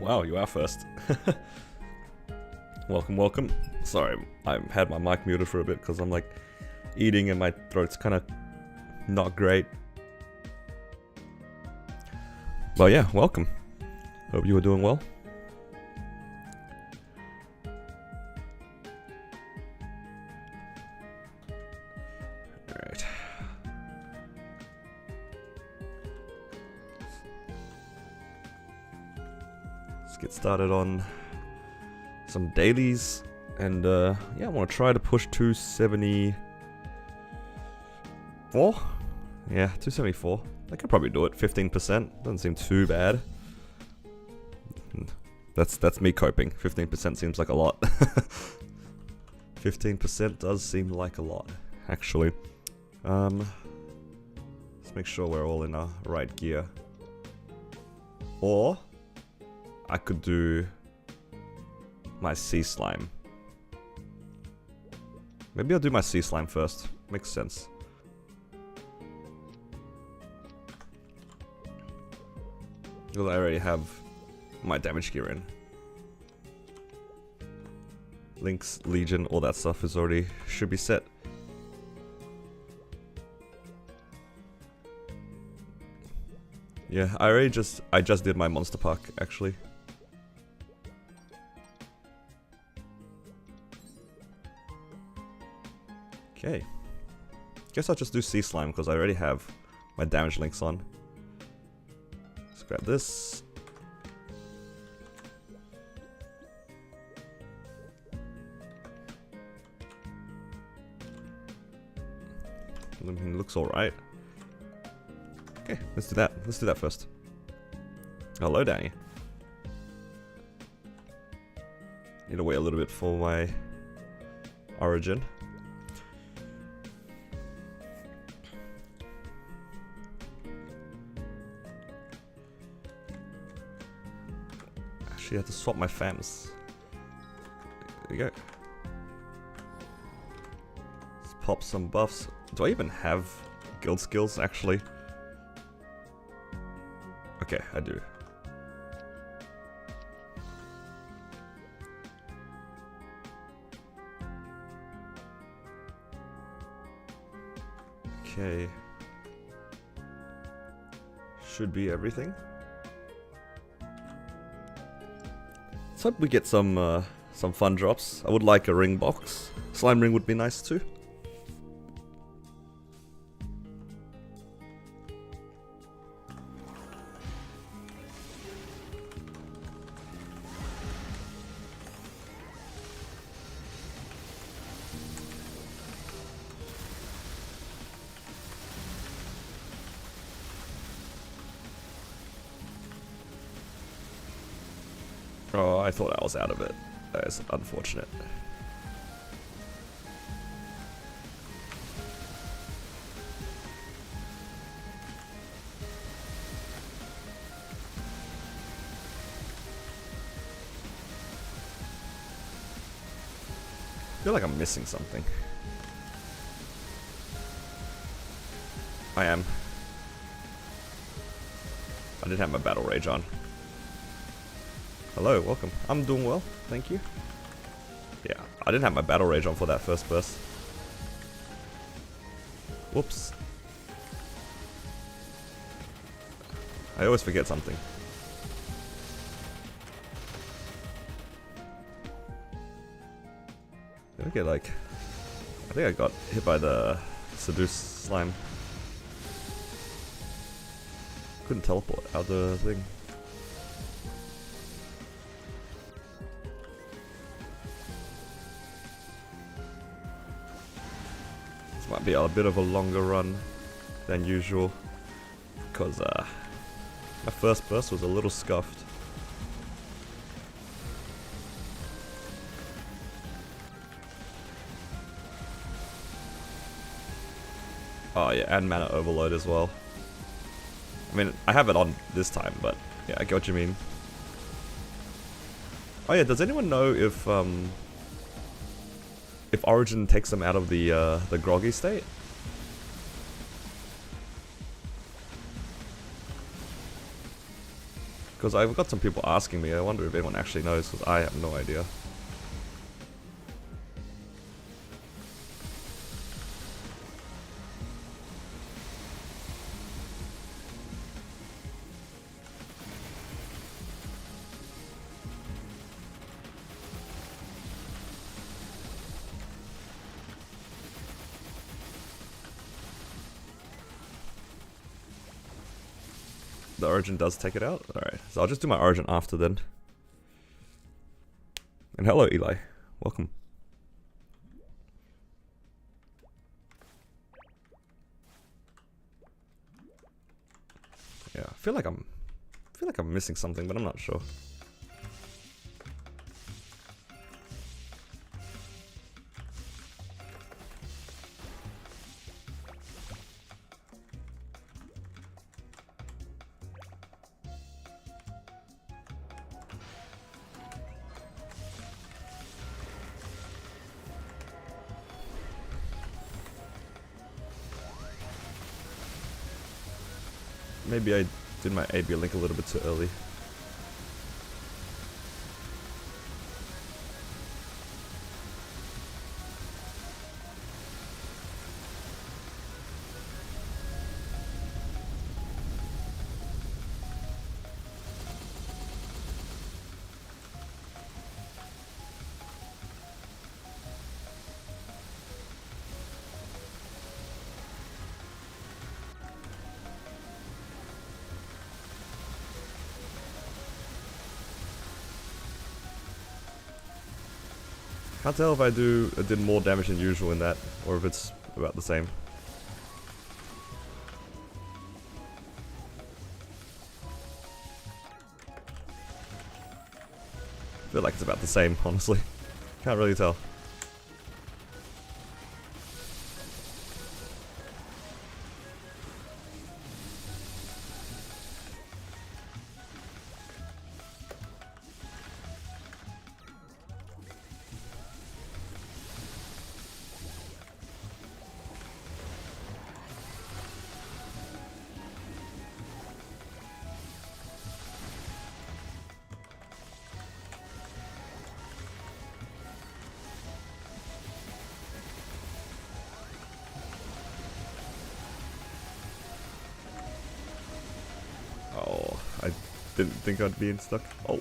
Wow, you are first. Welcome, welcome. Sorry, I've had my mic muted for a bit because I'm like eating and my throat's kind of not great. But yeah, welcome. Hope you were doing well. Alright. Let's get started on some dailies. And yeah, I want to try to push 274. Yeah, 274. I could probably do it. 15%. Doesn't seem too bad. That's me coping. 15% seems like a lot. 15% does seem like a lot, actually. Let's make sure we're all in our right gear. Or I could do my sea slime. Maybe I'll do my sea slime first. Makes sense. Because I already have my damage gear in. Lynx, Legion, all that stuff is already should be set. Yeah, I just did my monster park actually. Okay. Guess I'll just do sea slime because I already have my damage links on. Let's grab this. It looks alright. Okay, let's do that. Let's do that first. Hello, Danny. Need to wait a little bit for my origin. Actually, I have to swap my fams. There we go. Let's pop some buffs. Do I even have guild skills, actually? Okay, I do. Okay. Should be everything. Let's hope we get some fun drops. I would like a ring box. Slime ring would be nice too. Oh, I thought I was out of it. That is unfortunate. I feel like I'm missing something. I am. I didn't have my battle rage on. Hello, welcome. I'm doing well, thank you. Yeah, I didn't have my battle rage on for that first burst. Whoops. I always forget something. Did I get like... I think I got hit by the seduce slime. Couldn't teleport out the thing. Might be a bit of a longer run than usual because my first burst was a little scuffed. Oh yeah, and mana overload as well. I mean, I have it on this time, but yeah, I get what you mean. Oh yeah, does anyone know if Origin takes them out of the groggy state? Because I've got some people asking me, I wonder if anyone actually knows, because I have no idea. The origin does take it out? Alright, so I'll just do my origin after then. And hello, Eli. Welcome. Yeah, I feel like I'm missing something, but I'm not sure. Maybe I did my AB link a little bit too early. Can't tell if I did more damage than usual in that, or if it's about the same. I feel like it's about the same, honestly. Can't really tell. Oh, I didn't think I'd be stuck. Oh.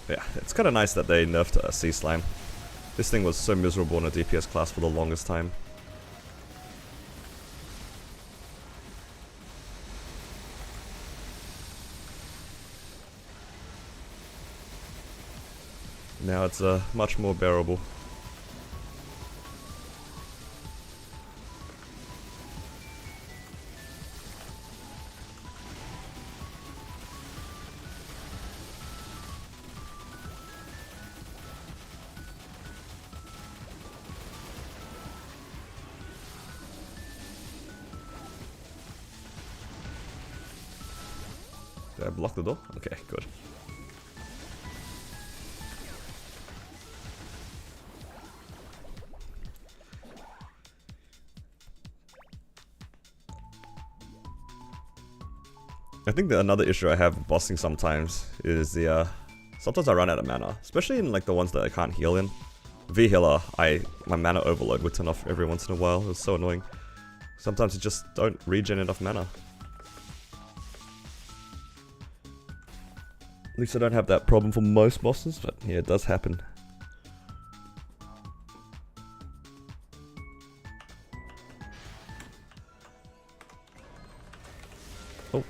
Yeah, it's kind of nice that they nerfed Sea Slime. This thing was so miserable in a DPS class for the longest time. Now it's much more bearable. Did I block the door? Okay, good. I think that another issue I have with bossing sometimes is the sometimes I run out of mana, especially in like the ones that I can't heal in. V-healer, my mana overload would turn off every once in a while. It's so annoying. Sometimes you just don't regen enough mana. At least I don't have that problem for most bosses, but yeah, it does happen. Oh.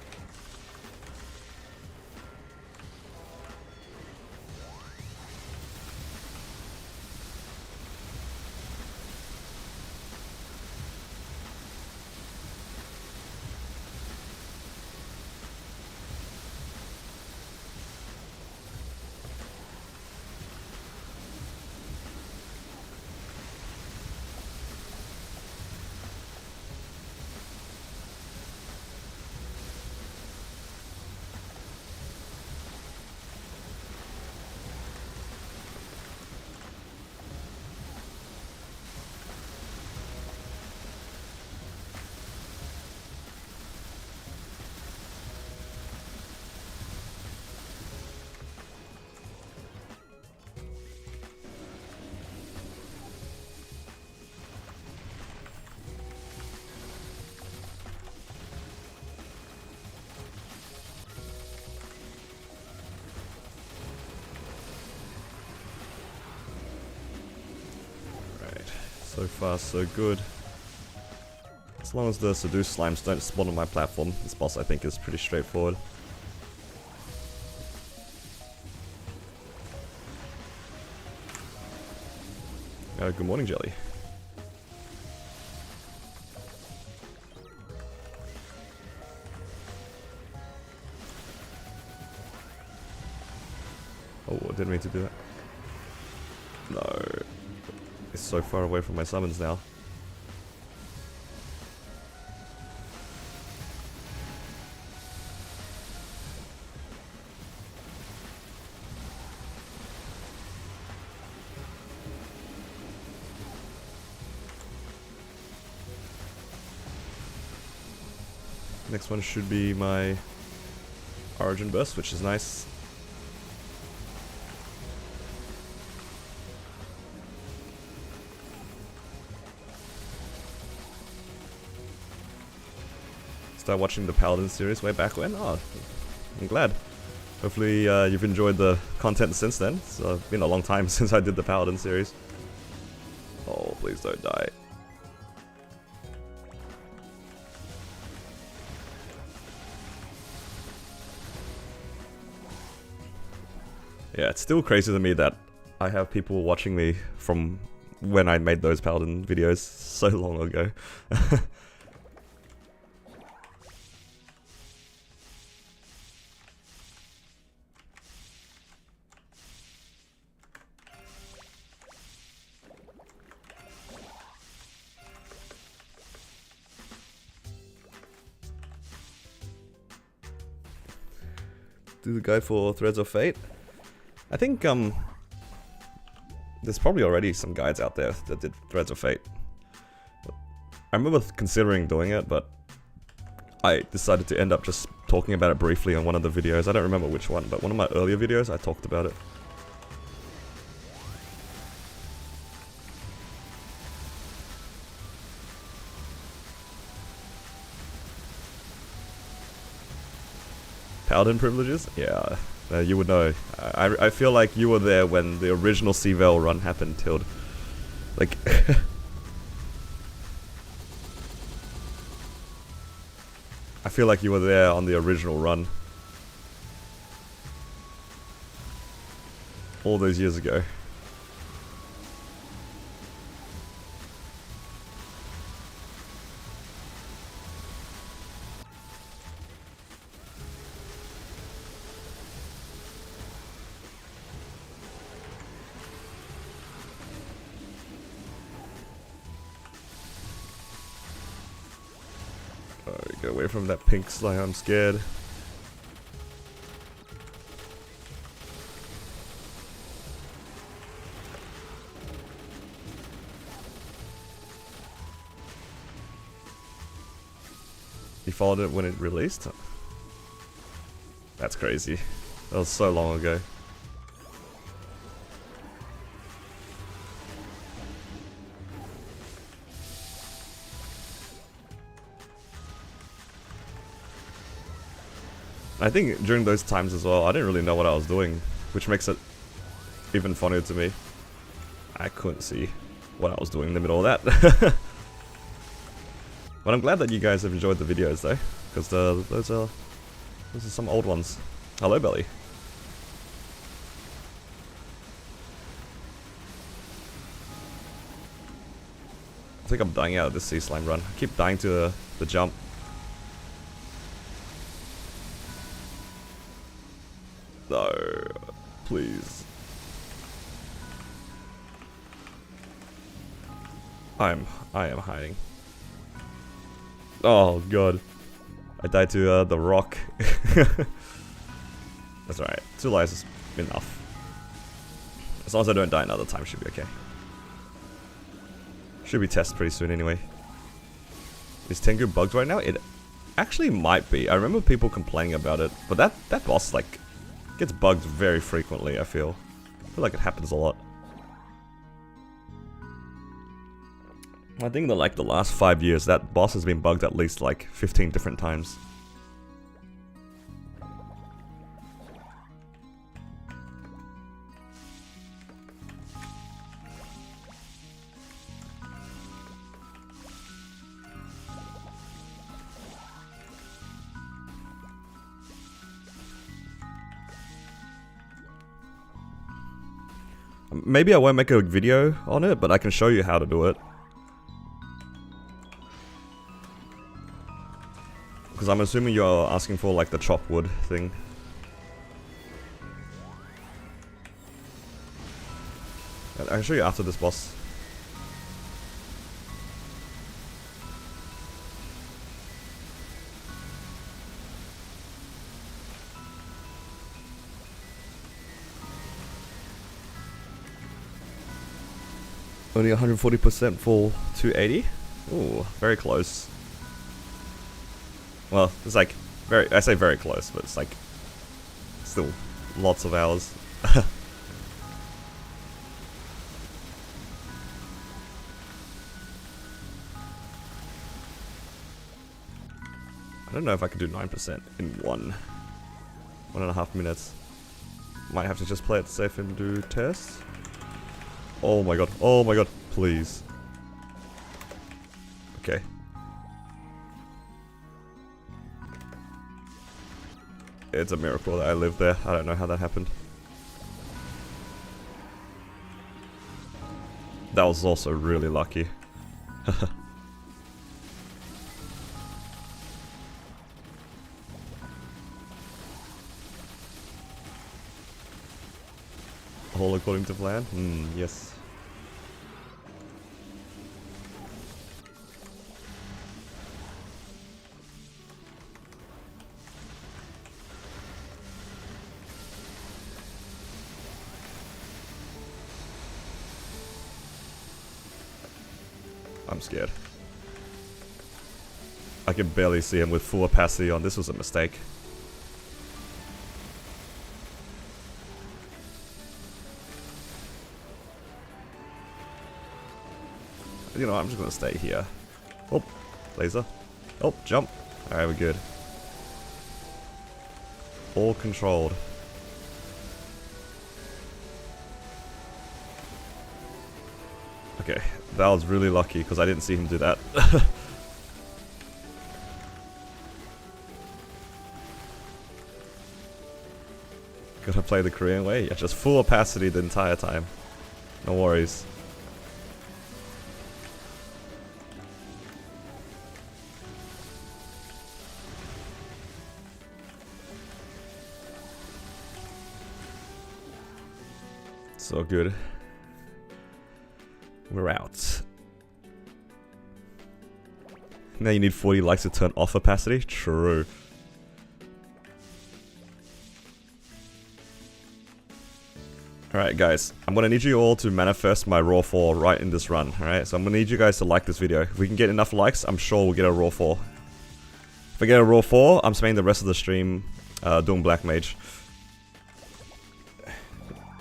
So far, so good. As long as the seduced slimes don't spawn on my platform, this boss I think is pretty straightforward. Good morning, Jelly. Oh, I didn't mean to do that. No. It's so far away from my summons now. Next one should be my Origin Burst, which is nice. Start watching the Paladin series way back when. Oh, I'm glad. Hopefully you've enjoyed the content since then. It's been a long time since I did the Paladin series. Oh, please don't die. Yeah, it's still crazy to me that I have people watching me from when I made those Paladin videos so long ago. Do the guide for Threads of Fate. I think there's probably already some guides out there that did Threads of Fate. I remember considering doing it, but I decided to end up just talking about it briefly on one of the videos. I don't remember which one, but one of my earlier videos I talked about it. Paladin privileges? Yeah, you would know. I feel like you were there when the original CVL run happened, Tild. Like... I feel like you were there on the original run. All those years ago. Get away from that pink slime, I'm scared. You followed it when it released? That's crazy. That was so long ago. I think during those times as well, I didn't really know what I was doing, which makes it even funnier to me. I couldn't see what I was doing in the middle of that. But I'm glad that you guys have enjoyed the videos though, because those are some old ones. Hello, Belly. I think I'm dying out of this sea slime run. I keep dying to the jump. No, please. I am hiding. Oh god, I died to the rock. That's alright. 2 lives is enough. As long as I don't die another time, should be okay. Should be tested pretty soon anyway. Is Tengu bugged right now? It actually might be. I remember people complaining about it, but that boss like gets bugged very frequently. I feel like it happens a lot. I think that like the last 5 years, that boss has been bugged at least like 15 different times. Maybe I won't make a video on it, but I can show you how to do it. Because I'm assuming you're asking for like the chop wood thing. I can show you after this boss. Only 140% for 280? Ooh, very close. Well, it's like, I say very close, but it's like, still lots of hours. I don't know if I can do 9% in 1.5 minutes. Might have to just play it safe and do tests. Oh my god, please. Okay. It's a miracle that I lived there. I don't know how that happened. That was also really lucky. All according to plan? Yes. I'm scared. I can barely see him with full opacity on. This was a mistake. You know what, I'm just gonna stay here. Oh, laser. Oh, jump. Alright, we're good. All controlled. Okay, that was really lucky because I didn't see him do that. Gotta play the Korean way? Yeah, just full opacity the entire time. No worries. So good. We're out. Now you need 40 likes to turn off opacity? True. Alright guys, I'm gonna need you all to manifest my Raw 4 right in this run, alright? So I'm gonna need you guys to like this video. If we can get enough likes, I'm sure we'll get a Raw 4. If I get a Raw 4, I'm spending the rest of the stream doing Black Mage.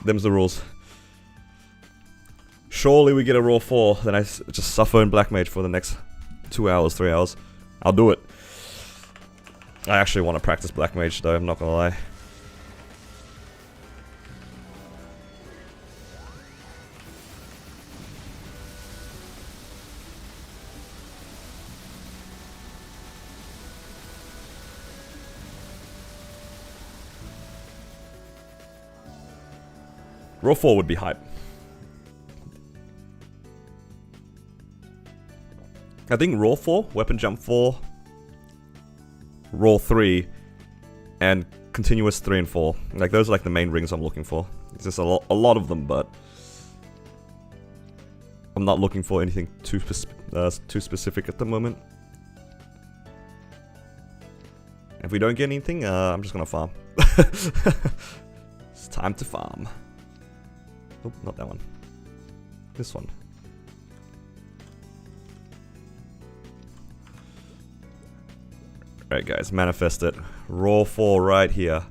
Them's the rules. Surely we get a Raw 4, then I just suffer in Black Mage for the next 2 hours, 3 hours. I'll do it. I actually want to practice Black Mage though, I'm not gonna lie. Raw 4 would be hype. I think Raw 4, Weapon Jump 4, Raw 3, and Continuous 3 and 4. Like, those are like the main rings I'm looking for. It's just a lot of them, but I'm not looking for anything too specific at the moment. If we don't get anything, I'm just gonna farm. It's time to farm. Oh, not that one. This one. Alright guys, manifest it. Raw 4 right here.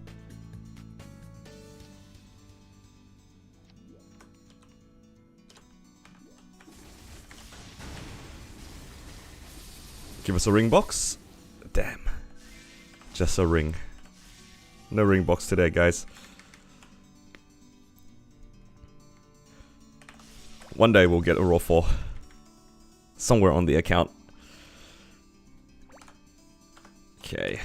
Give us a ring box. Damn. Just a ring. No ring box today, guys. One day we'll get a Raw 4. Somewhere on the account. Okay.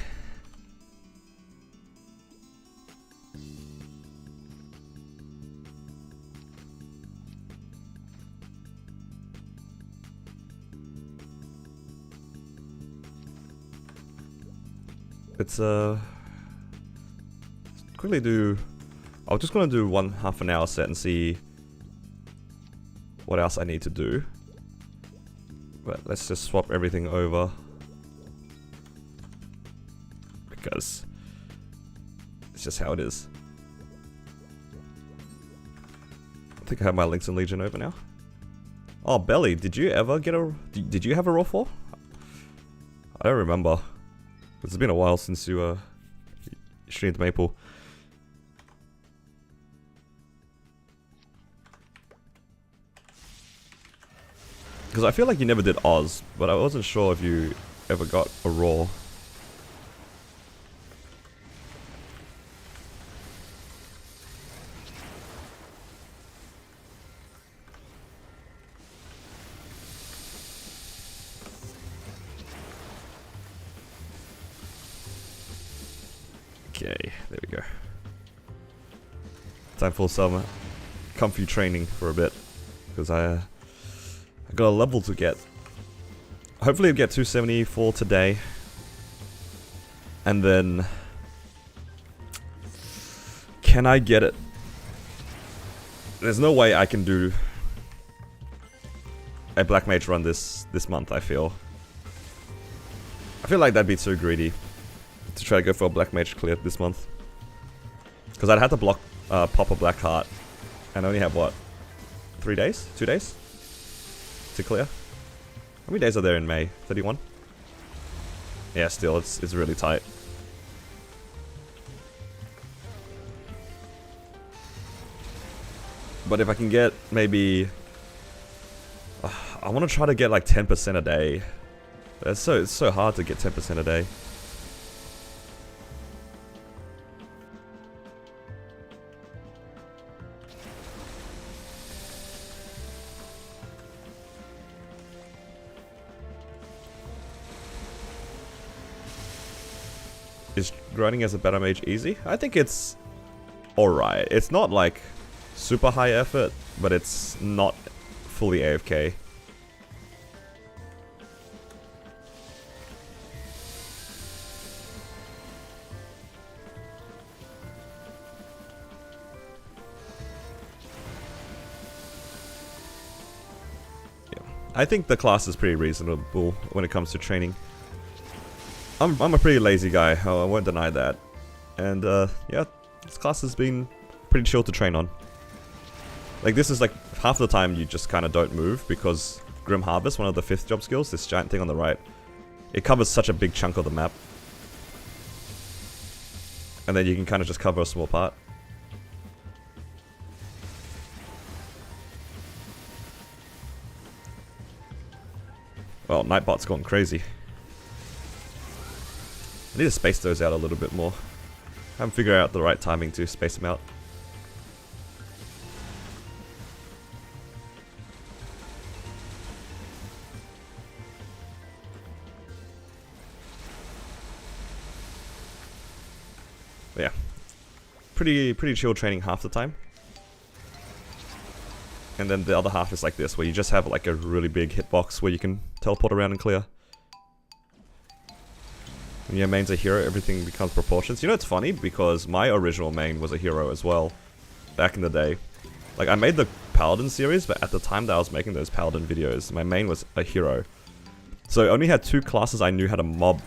Let's quickly do. I was just gonna do one half an hour set and see what else I need to do. But let's just swap everything over because it's just how it is. I think I have my Links and Legion over now. Oh, Belly, did you ever get a? Did you have a Raw 4? I don't remember. It's been a while since you streamed Maple. Because I feel like you never did Oz, but I wasn't sure if you ever got a Raw. Okay, there we go. Time for some comfy training for a bit, because I got a level to get. Hopefully I'll get 274 today. And then can I get it? There's no way I can do a Black Mage run this month, I feel. I feel like that'd be too greedy to try to go for a Black Mage clear this month. Because I'd have to block pop a Black Heart and only have what? 3 days? 2 days? To clear? How many days are there in May? 31? Yeah, still, it's really tight. But if I can get maybe... I want to try to get like 10% a day. It's so hard to get 10% a day. Is grinding as a battle mage easy? I think it's alright. It's not like super high effort, but it's not fully AFK. Yeah. I think the class is pretty reasonable when it comes to training. I'm a pretty lazy guy, I won't deny that. And yeah, this class has been pretty chill to train on. Like this is like half the time you just kind of don't move because Grim Harvest, one of the 5th job skills, this giant thing on the right, it covers such a big chunk of the map. And then you can kind of just cover a small part. Well, Nightbot's gone crazy. I need to space those out a little bit more. I haven't figured out the right timing to space them out. But yeah, pretty chill training half the time. And then the other half is like this, where you just have like a really big hitbox where you can teleport around and clear. When your main's a hero, everything becomes proportions. You know, it's funny because my original main was a hero as well, back in the day. Like, I made the Paladin series, but at the time that I was making those Paladin videos, my main was a hero. So I only had 2 classes I knew how to mob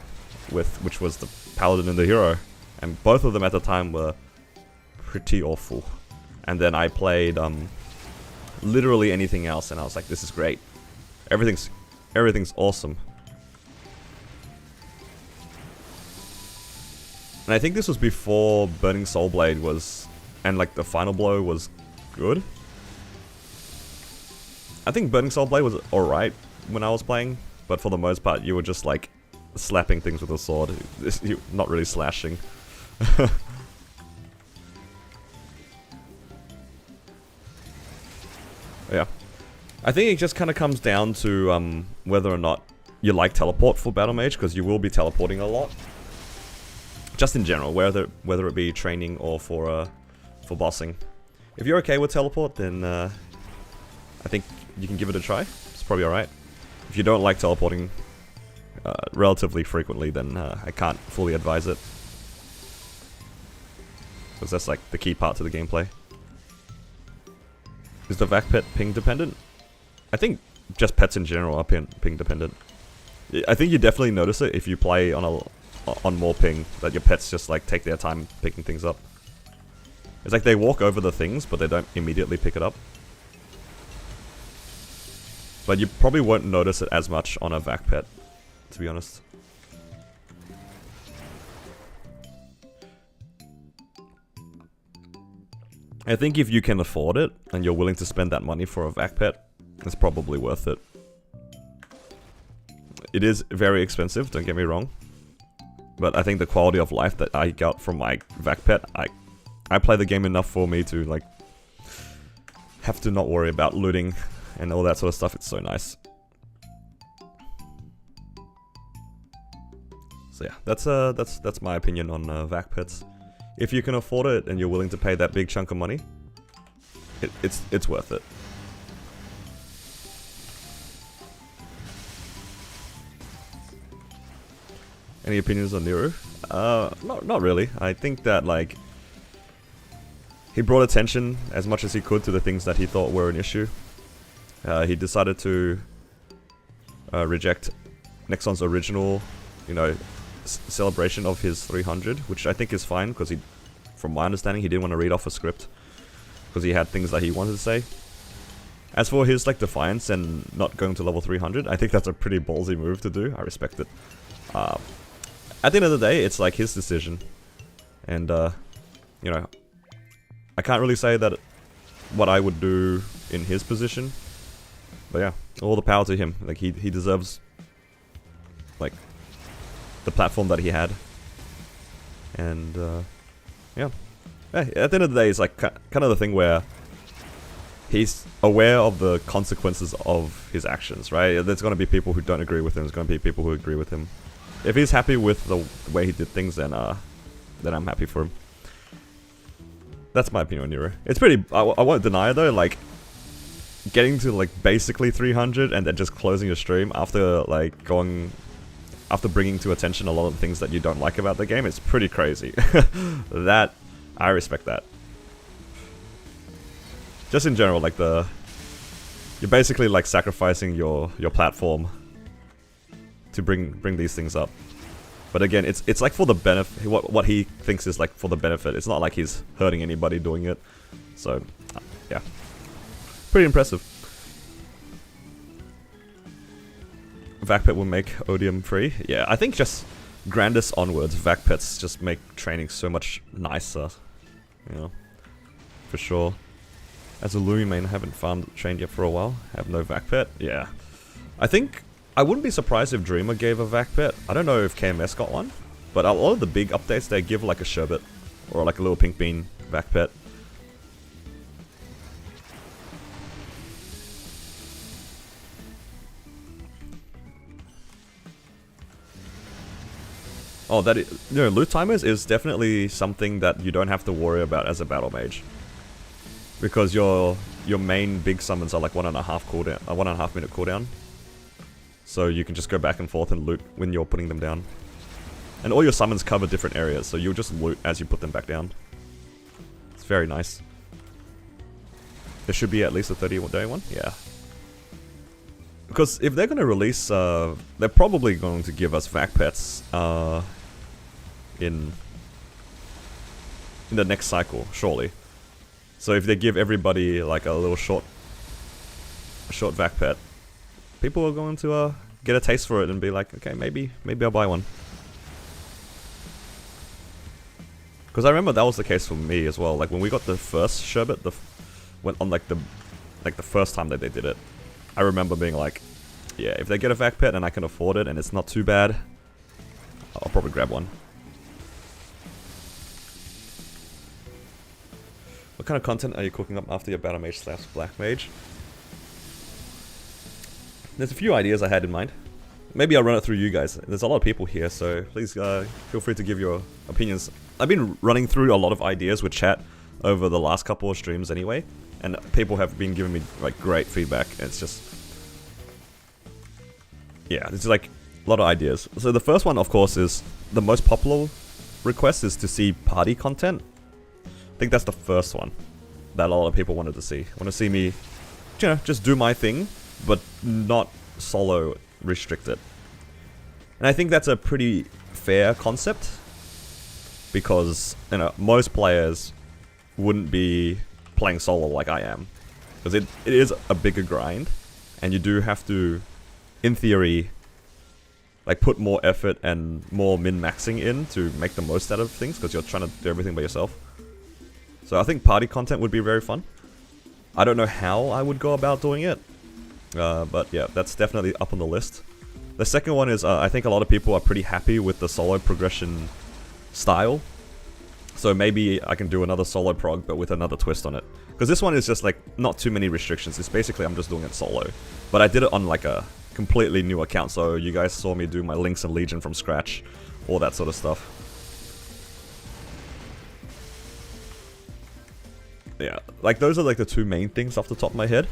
with, which was the Paladin and the hero. And both of them at the time were pretty awful. And then I played literally anything else, and I was like, this is great. Everything's awesome. And I think this was before Burning Soul Blade was, and like the Final Blow was good. I think Burning Soul Blade was alright when I was playing, but for the most part you were just like slapping things with a sword, you're not really slashing. Yeah. I think it just kind of comes down to whether or not you like teleport for Battle Mage, because you will be teleporting a lot. Just in general, whether it be training or for bossing. If you're okay with teleport, then I think you can give it a try. It's probably alright. If you don't like teleporting, relatively frequently, then I can't fully advise it. Because that's like the key part to the gameplay. Is the vac pet ping dependent? I think just pets in general are ping dependent. I think you definitely notice it if you play on more ping, that your pets just like take their time picking things up. It's like they walk over the things, but they don't immediately pick it up. But you probably won't notice it as much on a vac pet, to be honest. I think if you can afford it, and you're willing to spend that money for a vac pet, it's probably worth it. It is very expensive, don't get me wrong. But I think the quality of life that I got from my vac pet, I play the game enough for me to like have to not worry about looting and all that sort of stuff. It's so nice. So yeah, that's my opinion on vac pets. If you can afford it and you're willing to pay that big chunk of money, it's worth it. Any opinions on Nero? Not really. I think that like he brought attention as much as he could to the things that he thought were an issue. He decided to reject Nexon's original, you know, celebration of his 300, which I think is fine because he, from my understanding, he didn't want to read off a script because he had things that he wanted to say. As for his like defiance and not going to level 300, I think that's a pretty ballsy move to do. I respect it. At the end of the day, it's like his decision, and you know, I can't really say that what I would do in his position, but yeah, all the power to him. Like he deserves like the platform that he had, and yeah. At the end of the day, it's like kind of the thing where he's aware of the consequences of his actions, right? There's going to be people who don't agree with him. There's going to be people who agree with him. If he's happy with the way he did things, then I'm happy for him. That's my opinion on Nero. It's pretty. I won't deny it though. Like getting to like basically 300 and then just closing your stream after like after bringing to attention a lot of the things that you don't like about the game, it's pretty crazy. That I respect that. Just in general, like you're basically like sacrificing your platform to bring these things up. But again, it's like for the benefit, what he thinks is like for the benefit. It's not like he's hurting anybody doing it. So, yeah. Pretty impressive. Vac pet will make Odium free. Yeah, I think just Grandis onwards, vac pets just make training so much nicer. You know, for sure. As a Louis main, I haven't trained yet for a while. I have no vac pet. Yeah. I think I wouldn't be surprised if Dreamer gave a vac pet. I don't know if KMS got one, but a lot of the big updates, they give like a sherbet or like a little pink bean vac pet. Oh, that is, you know, loot timers is definitely something that you don't have to worry about as a battle mage, because your main big summons are like 1.5 cooldown, 1.5 minute cooldown. So you can just go back and forth and loot when you're putting them down. And all your summons cover different areas, so you'll just loot as you put them back down. It's very nice. There should be at least a 30-day one? Yeah. Because if they're going to release, they're probably going to give us vac pets in the next cycle, surely. So if they give everybody like a little short vac pet, people are going to get a taste for it and be like, okay, maybe I'll buy one. Because I remember that was the case for me as well. Like when we got the first sherbet, went on like the first time that they did it, I remember being like, yeah, if they get a vac pet and I can afford it and it's not too bad, I'll probably grab one. What kind of content are you cooking up after your battle mage / black mage? There's a few ideas I had in mind. Maybe I'll run it through you guys. There's a lot of people here, so please feel free to give your opinions. I've been running through a lot of ideas with chat over the last couple of streams anyway, and people have been giving me like great feedback. And it's just, yeah, it's like A lot of ideas. So the first one, of course, is the most popular request is to see party content. I think that's the first one that a lot of people wanted to see. Want to see me, you know, just do my thing, but not solo restricted. And I think that's a pretty fair concept, because, you know, most players wouldn't be playing solo like I am, because it is a bigger grind, and you do have to, in theory, like put more effort and more min-maxing in to make the most out of things, because you're trying to do everything by yourself. So I think party content would be very fun. I don't know how I would go about doing it, but yeah, that's definitely up on the list. The second one is, I think a lot of people are pretty happy with the solo progression style. So maybe I can do another solo prog, but with another twist on it. Because this one is just like, not too many restrictions. It's basically, I'm just doing it solo. But I did it on like a completely new account, so you guys saw me do my Links and Legion from scratch. All that sort of stuff. Yeah, like those are like the two main things off the top of my head.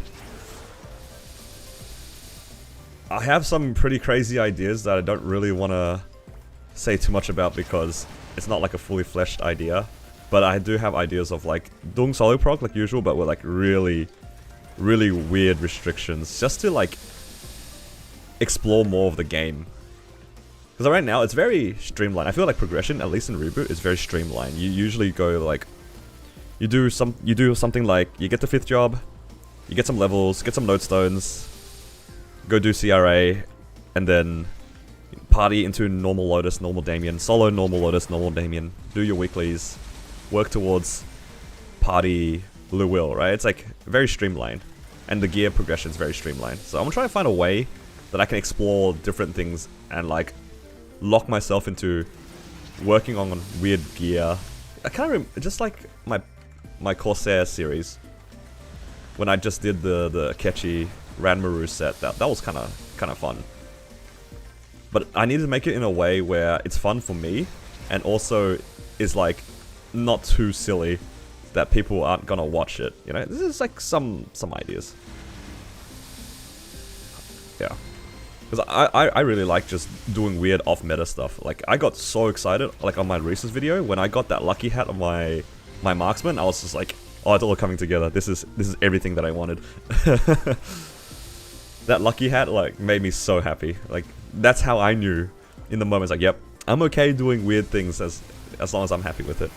I have some pretty crazy ideas that I don't really want to say too much about, because it's not like a fully fleshed idea. But I do have ideas of like doing solo prog like usual, but with like really weird restrictions, just to like explore more of the game. Because right now it's very streamlined. I feel like progression, at least in Reboot, is very streamlined. You usually go like, you do something like, you get the 5th job, you get some levels, get some nodestones, go do CRA, and then party into normal Lotus, normal Damien, solo normal Lotus, normal Damien, do your weeklies, work towards party Luwil, right? It's like very streamlined, and the gear progression is very streamlined. So I'm gonna try to find a way that I can explore different things and like lock myself into working on weird gear. I can't remember, just like my Corsair series, when I just did the Akechi Ranmaru set, that was kind of fun. But I need to make it in a way where it's fun for me, and also is like not too silly that people aren't gonna watch it. You know, this is like some ideas. Yeah, because I really like just doing weird off-meta stuff. Like I got so excited, like on my Reese's video, when I got that lucky hat on my marksman. I was just like, oh, it's all coming together. This is everything that I wanted. That lucky hat like made me so happy. Like that's how I knew in the moment. It's like, yep, I'm okay doing weird things as long as I'm happy with it.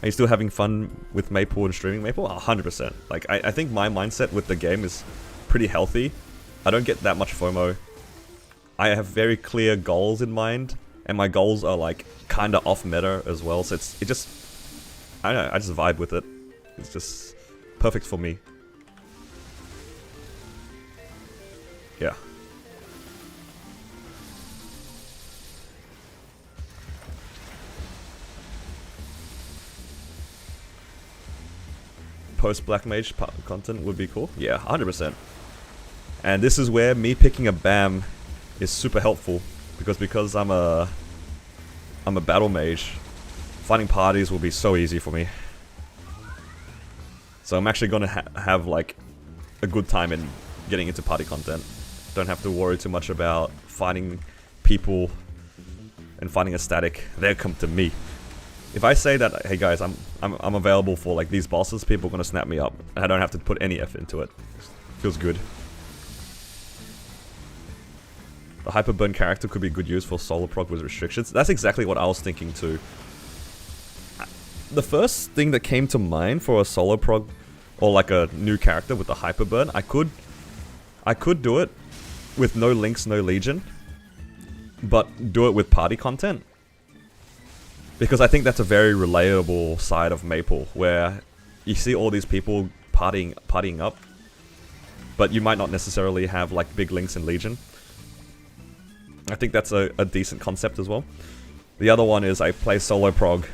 Are you still having fun with Maple and streaming Maple? 100%. Like I think my mindset with the game is pretty healthy. I don't get that much FOMO. I have very clear goals in mind, and my goals are like kind of off meta as well. So it just, I don't know, I just vibe with it. It's just perfect for me. Yeah. Post Black Mage content would be cool. Yeah, 100%. And this is where me picking a BAM is super helpful, because I'm a battle mage. Finding parties will be so easy for me. So I'm actually gonna have like a good time in getting into party content. Don't have to worry too much about finding people and finding a static. They'll come to me. If I say that, hey guys, I'm available for like these bosses, people are gonna snap me up, and I don't have to put any effort into it. Feels good. The Hyperburn character could be good use for solo prog with restrictions. That's exactly what I was thinking too. The first thing that came to mind for a solo prog, or like a new character with the Hyperburn, I could do it with no Links, no Legion, but do it with party content. Because I think that's a very relatable side of Maple, where you see all these people partying up, but you might not necessarily have like big Links and Legion. I think that's a decent concept as well. The other one is I play solo prog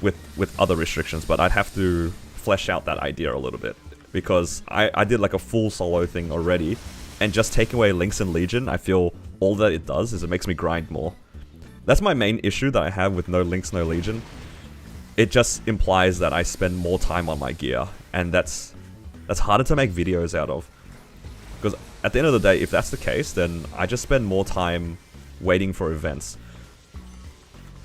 with other restrictions, but I'd have to flesh out that idea a little bit, because I did like a full solo thing already, and just taking away Links and Legion, I feel all that it does is it makes me grind more. That's my main issue that I have with no Links, no Legion. It just implies that I spend more time on my gear, and that's harder to make videos out of. Because at the end of the day, if that's the case, then I just spend more time waiting for events.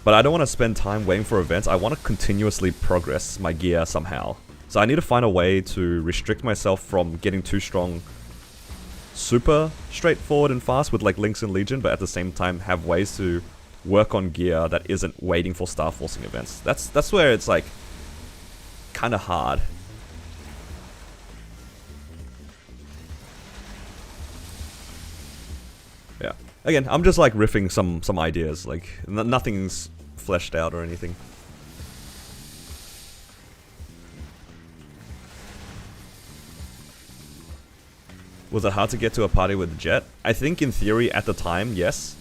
But I don't want to spend time waiting for events. I want to continuously progress my gear somehow. So I need to find a way to restrict myself from getting too strong super straightforward and fast with like Lynx and Legion, but at the same time have ways to work on gear that isn't waiting for star forcing events. That's where it's like kind of hard. Yeah. Again, I'm just like riffing some ideas, like nothing's fleshed out or anything. Was it hard to get to a party with Jet? I think in theory at the time, yes.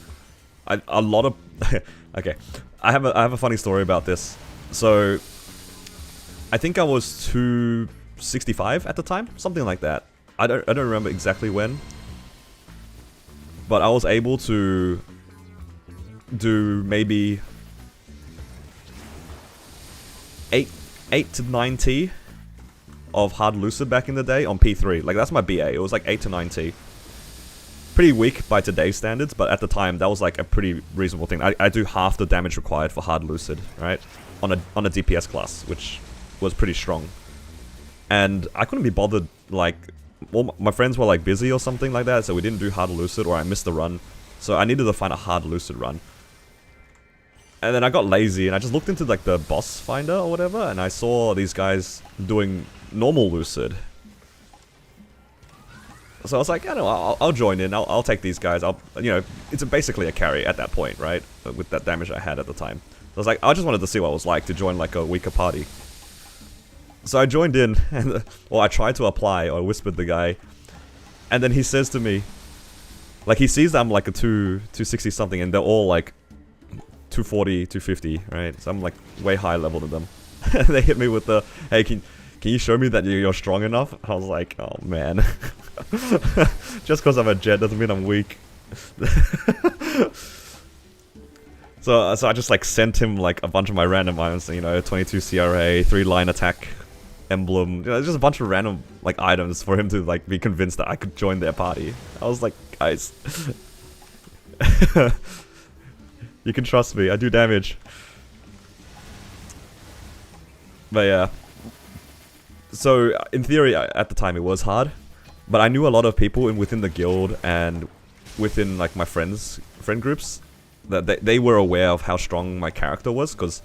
A lot of okay. I have a funny story about this. So I think I was 265 at the time, something like that. I don't remember exactly when. But I was able to do maybe 8 to 9T of hard lucid back in the day on P3. Like that's my BA. It was like 8 to 9T. Pretty weak by today's standards, but at the time that was like a pretty reasonable thing. I do half the damage required for hard lucid, right? On a DPS class, which was pretty strong. And I couldn't be bothered, like, all my friends were like busy or something like that, so we didn't do hard lucid, or I missed the run. So I needed to find a hard lucid run. And then I got lazy and I just looked into like the boss finder or whatever, and I saw these guys doing normal lucid. So I was like, I know, I'll join in. I'll take these guys. It's basically a carry at that point, right? With that damage I had at the time. So I was like, I just wanted to see what it was like to join like a weaker party. So I joined in, and I tried to apply, or I whispered the guy, and then he says to me, like he sees that I'm like a 260 something, and they're all like 240, 250, right? So I'm like way higher level than them. And they hit me with the, hey, can you show me that you're strong enough? I was like, oh man. Just because I'm a Jet doesn't mean I'm weak. So I just like sent him like a bunch of my random items, 22 CRA, 3-line attack emblem, just a bunch of random like items for him to like be convinced that I could join their party. I was like, guys, you can trust me, I do damage. But yeah. So in theory, at the time it was hard, but I knew a lot of people within the guild and within like my friend groups that they were aware of how strong my character was, because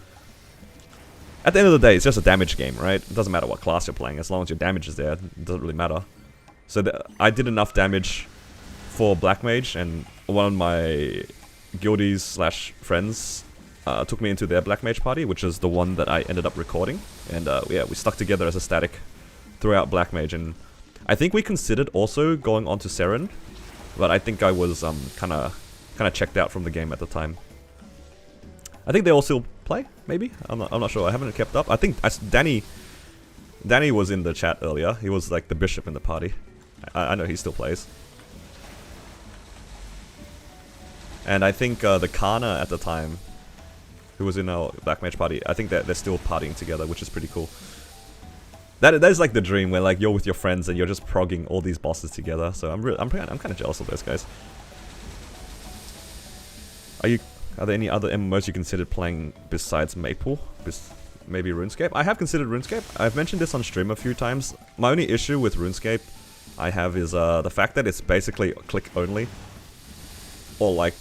at the end of the day, it's just a damage game, right? It doesn't matter what class you're playing, as long as your damage is there, it doesn't really matter. So I did enough damage for Black Mage, and one of my guildies / friends took me into their Black Mage party, which is the one that I ended up recording. And yeah, we stuck together as a static throughout Black Mage, and I think we considered also going on to Seren, but I think I was kind of checked out from the game at the time. I think they all still play, maybe? I'm not sure, I haven't kept up. I think Danny was in the chat earlier. He was like the bishop in the party. I know he still plays. And I think the Kana at the time, who was in our Black Mage party, I think that they're still partying together, which is pretty cool. That is like the dream, where like you're with your friends and you're just progging all these bosses together. So I'm kind of jealous of those guys. Are there any other MMOs you considered playing besides Maple? Maybe RuneScape? I have considered RuneScape. I've mentioned this on stream a few times. My only issue with RuneScape I have is the fact that it's basically click only. Or like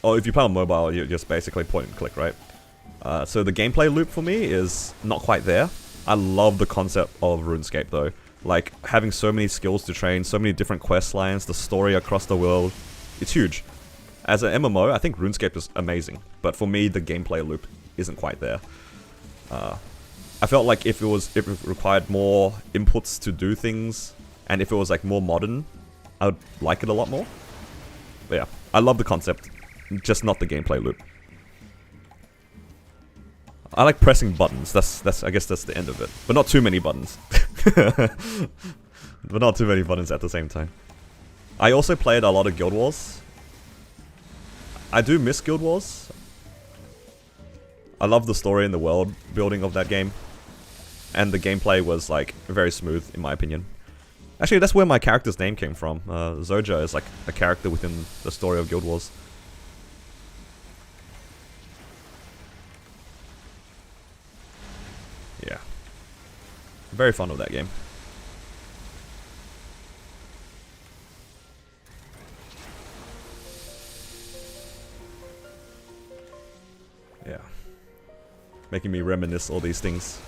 or if you play on mobile, you just basically point and click, right? So the gameplay loop for me is not quite there. I love the concept of RuneScape though. Like having so many skills to train, so many different quest lines, the story across the world. It's huge. As an MMO, I think RuneScape is amazing, but for me, the gameplay loop isn't quite there. I felt like if it required more inputs to do things, and if it was like more modern, I would like it a lot more. But yeah, I love the concept, just not the gameplay loop. I like pressing buttons. I guess that's the end of it, but not too many buttons. But not too many buttons at the same time. I also played a lot of Guild Wars. I do miss Guild Wars. I love the story and the world building of that game. And the gameplay was like very smooth in my opinion. Actually, that's where my character's name came from. Zoja is like a character within the story of Guild Wars. Yeah. Very fond of that game. Yeah. Making me reminisce all these things.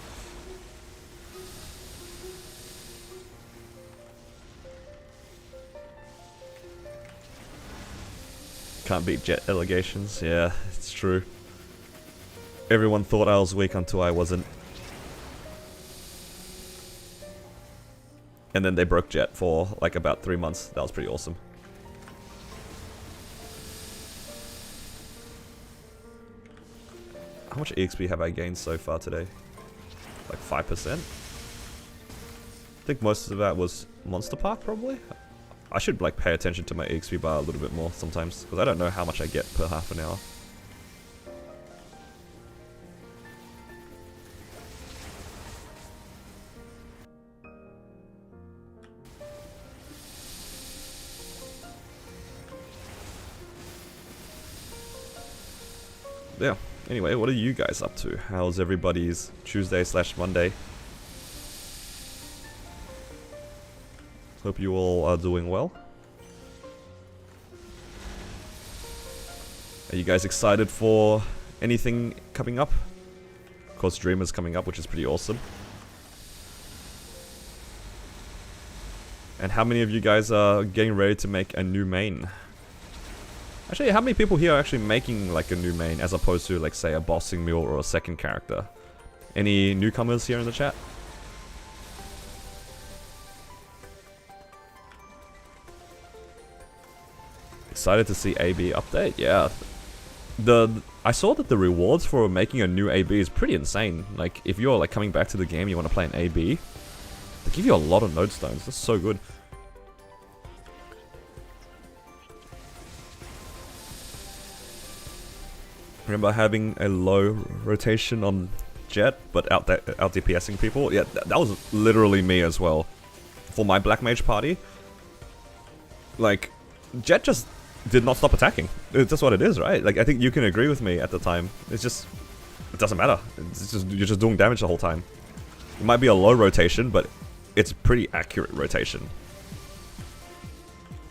Can't beat jet allegations. Yeah, it's true. Everyone thought I was weak until I wasn't. And then they broke jet for like about 3 months. That was pretty awesome. How much EXP have I gained so far today? Like 5%? I think most of that was Monster Park, probably? I should like pay attention to my EXP bar a little bit more sometimes, because I don't know how much I get per half an hour. Yeah. Anyway, what are you guys up to? How's everybody's Tuesday/Monday? Hope you all are doing well. Are you guys excited for anything coming up? Of course, Dreamer's coming up, which is pretty awesome. And how many of you guys are getting ready to make a new main? Actually, how many people here are actually making like a new main as opposed to like say a bossing mule or a second character? Any newcomers here in the chat? Excited to see AB update? Yeah. I saw that the rewards for making a new AB is pretty insane. Like if you're like coming back to the game, you want to play an AB, they give you a lot of node stones. That's so good. Remember having a low rotation on Jet, but out DPSing people? Yeah, that was literally me as well. For my Black Mage party, like, Jet just did not stop attacking. It's just what it is, right? Like, I think you can agree with me at the time. It's just, it doesn't matter. It's just, you're just doing damage the whole time. It might be a low rotation, but it's pretty accurate rotation.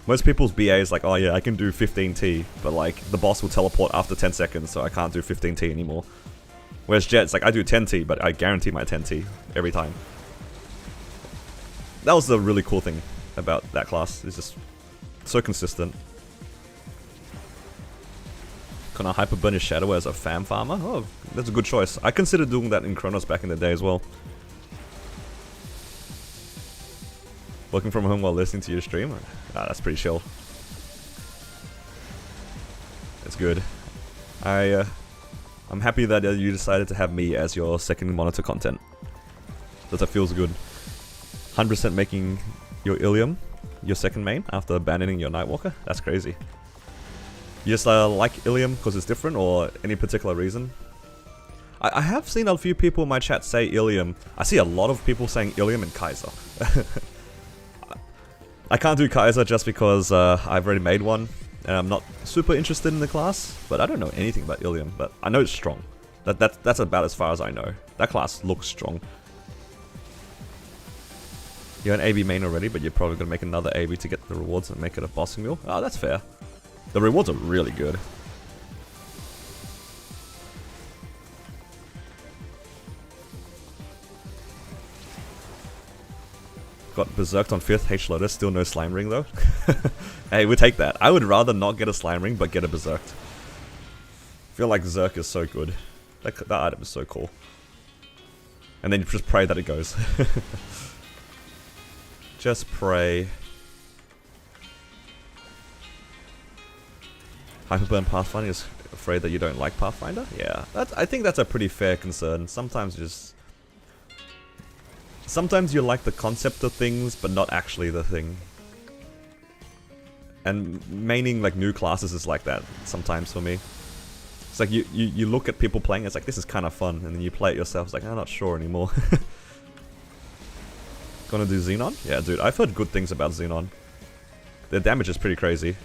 Most people's BA is like, oh yeah, I can do 15T, but like, the boss will teleport after 10 seconds, so I can't do 15T anymore. Whereas Jet's like, I do 10T, but I guarantee my 10T every time. That was the really cool thing about that class. It's just so consistent. Can I hyper burn his shadow as a fam farmer? Oh, that's a good choice. I considered doing that in Chronos back in the day as well. Working from home while listening to your stream? Ah, that's pretty chill. It's good. I'm happy that you decided to have me as your second monitor content. That feels good. 100% making your Ilium your second main after abandoning your Nightwalker? That's crazy. You just like Ilium because it's different, or any particular reason? I have seen a few people in my chat say Ilium. I see a lot of people saying Ilium and Kaiser. I can't do Kaiser just because I've already made one, and I'm not super interested in the class, but I don't know anything about Ilium, but I know it's strong. That's about as far as I know. That class looks strong. You're an AB main already, but you're probably going to make another AB to get the rewards and make it a bossing mule. Oh, that's fair. The rewards are really good. Got berserked on 5th H Lotus, still no slime ring though. Hey, we take that. I would rather not get a slime ring, but get a berserked. I feel like Zerk is so good. That item is so cool. And then you just pray that it goes. Just pray. Hyperburn Pathfinder is afraid that you don't like Pathfinder? Yeah, I think that's a pretty fair concern. Sometimes you like the concept of things, but not actually the thing. And maining like new classes is like that sometimes for me. It's like you look at people playing, it's like, this is kind of fun, and then you play it yourself, it's like, I'm not sure anymore. Gonna do Xenon? Yeah, dude, I've heard good things about Xenon. Their damage is pretty crazy.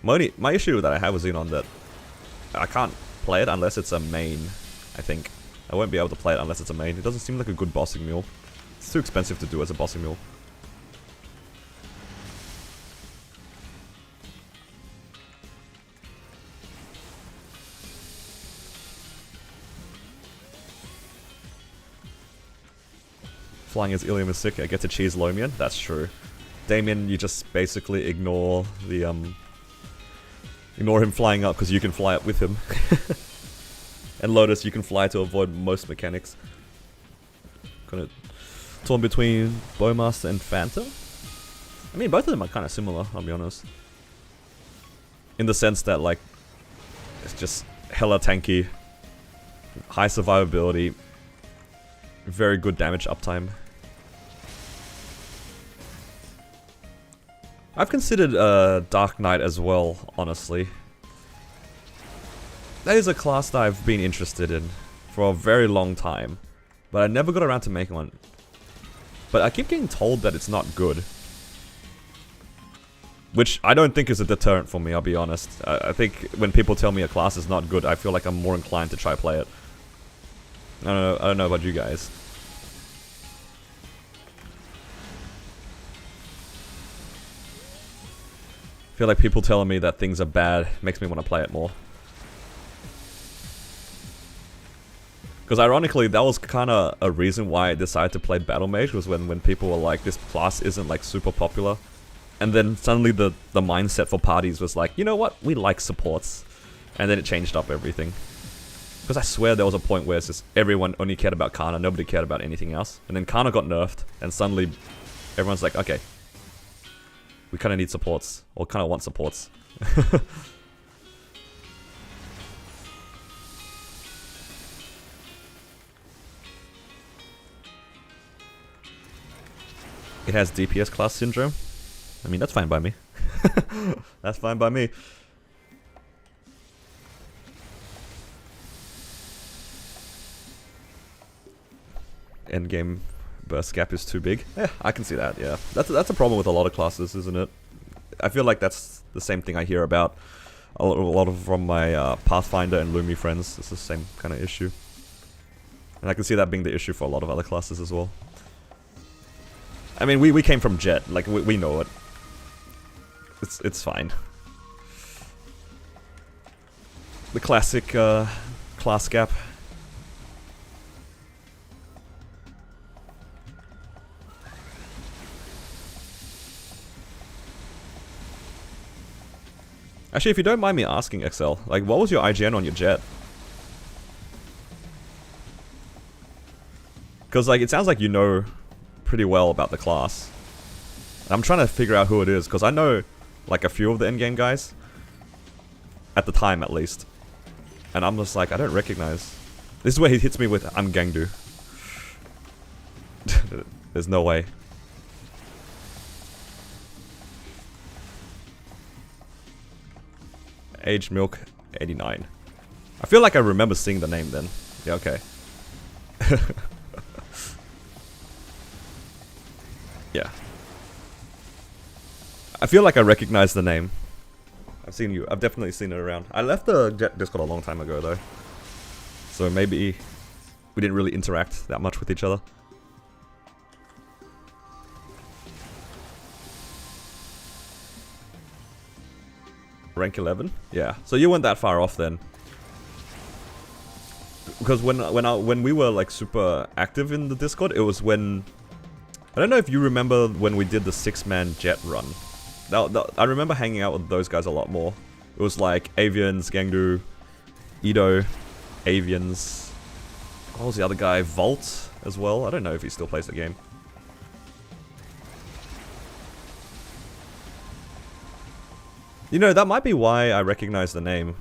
My issue that I have with Xenon that I can't play it unless it's a main, I think. I won't be able to play it unless it's a main. It doesn't seem like a good bossing mule. It's too expensive to do as a bossing mule. Flying as Ilium is sick, I get to cheese Lomian. That's true. Damien, you just basically ignore the ignore him flying up because you can fly up with him. And Lotus, you can fly to avoid most mechanics. Kind of torn between Bowmaster and Phantom. I mean, both of them are kind of similar, I'll be honest. In the sense that, like, it's just hella tanky, high survivability, very good damage uptime. I've considered Dark Knight as well, honestly. That is a class that I've been interested in for a very long time, but I never got around to making one. But I keep getting told that it's not good. Which I don't think is a deterrent for me, I'll be honest. I think when people tell me a class is not good, I feel like I'm more inclined to try play it. I don't know about you guys. I feel like people telling me that things are bad makes me want to play it more. Because ironically, that was kind of a reason why I decided to play Battle Mage, was when people were like, this class isn't like super popular. And then suddenly the mindset for parties was like, you know what, we like supports. And then it changed up everything. Because I swear there was a point where it's just everyone only cared about Kana, nobody cared about anything else. And then Kana got nerfed, and suddenly everyone's like, okay, we kind of need supports, or kind of want supports. It has DPS class syndrome. I mean, that's fine by me. That's fine by me. Endgame burst gap is too big. Yeah, I can see that, yeah. That's a problem with a lot of classes, isn't it? I feel like that's the same thing I hear about a lot of from my Pathfinder and Lumi friends. It's the same kind of issue. And I can see that being the issue for a lot of other classes as well. I mean, we came from Jet, like, we know it. It's fine. The classic class gap. Actually, if you don't mind me asking, XL, like, what was your IGN on your Jet? Because, like, it sounds like you know pretty well about the class. I'm trying to figure out who it is, because I know, like, a few of the endgame guys. At the time, at least. And I'm just like, I don't recognize. This is where he hits me with, I'm Gangdu. There's no way. Aged Milk 89. I feel like I remember seeing the name then. Yeah, okay. Yeah. I feel like I recognize the name. I've definitely seen it around. I left the Discord a long time ago though. So maybe we didn't really interact that much with each other. Rank 11? Yeah. So you weren't that far off then. Because when we were like super active in the Discord, it was when, I don't know if you remember when we did the 6-man Jet run. I remember hanging out with those guys a lot more. It was like Avians, Gangdu, Ido, Avians. What was the other guy? Volt as well. I don't know if he still plays the game. You know, that might be why I recognize the name.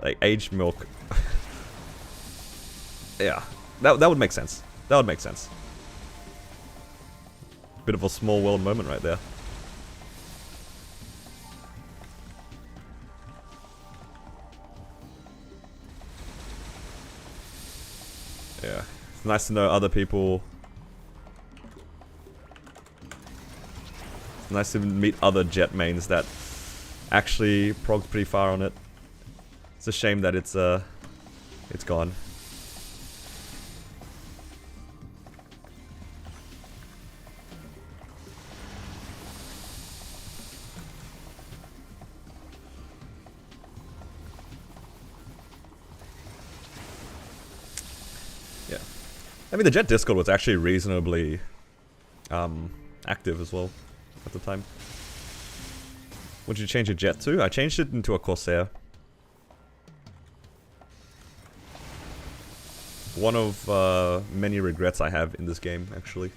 Like, Aged Milk. Yeah, that would make sense. That would make sense. Bit of a small world moment right there. Yeah, it's nice to know other people. It's nice to meet other Jet mains that actually progged pretty far on it. It's a shame that it's gone. I mean, the Jet Discord was actually reasonably active as well at the time. What did you change your Jet to? I changed it into a Corsair. One of many regrets I have in this game, actually.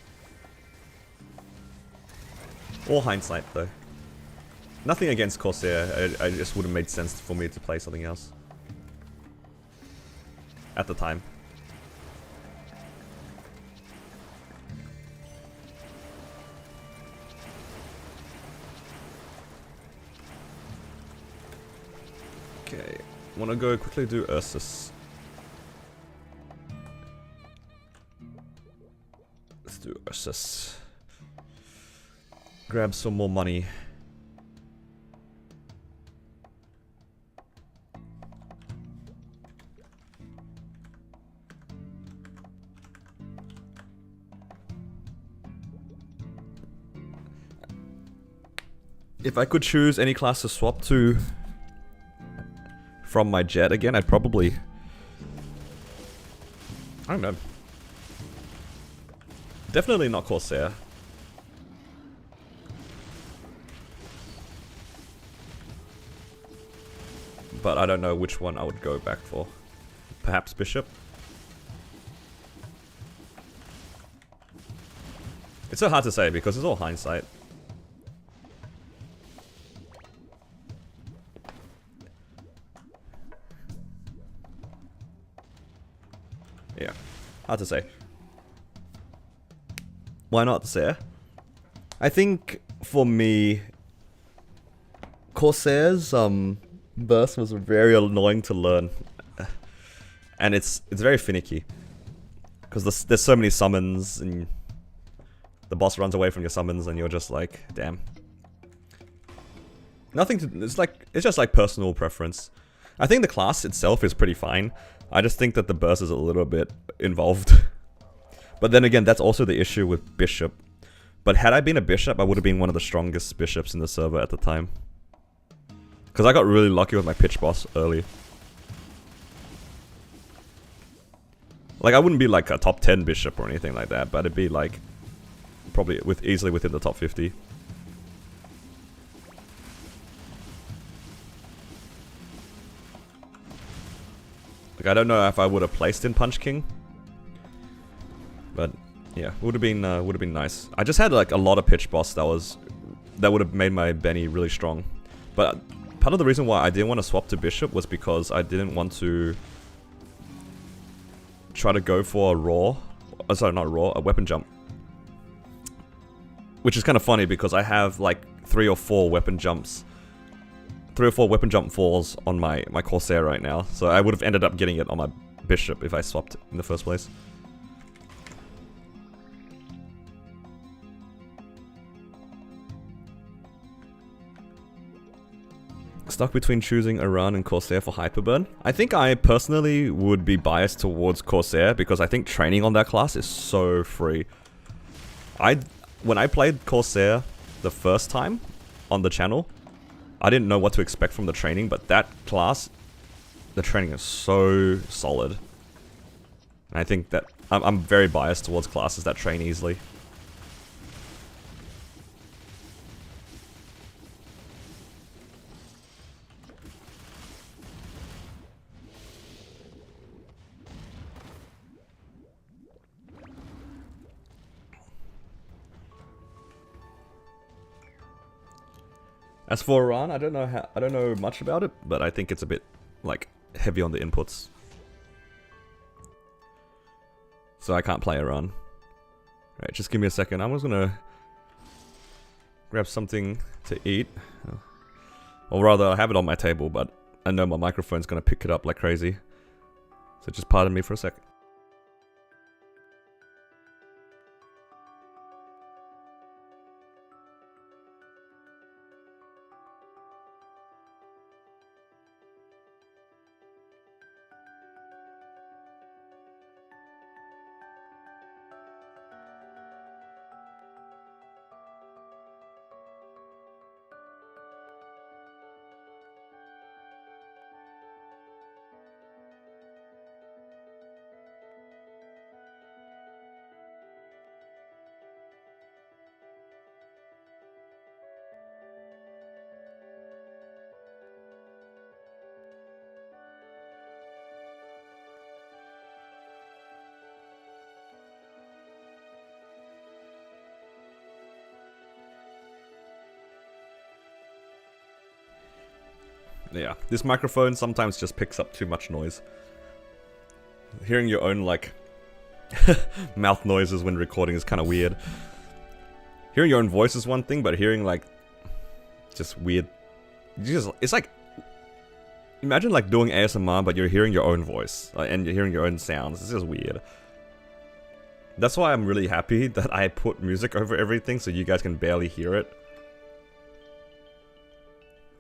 All hindsight, though. Nothing against Corsair, I just would have made sense for me to play something else. At the time. Okay, wanna go quickly do Ursus. Let's do Ursus. Grab some more money. If I could choose any class to swap to from my Jet again, I'd probably... I don't know. Definitely not Corsair. But I don't know which one I would go back for. Perhaps Bishop? It's so hard to say because it's all hindsight. Yeah, hard to say. Why not Corsair? I think for me, Corsair's burst was very annoying to learn, and it's very finicky because there's so many summons and the boss runs away from your summons and you're just like, damn. Nothing to. It's just like personal preference. I think the class itself is pretty fine. I just think that the burst is a little bit involved. But then again, that's also the issue with Bishop. But had I been a Bishop, I would have been one of the strongest Bishops in the server at the time. Because I got really lucky with my pitch boss early. Like, I wouldn't be like a top 10 Bishop or anything like that, but it'd be like probably easily within the top 50. Like, I don't know if I would have placed in Punch King, but yeah, would have been nice. I just had like a lot of pitch boss that would have made my Benny really strong. But part of the reason why I didn't want to swap to Bishop was because I didn't want to try to go for a raw. Oh, sorry, not raw, a weapon jump. Which is kind of funny because I have like 3 or 4 weapon jump falls on my Corsair right now. So I would have ended up getting it on my Bishop if I swapped in the first place. Stuck between choosing Iran and Corsair for Hyperburn. I think I personally would be biased towards Corsair because I think training on that class is so free. When I played Corsair the first time on the channel, I didn't know what to expect from the training, but that class, the training is so solid. And I think that I'm very biased towards classes that train easily. As for Iran, I don't know much about it, but I think it's a bit like heavy on the inputs. So I can't play Iran. Alright, just give me a second. I'm just gonna grab something to eat. Or rather, I have it on my table, but I know my microphone's gonna pick it up like crazy. So just pardon me for a second. Yeah, this microphone sometimes just picks up too much noise. Hearing your own, like, mouth noises when recording is kind of weird. Hearing your own voice is one thing, but hearing, like, just weird... it's like... Imagine, like, doing ASMR, but you're hearing your own voice, and you're hearing your own sounds. It's just weird. That's why I'm really happy that I put music over everything, so you guys can barely hear it.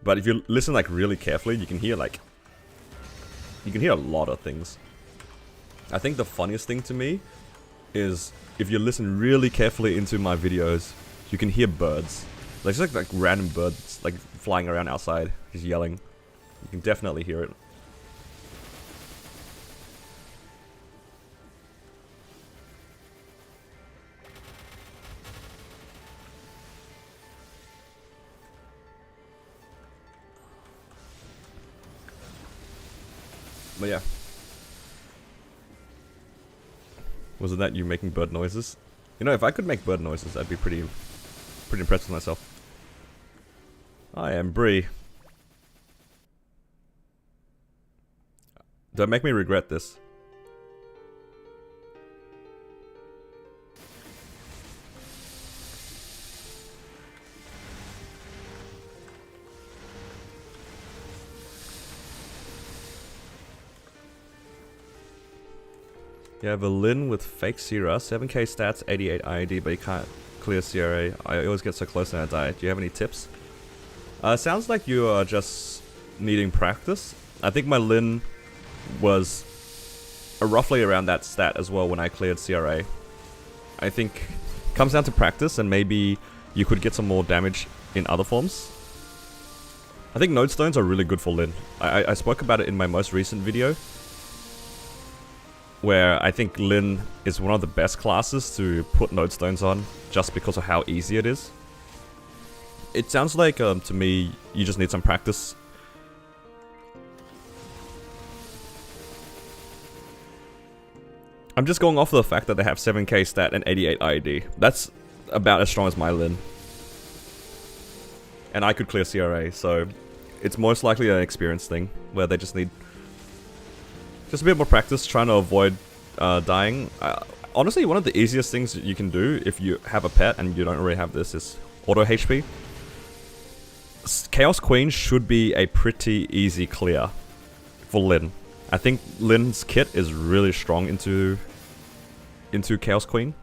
But if you listen, like, really carefully, you can hear, like... You can hear a lot of things. I think the funniest thing to me is if you listen really carefully into my videos, you can hear birds. Like, just like random birds, like, flying around outside, just yelling. You can definitely hear it. But yeah. Was it that you making bird noises? You know, if I could make bird noises, I'd be pretty impressed with myself. I am Bree. Don't make me regret this. You have a Lin with fake Sierra, 7k stats, 88 IED, but you can't clear CRA. I always get so close and I die. Do you have any tips? Sounds like you are just needing practice. I think my Lin was roughly around that stat as well when I cleared CRA. I think it comes down to practice, and maybe you could get some more damage in other forms. I think node stones are really good for Lin. I spoke about it in my most recent video, where I think Lin is one of the best classes to put node stones on, just because of how easy it is. It sounds like, to me, you just need some practice. I'm just going off of the fact that they have 7k stat and 88 IED. That's about as strong as my Lin. And I could clear CRA, so it's most likely an experience thing, where they just need just a bit more practice, trying to avoid dying. Honestly, one of the easiest things that you can do if you have a pet and you don't already have this is auto HP. Chaos Queen should be a pretty easy clear for Lin. I think Lin's kit is really strong into Chaos Queen.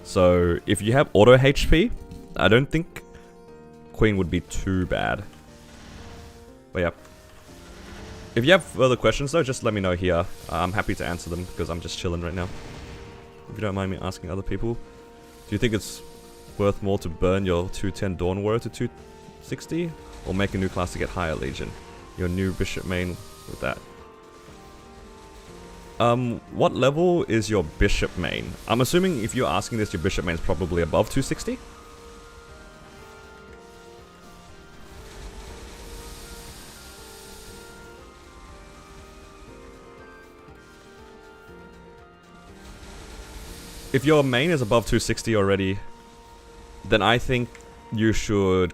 So if you have auto HP, I don't think Queen would be too bad. But yeah. If you have further questions though, just let me know here. I'm happy to answer them because I'm just chilling right now. If you don't mind me asking other people. Do you think it's worth more to burn your 210 Dawn Warrior to 260? Or make a new class to get higher Legion? Your new Bishop main with that. What level is your Bishop main? I'm assuming if you're asking this, your Bishop main is probably above 260? If your main is above 260 already, then I think you should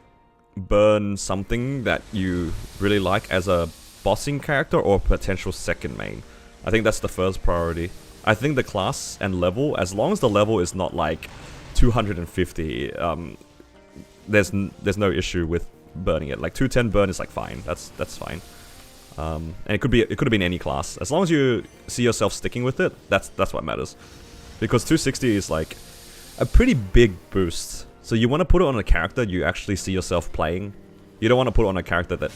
burn something that you really like as a bossing character or potential second main. I think that's the first priority. I think the class and level, as long as the level is not like 250, there's no issue with burning it. Like 210 burn is like fine. That's fine. And it could have been any class. As long as you see yourself sticking with it, that's what matters. Because 260 is like a pretty big boost. So you want to put it on a character you actually see yourself playing. You don't want to put it on a character that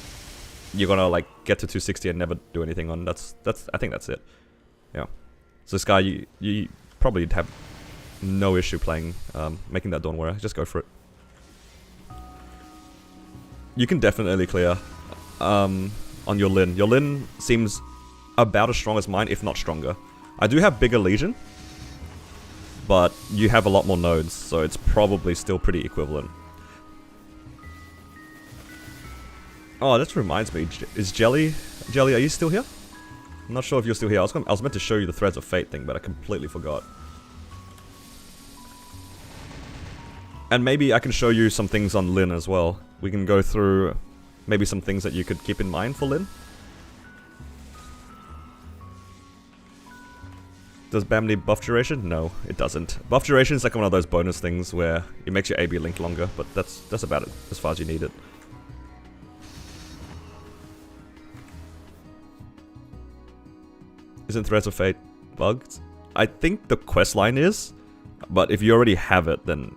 you're gonna like get to 260 and never do anything on. I think that's it. Yeah. So this guy, you probably have no issue playing, making that Dawn Warrior. Just go for it. You can definitely clear on your Lin. Your Lin seems about as strong as mine, if not stronger. I do have bigger Legion, but you have a lot more nodes, so it's probably still pretty equivalent. Oh, this reminds me. Is Jelly, are you still here? I'm not sure if you're still here. I was meant to show you the Threads of Fate thing, but I completely forgot. And maybe I can show you some things on Lin as well. We can go through maybe some things that you could keep in mind for Lyn. Does BAM need buff duration? No, it doesn't. Buff duration is like one of those bonus things where it makes your AB link longer, but that's about it, as far as you need it. Isn't Threads of Fate bugged? I think the quest line is, but if you already have it, then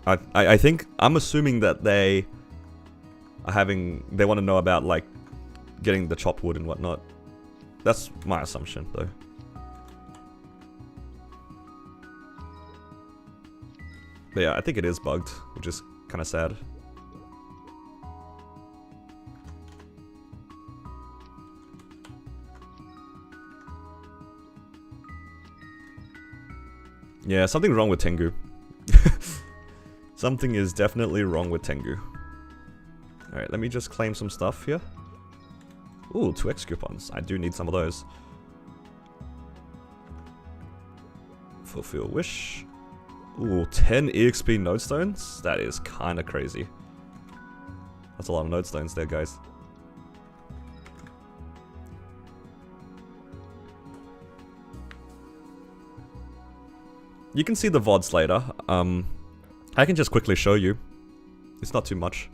I think I'm assuming that they want to know about like getting the chopped wood and whatnot. That's my assumption though. But yeah, I think it is bugged, which is kind of sad. Yeah, something's wrong with Tengu. Something is definitely wrong with Tengu. Alright, let me just claim some stuff here. Ooh, 2x coupons. I do need some of those. Fulfill wish. Ooh, 10 EXP node stones? That is kind of crazy. That's a lot of node stones there, guys. You can see the VODs later. I can just quickly show you. It's not too much.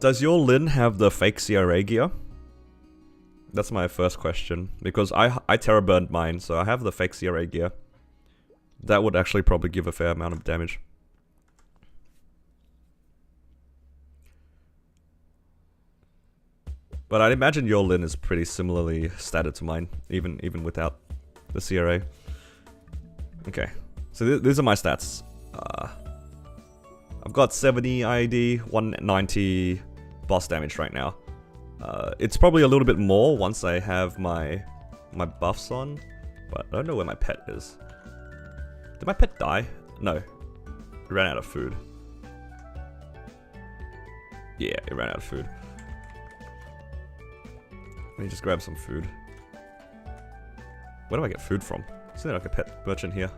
Does your Lyn have the fake CRA gear? That's my first question, because I terror burned mine, so I have the fake CRA gear. That would actually probably give a fair amount of damage. But I'd imagine your Lyn is pretty similarly statted to mine, even without the CRA. Okay, so these are my stats. I've got 70 IAD, 190 boss damage right now. It's probably a little bit more once I have my buffs on, but I don't know where my pet is. Did my pet die? No. It ran out of food. Yeah, it ran out of food. Let me just grab some food. Where do I get food from? Is there like a pet merchant here?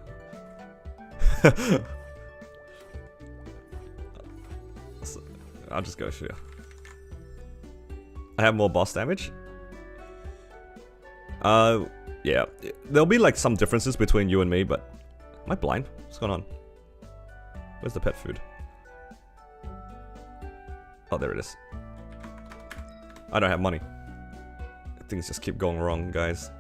I'll just go here. I have more boss damage. Yeah. There'll be like some differences between you and me, but am I blind? What's going on? Where's the pet food? Oh, there it is. I don't have money. Things just keep going wrong, guys.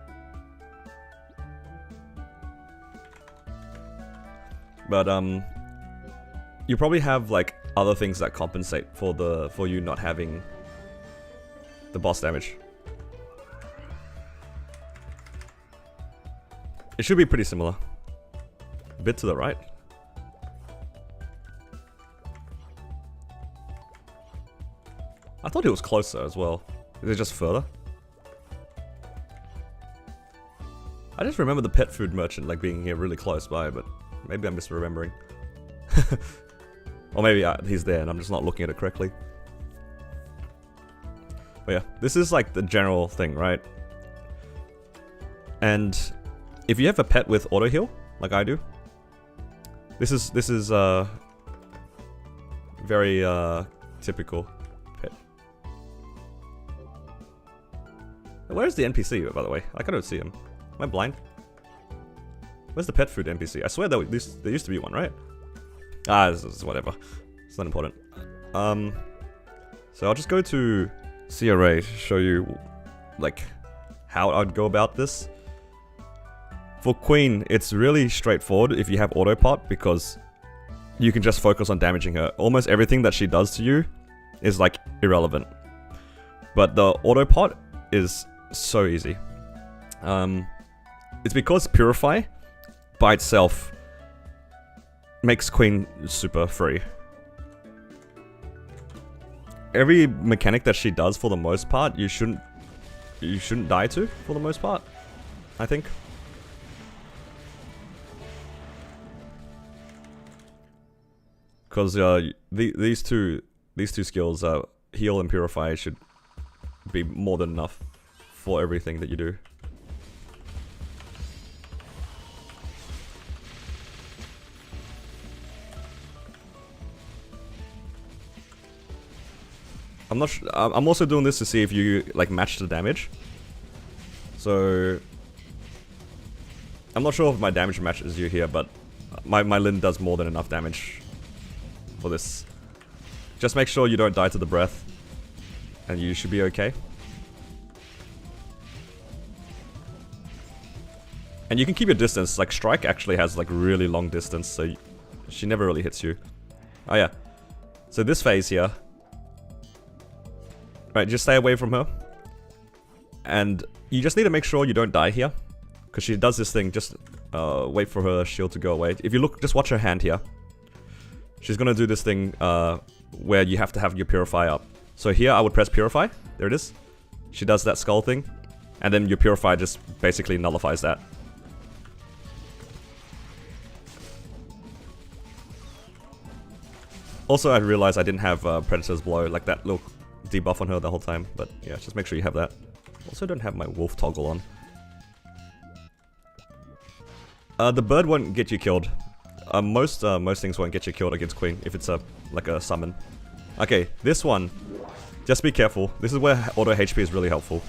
But you probably have like other things that compensate for you not having the boss damage. It should be pretty similar. A bit to the right. I thought it was closer as well. Is it just further? I just remember the pet food merchant like being here really close by, but maybe I'm misremembering. Or maybe he's there and I'm just not looking at it correctly. But yeah, this is like the general thing, right? And if you have a pet with auto heal, like I do, this is very typical pet. Where's the NPC, by the way? Like, I don't see him. Am I blind? Where's the pet food NPC? I swear there used to be one, right? Ah, this is whatever. It's not important. So I'll just go to CRA to show you, like, how I'd go about this. For Queen, it's really straightforward if you have autopot, because you can just focus on damaging her. Almost everything that she does to you is, like, irrelevant. But the autopot is so easy. It's because Purify, by itself, makes Queen super free. Every mechanic that she does, for the most part, you shouldn't die to, for the most part, I think. Because these two skills, heal and purify, should be more than enough for everything that you do. I'm not. I'm also doing this to see if you like match the damage. So I'm not sure if my damage matches you here, but my Lin does more than enough damage for this. Just make sure you don't die to the breath, and you should be okay. And you can keep your distance. Like Strike actually has like really long distance, so she never really hits you. Oh yeah. So this phase here. Right, just stay away from her. And you just need to make sure you don't die here. Because she does this thing, just wait for her shield to go away. If you look, just watch her hand here. She's gonna do this thing where you have to have your Purify up. So here I would press Purify. There it is. She does that skull thing. And then your Purify just basically nullifies that. Also, I realized I didn't have Predator's Blow, like that little debuff on her the whole time. But yeah, just make sure you have that. Also don't have my wolf toggle on. The bird won't get you killed. Most things won't get you killed against Queen if it's like a summon. Okay, this one, just be careful. This is where auto HP is really helpful.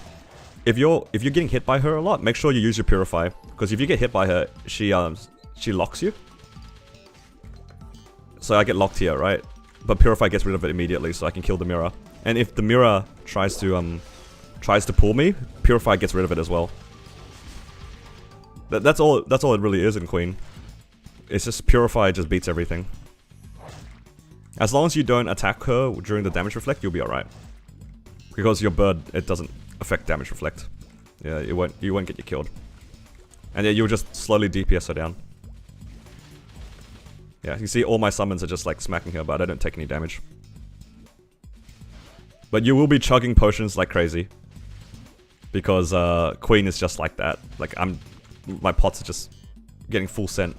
If you're getting hit by her a lot, make sure you use your Purify, because if you get hit by her, she locks you. So I get locked here, right? But Purify gets rid of it immediately, so I can kill the mirror. And if the mirror tries to pull me, Purify gets rid of it as well. That's all it really is in Queen. It's just Purify just beats everything. As long as you don't attack her during the damage reflect, you'll be alright. Because your bird, it doesn't affect damage reflect. Yeah, you won't get you killed. And yeah, you'll just slowly DPS her down. Yeah, you see all my summons are just like smacking her, but I don't take any damage. But you will be chugging potions like crazy. Because Queen is just like that. Like my pots are just getting full scent.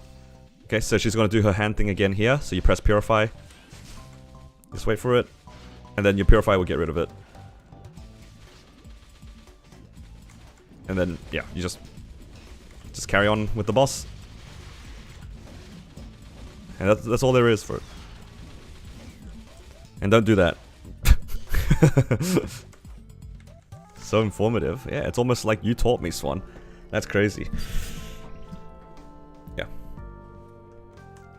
Okay, so she's gonna do her hand thing again here. So you press Purify. Just wait for it. And then your Purify will get rid of it. And then, yeah, you just carry on with the boss. And that's all there is for it. And don't do that. So informative. Yeah, it's almost like you taught me, Swan. That's crazy. Yeah.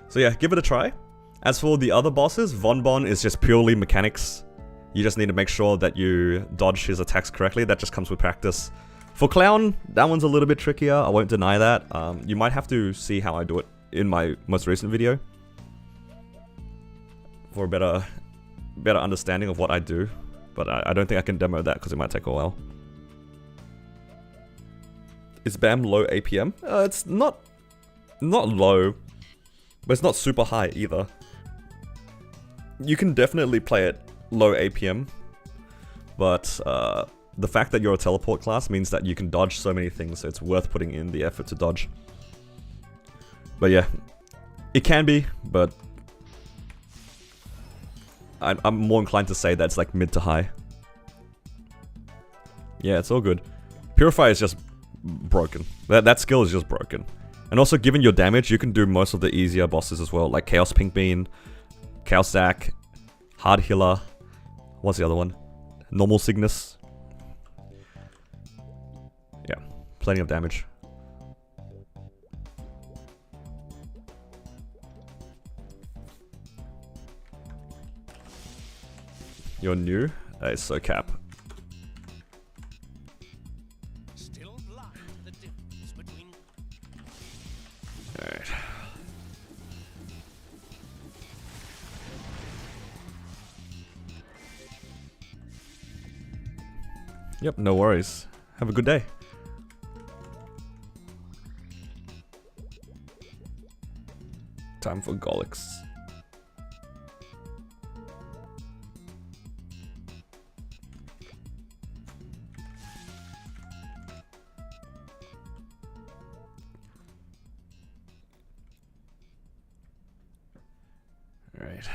So yeah, give it a try. As for the other bosses, Von Bon is just purely mechanics. You just need to make sure that you dodge his attacks correctly. That just comes with practice. For Clown, that one's a little bit trickier. I won't deny that. You might have to see how I do it in my most recent video. For a better understanding of what I do. But I don't think I can demo that because it might take a while. Is BAM low APM? It's not low, but it's not super high either. You can definitely play it low APM, but the fact that you're a teleport class means that you can dodge so many things, so it's worth putting in the effort to dodge. But yeah, it can be, but I'm more inclined to say that it's like mid to high. Yeah, it's all good. Purify is just broken. That skill is just broken. And also, given your damage, you can do most of the easier bosses as well, like Chaos Pink Bean, Chaos Zac, Hard Healer. What's the other one? Normal Cygnus. Yeah, plenty of damage. You're new? That is so cap. Still blind to the difference between... Alright. Yep, no worries. Have a good day. Time for Golix. Right.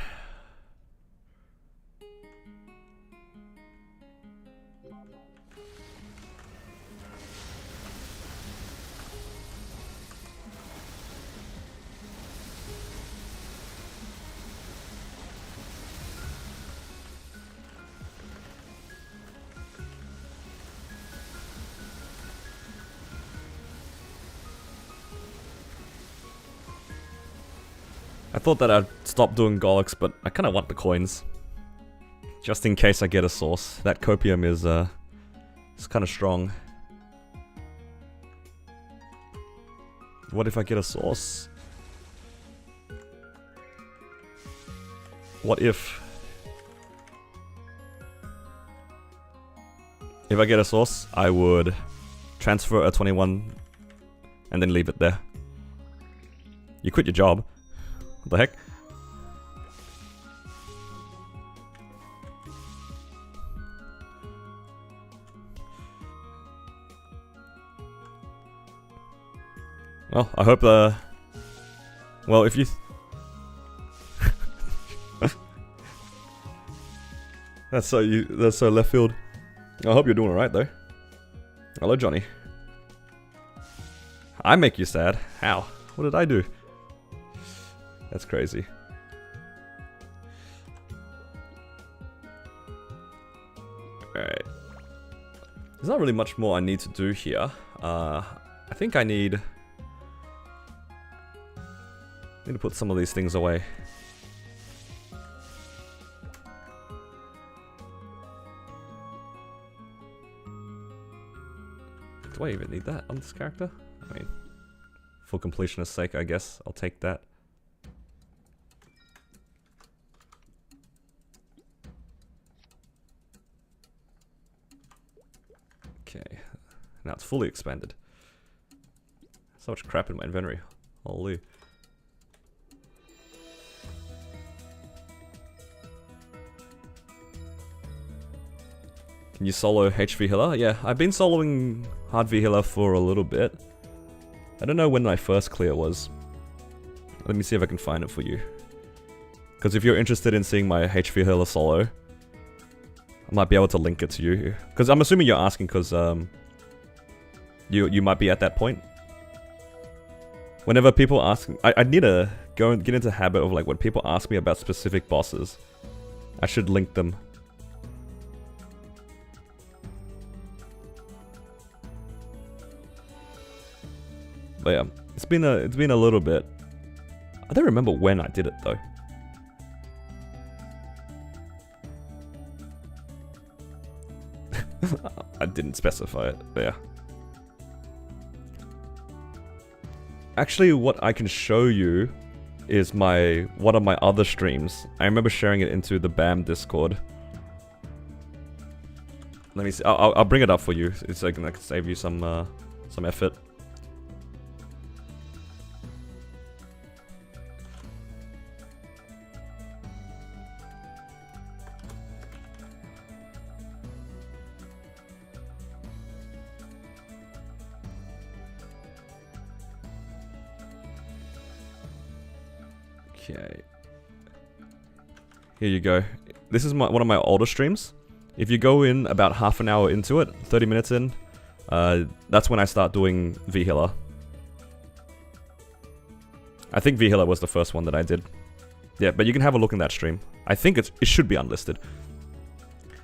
thought that I'd stop doing Golix, but I kind of want the coins. Just in case I get a source. That copium is kind of strong. What if I get a source? What if... If I get a source, I would transfer a 21 and then leave it there. You quit your job. What the heck? Well, I hope well, if you... That's so left field. I hope you're doing alright though. Hello, Johnny. I make you sad? How? What did I do? That's crazy. Alright. There's not really much more I need to do here. I think I need to put some of these things away. Do I even need that on this character? I mean, for completionist's sake, I guess I'll take that. Okay, now it's fully expanded. So much crap in my inventory. Holy. Can you solo HV Healer? Yeah, I've been soloing Hard V Healer for a little bit. I don't know when my first clear was. Let me see if I can find it for you. Because if you're interested in seeing my HV Healer solo, I might be able to link it to you. Because I'm assuming you're asking because you might be at that point. Whenever people ask, I need to go and get into the habit of like when people ask me about specific bosses, I should link them. But yeah, it's been a little bit. I don't remember when I did it though. I didn't specify it, but yeah. Actually, what I can show you is one of my other streams. I remember sharing it into the BAM Discord. Let me see. I'll bring it up for you. It's like I can save you some effort. Okay. Here you go. This is one of my older streams. If you go in about half an hour into it, 30 minutes in, that's when I start doing V-Healer. I think V-Healer was the first one that I did. Yeah, but you can have a look in that stream. I think it should be unlisted.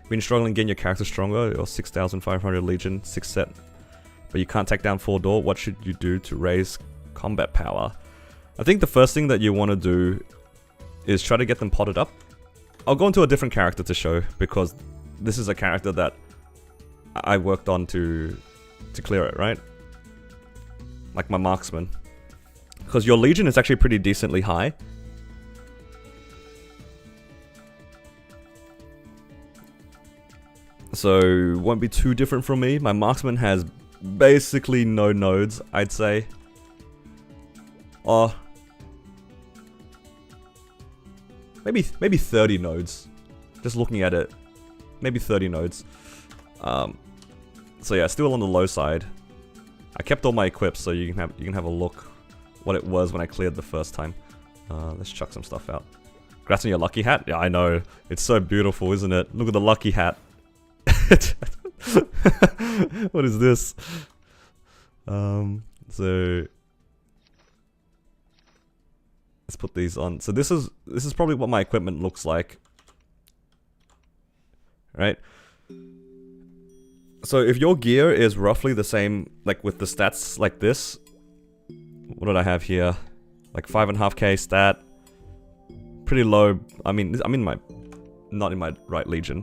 Been struggling getting your character stronger, your 6,500 Legion, 6 set, but you can't take down 4 door. What should you do to raise combat power? I think the first thing that you want to do is try to get them potted up. I'll go into a different character to show, because this is a character that I worked on to clear it, right? Like my marksman. Because your Legion is actually pretty decently high. So, won't be too different from me. My marksman has basically no nodes, I'd say. Or maybe 30 nodes. Just looking at it, maybe 30 nodes. So yeah, still on the low side. I kept all my equips, so you can have a look what it was when I cleared the first time. Let's chuck some stuff out. Congrats on your lucky hat. Yeah, I know. It's so beautiful, isn't it? Look at the lucky hat. What is this? So let's put these on. So this is probably what my equipment looks like. Right? So if your gear is roughly the same, like with the stats like this, what did I have here? Like 5.5k stat, pretty low. I mean, I'm in my... Not in my right legion.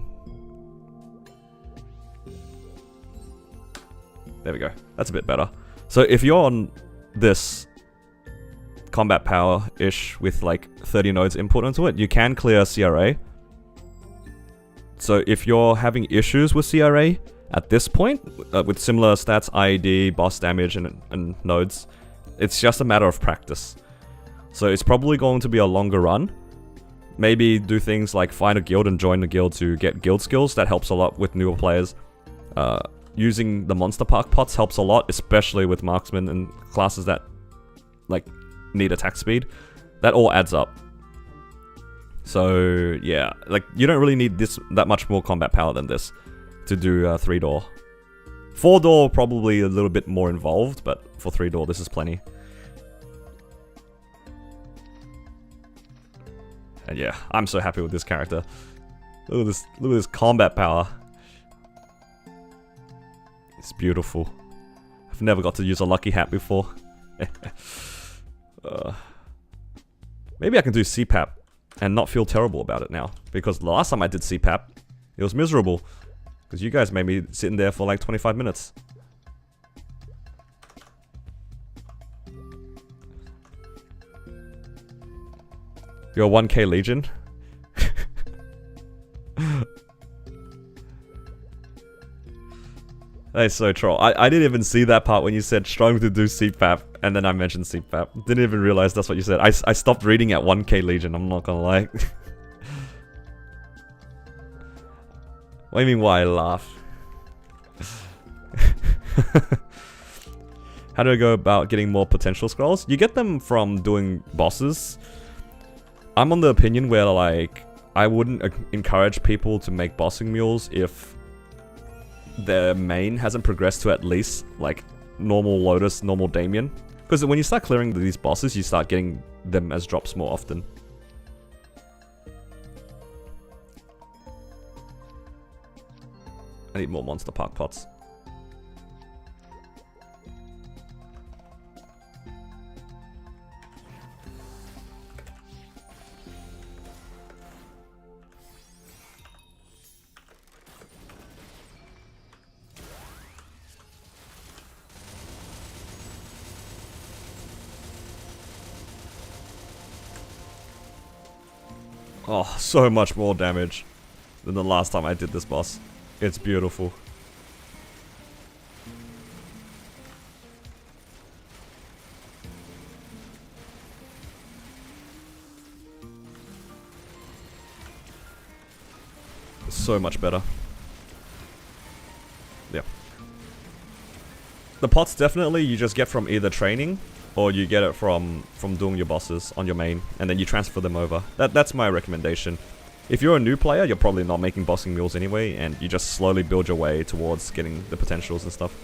There we go. That's a bit better. So if you're on this combat power-ish with like 30 nodes input into it, you can clear CRA. So if you're having issues with CRA at this point, with similar stats, IED, boss damage, and nodes, it's just a matter of practice. So it's probably going to be a longer run. Maybe do things like find a guild and join the guild to get guild skills. That helps a lot with newer players. Using the monster park pots helps a lot, especially with marksmen and classes that like need attack speed. That all adds up. So yeah, like you don't really need that much more combat power than this to do 3-door. 4-door probably a little bit more involved, but for 3-door this is plenty. And yeah, I'm so happy with this character. Look at this combat power. It's beautiful. I've never got to use a lucky hat before. Maybe I can do CPAP and not feel terrible about it now. Because the last time I did CPAP, it was miserable. Because you guys made me sitting there for like 25 minutes. You're a 1k legion? That is so troll. I didn't even see that part when you said struggling to do CPAP, and then I mentioned CPAP. Didn't even realize that's what you said. I stopped reading at 1k legion, I'm not gonna lie. What do you mean why I laugh? How do I go about getting more potential scrolls? You get them from doing bosses. I'm on the opinion where like I wouldn't encourage people to make bossing mules if their main hasn't progressed to at least like normal Lotus, normal Damien. Because when you start clearing these bosses, you start getting them as drops more often. I need more monster park pots. Oh, so much more damage than the last time I did this boss. It's beautiful. It's so much better. Yeah. The pots definitely you just get from either training or you get it from doing your bosses on your main, and then you transfer them over. That's my recommendation. If you're a new player, you're probably not making bossing mules anyway, and you just slowly build your way towards getting the potentials and stuff.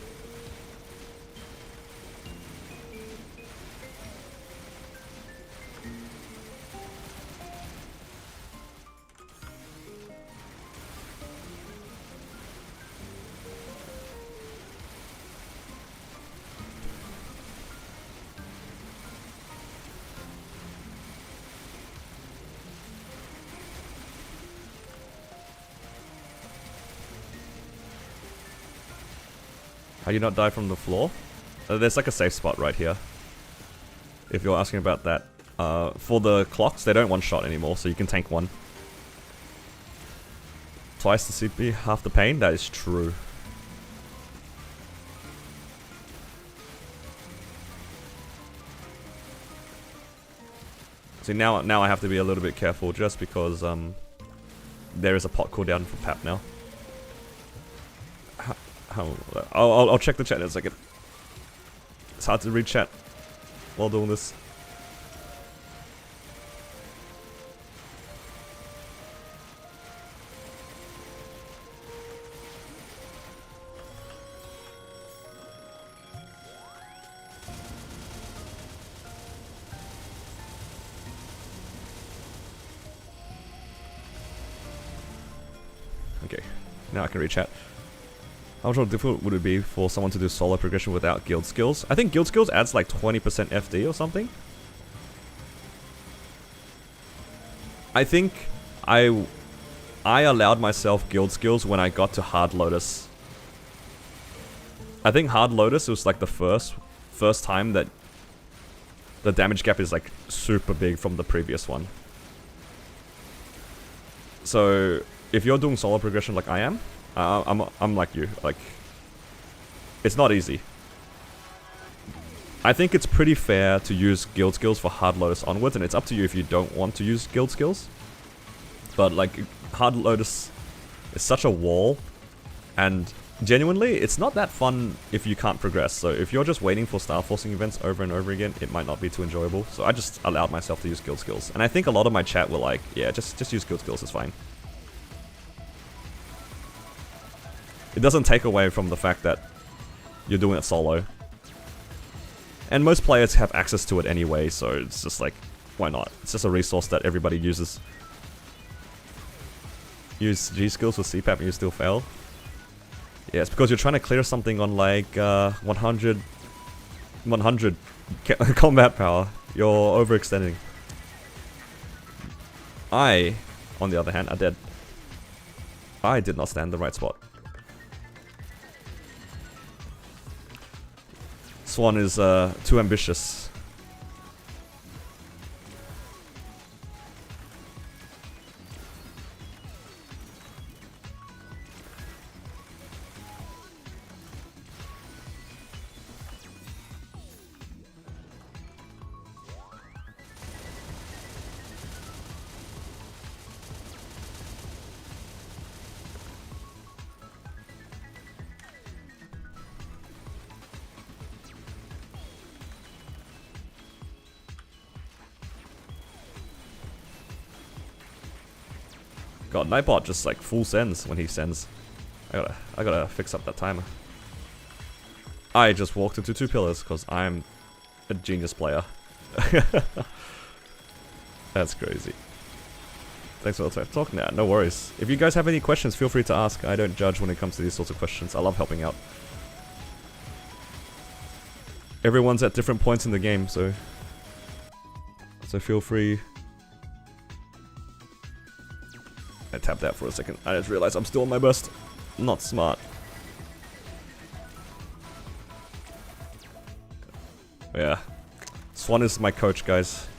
How do you not die from the floor? There's like a safe spot right here. If you're asking about that. For the clocks, they don't one-shot anymore, so you can tank one. Twice the CP, half the pain? That is true. See, now I have to be a little bit careful just because there is a pot cooldown for PAP now. I'll check the chat in a second. It's hard to read chat while doing this. Okay, now I can read chat. How much more difficult would it be for someone to do solo progression without guild skills? I think guild skills adds like 20% FD or something. I think I allowed myself guild skills when I got to Hard Lotus. I think Hard Lotus was like the first time that the damage gap is like super big from the previous one. So if you're doing solo progression like I am, I'm like you. Like, it's not easy. I think it's pretty fair to use guild skills for Hard Lotus onwards, and it's up to you if you don't want to use guild skills. But like, Hard Lotus is such a wall, and genuinely, it's not that fun if you can't progress. So if you're just waiting for star forcing events over and over again, it might not be too enjoyable. So I just allowed myself to use guild skills. And I think a lot of my chat were like, yeah, just use guild skills, it's fine. It doesn't take away from the fact that you're doing it solo. And most players have access to it anyway, so it's just like, why not? It's just a resource that everybody uses. Use G skills with CPAP and you still fail? Yeah, it's because you're trying to clear something on like 100 combat power. You're overextending. I, on the other hand, are dead. I did not stand in the right spot. Swan is too ambitious. God, Nightbot just like full sends when he sends. I gotta fix up that timer. I just walked into 2 pillars because I'm a genius player. That's crazy. Thanks for talking now. No worries. If you guys have any questions, feel free to ask. I don't judge when it comes to these sorts of questions. I love helping out. Everyone's at different points in the game, so feel free. I tapped out for a second. I just realized I'm still on my burst. Not smart. Yeah. Swan is my coach, guys.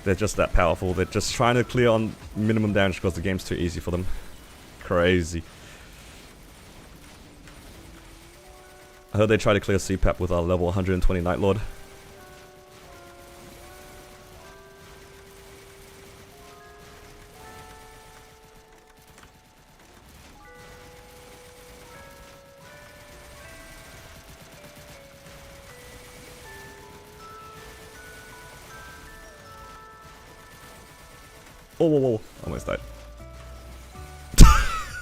They're just that powerful. They're just trying to clear on minimum damage because the game's too easy for them. Crazy. I heard they try to clear CPAP with our level 120 Night Lord. Oh, whoa, whoa, almost died.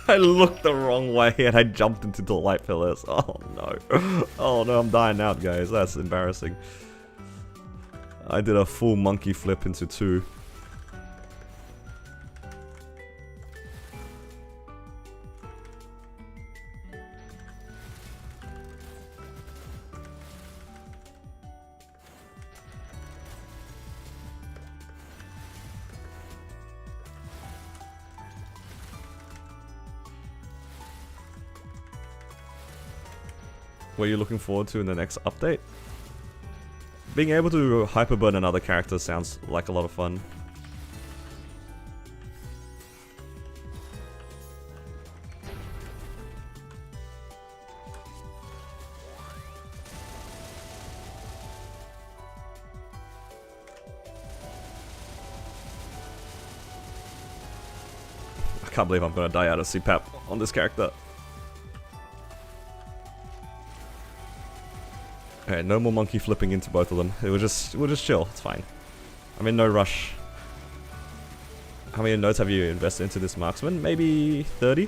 I looked the wrong way and I jumped into the light pillars. Oh no. Oh no, I'm dying out, guys. That's embarrassing. I did a full monkey flip into 2. What are you looking forward to in the next update? Being able to hyperburn another character sounds like a lot of fun. I can't believe I'm gonna die out of CPAP on this character. Okay, no more monkey flipping into both of them. We'll just chill. It's fine. I'm in no rush. How many nodes have you invested into this marksman? Maybe 30?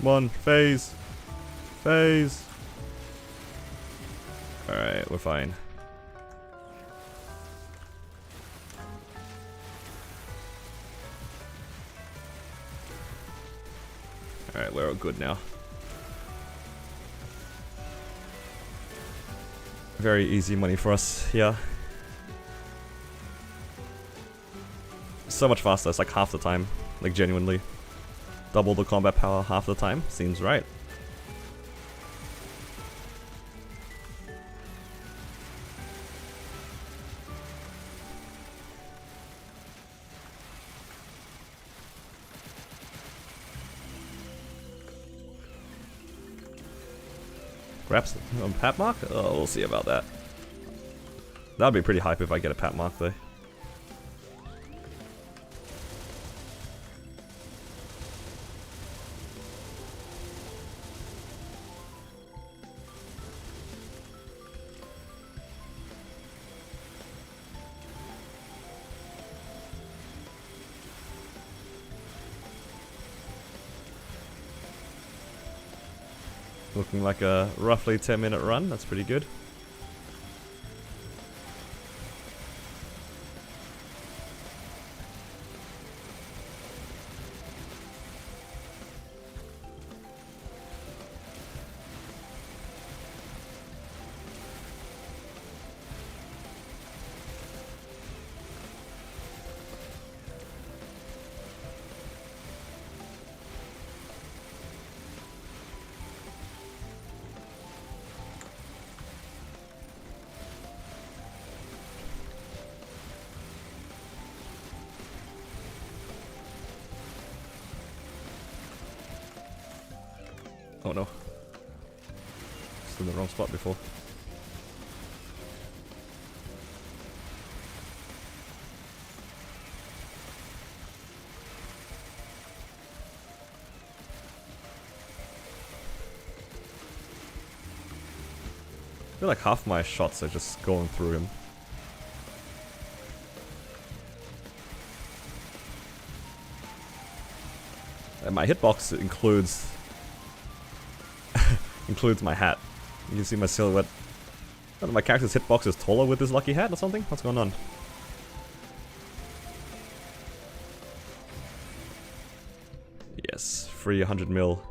Come on, phase. Phase. Alright, we're fine. Alright, we're all good now. Very easy money for us here. So much faster, it's like half the time. Like genuinely. Double the combat power half the time, seems right. Perhaps on pat mark? Oh, we'll see about that. That'd be pretty hype if I get a pat mark though. Looking like a roughly 10-minute run, that's pretty good. Oh no. Just in the wrong spot before. I feel like half my shots are just going through him. And my hitbox includes my hat. You can see my silhouette. Oh, my character's hitbox is taller with this lucky hat or something? What's going on? Yes, free 100 mil.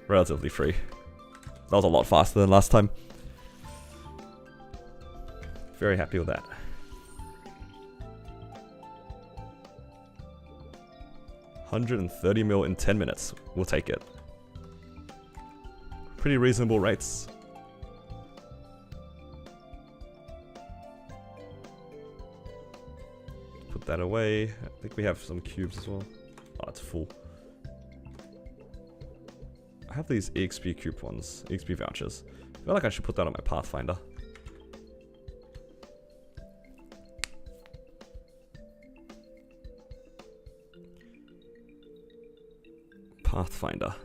Relatively free. That was a lot faster than last time. Very happy with that. $130 mil in 10 minutes. We'll take it. Pretty reasonable rates. Put that away. I think we have some cubes as well. Oh, it's full. I have these EXP coupons, EXP vouchers. I feel like I should put that on my Pathfinder. Pathfinder.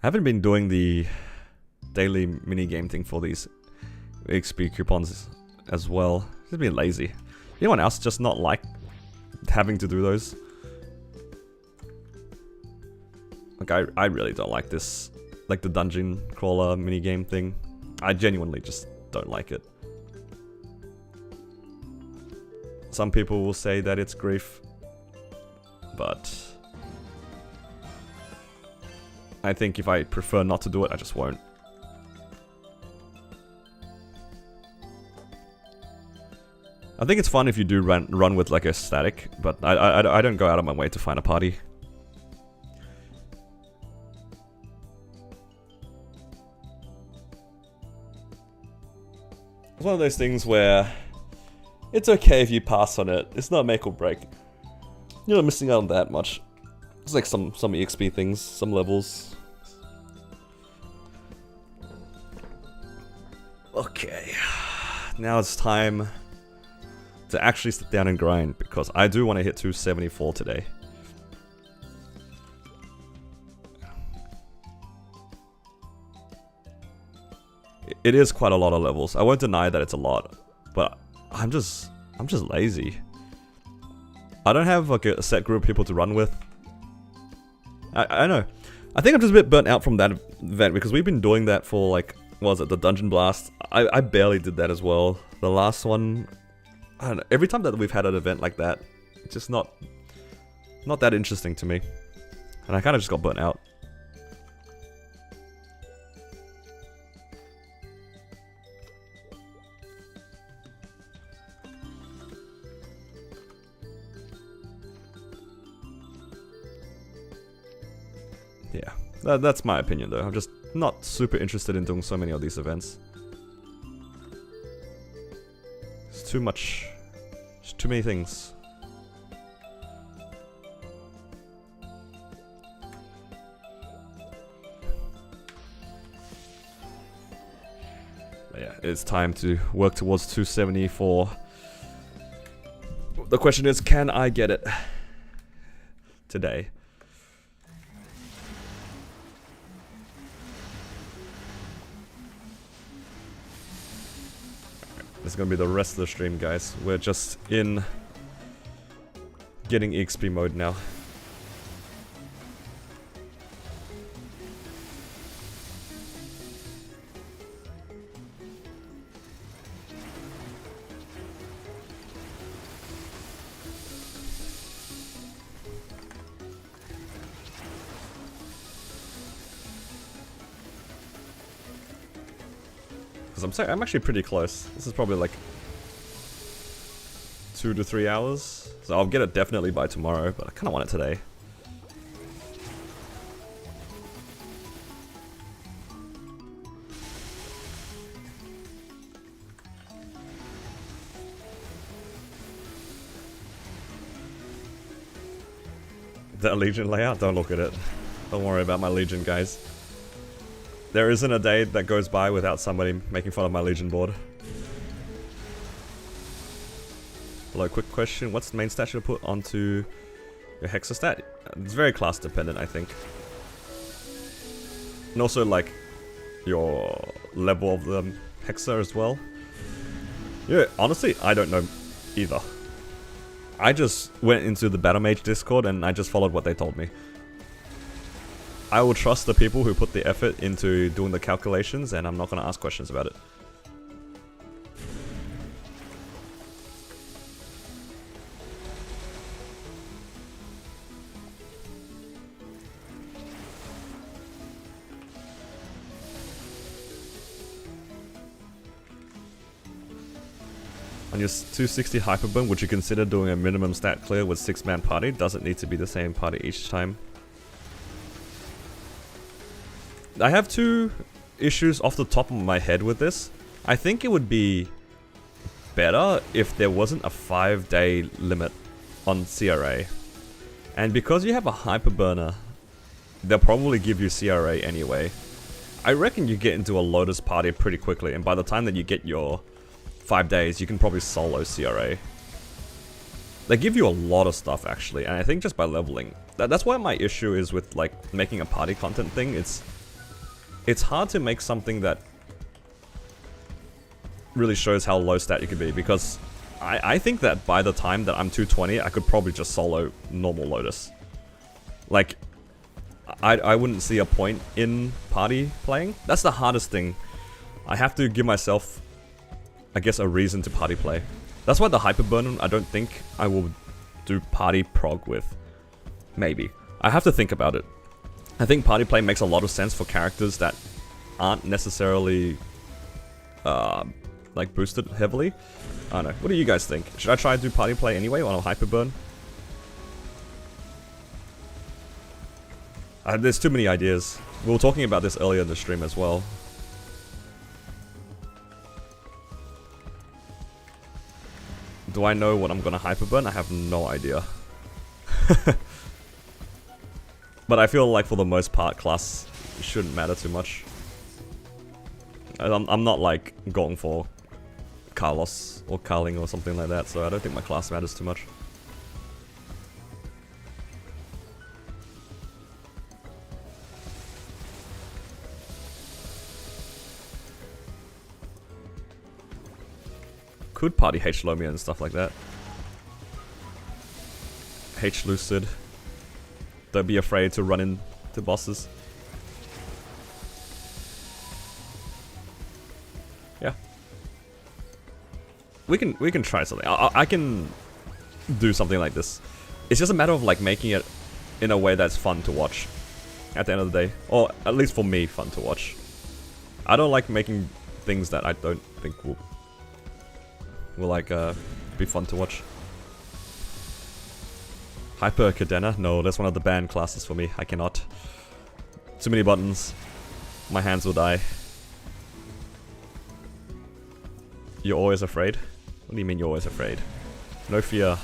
I haven't been doing the daily minigame thing for these XP coupons as well. Just being lazy. Anyone else just not like having to do those? Like I really don't like this, like the dungeon crawler minigame thing. I genuinely just don't like it. Some people will say that it's grief, but I think if I prefer not to do it, I just won't. I think it's fun if you do run with like a static, but I don't go out of my way to find a party. It's one of those things where it's okay if you pass on it. It's not make or break. You're not missing out on that much. It's like some EXP things, some levels. Okay, now it's time to actually sit down and grind, because I do want to hit 274 today. It is quite a lot of levels. I won't deny that it's a lot, but I'm just lazy. I don't have like a set group of people to run with. I know. I think I'm just a bit burnt out from that event because we've been doing that for like, what was it, the Dungeon Blast? I barely did that as well. The last one, I don't know. Every time that we've had an event like that, it's just not that interesting to me. And I kind of just got burnt out. Yeah, that's my opinion though. I'm just not super interested in doing so many of these events. It's too much. It's too many things. But yeah, it's time to work towards 274. The question is, can I get it today? This is gonna be the rest of the stream, guys. We're just in getting EXP mode now. I'm actually pretty close. This is probably like 2 to 3 hours. So I'll get it definitely by tomorrow, but I kind of want it today. The Legion layout? Don't look at it. Don't worry about my Legion, guys. There isn't a day that goes by without somebody making fun of my Legion board. Hello, quick question. What's the main stat to put onto your Hexa stat? It's very class dependent, I think. And also, like, your level of the Hexa as well. Yeah, honestly, I don't know either. I just went into the Battle Mage Discord and I just followed what they told me. I will trust the people who put the effort into doing the calculations, and I'm not going to ask questions about it. On your 260 Hyperburn, would you consider doing a minimum stat clear with 6-man party? Does it need to be the same party each time? I have two issues off the top of my head with this. I think it would be better if there wasn't a 5-day limit on CRA. And because you have a Hyperburner, they'll probably give you CRA anyway. I reckon you get into a Lotus party pretty quickly, and by the time that you get your 5 days, you can probably solo CRA. They give you a lot of stuff actually, and I think just by leveling. That's why my issue is with like making a party content thing. It's hard to make something that really shows how low stat you can be, because I think that by the time that I'm 220, I could probably just solo normal Lotus. Like, I wouldn't see a point in party playing. That's the hardest thing. I have to give myself, I guess, a reason to party play. That's why the Hyperburn, I don't think I will do party prog with. Maybe. I have to think about it. I think party play makes a lot of sense for characters that aren't necessarily like boosted heavily. I don't know. What do you guys think? Should I try to do party play anyway on a Hyperburn? There's too many ideas. We were talking about this earlier in the stream as well. Do I know what I'm gonna Hyperburn? I have no idea. But I feel like for the most part, class shouldn't matter too much. I'm not like going for Carlos or Carling or something like that, so I don't think my class matters too much. could party H Lomia and stuff like that. H Lucid. Don't be afraid to run into bosses. Yeah. We can try something. I can do something like this. It's just a matter of like making it in a way that's fun to watch at the end of the day. Or at least for me, fun to watch. I don't like making things that I don't think will like be fun to watch. Hyper Cadena? No, that's one of the banned classes for me. I cannot. Too many buttons. My hands will die. You're always afraid? What do you mean you're always afraid? No fear.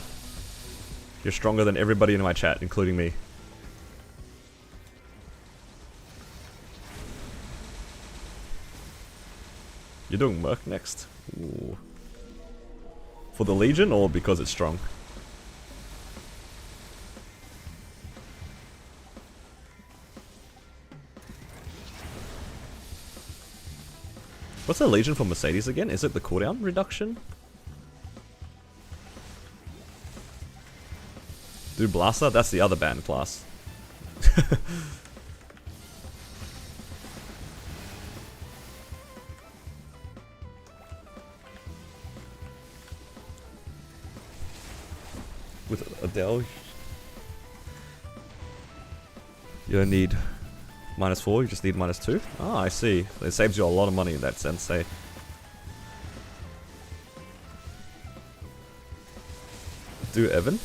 You're stronger than everybody in my chat, including me. You're doing Merc next? Ooh. For the Legion or because it's strong? What's the Legion for Mercedes again? Is it the cooldown reduction? Do Blaster? That's the other banned class. With Adele, you don't need -4, you just need -2. Ah, I see. It saves you a lot of money in that sense, eh? Do Evan?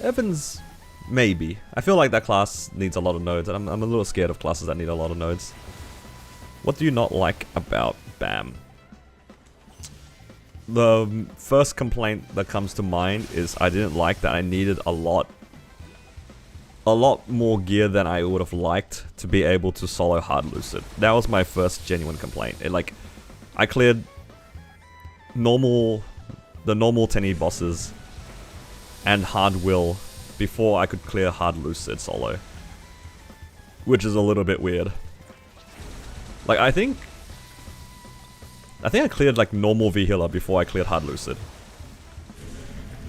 Evan's maybe. I feel like that class needs a lot of nodes, and I'm a little scared of classes that need a lot of nodes. What do you not like about BAM? The first complaint that comes to mind is I didn't like that I needed a lot more gear than I would have liked to be able to solo hard lucid. That was my first genuine complaint. I cleared the normal 10E bosses and hard will before I could clear hard lucid solo, which is a little bit weird. Like I think I cleared like normal V healer before I cleared hard lucid.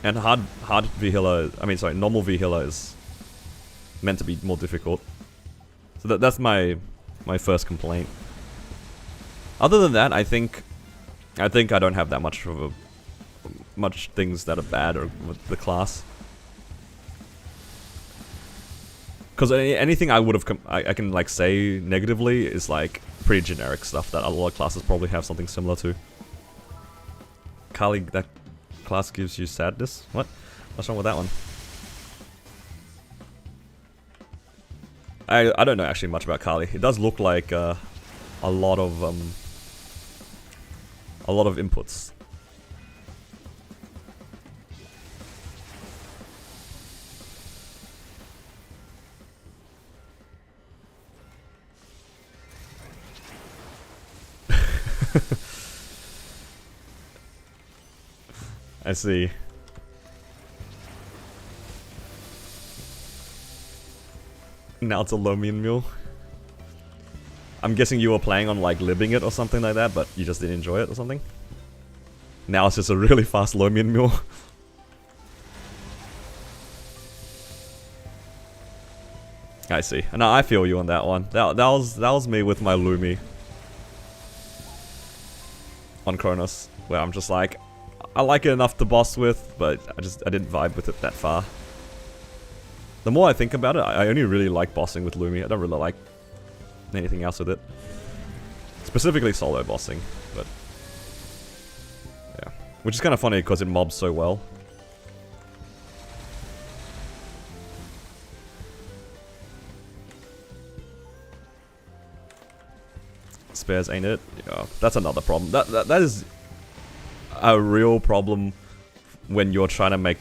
And hard V healer, normal V healer is meant to be more difficult. So that's my first complaint. Other than that, I think I don't have that much of much things that are bad or with the class. Because anything I would have I can like say negatively is like pretty generic stuff that a lot of classes probably have something similar to. Kali, that class gives you sadness? What? What's wrong with that one? I don't know actually much about Kali. It does look like a lot of inputs. I see. Now it's a Lomian Mule. I'm guessing you were playing on like libbing it or something like that, but you just didn't enjoy it or something? Now it's just a really fast Lomian Mule. I see. No, I feel you on that one. That was me with my Lumi on Kronos, where I'm just like, I like it enough to boss with, but I didn't vibe with it that far. The more I think about it, I only really like bossing with Lumi. I don't really like anything else with it. Specifically solo bossing, but yeah. Which is kind of funny because it mobs so well. Spares, ain't it? Yeah, that's another problem. That is a real problem when you're trying to make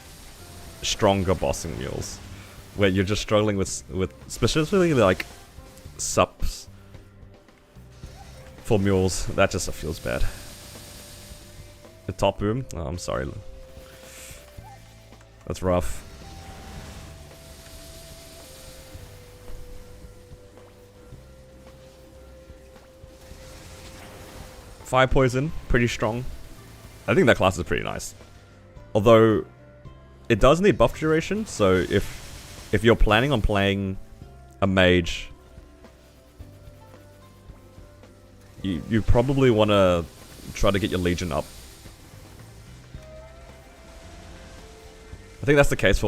stronger bossing mules, where you're just struggling with specifically like subs for mules. That just feels bad. The top boom? Oh, I'm sorry. That's rough. Fire poison, pretty strong. I think that class is pretty nice. Although, it does need buff duration, so if you're planning on playing a mage, you probably want to try to get your legion up. I think that's the case for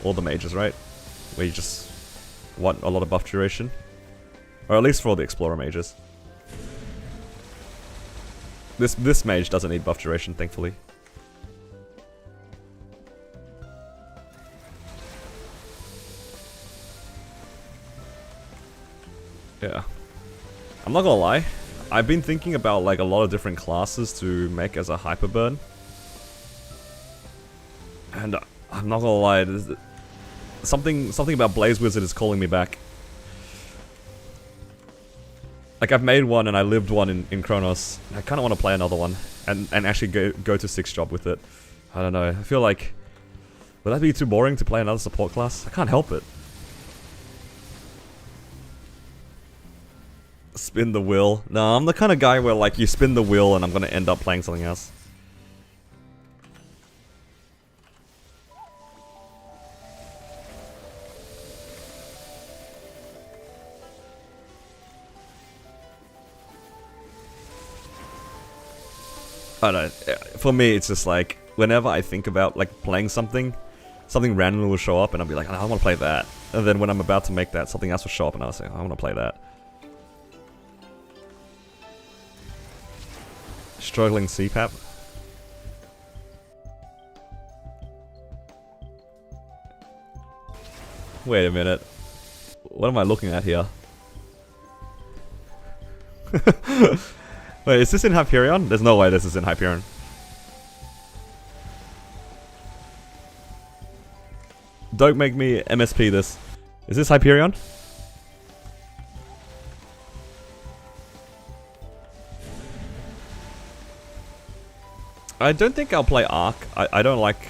all the mages, right? Where you just want a lot of buff duration. Or at least for all the explorer mages. This mage doesn't need buff duration, thankfully. Yeah. I'm not gonna lie. I've been thinking about like a lot of different classes to make as a hyper burn. And I'm not gonna lie, something about Blaze Wizard is calling me back. Like I've made one and I lived one in Chronos. I kind of want to play another one and actually go to 6 job with it. I don't know. I feel like, would that be too boring to play another support class? I can't help it. Spin the wheel. No, I'm the kind of guy where like you spin the wheel and I'm gonna end up playing something else. I don't know. For me, it's just like whenever I think about like playing something randomly will show up and I'll be like, I want to play that. And then when I'm about to make that, something else will show up and I'll say, I want to play that. Struggling CPAP. Wait a minute. What am I looking at here? Wait, is this in Hyperion? There's no way this is in Hyperion. Don't make me MSP this. Is this Hyperion? I don't think I'll play Arc. I don't like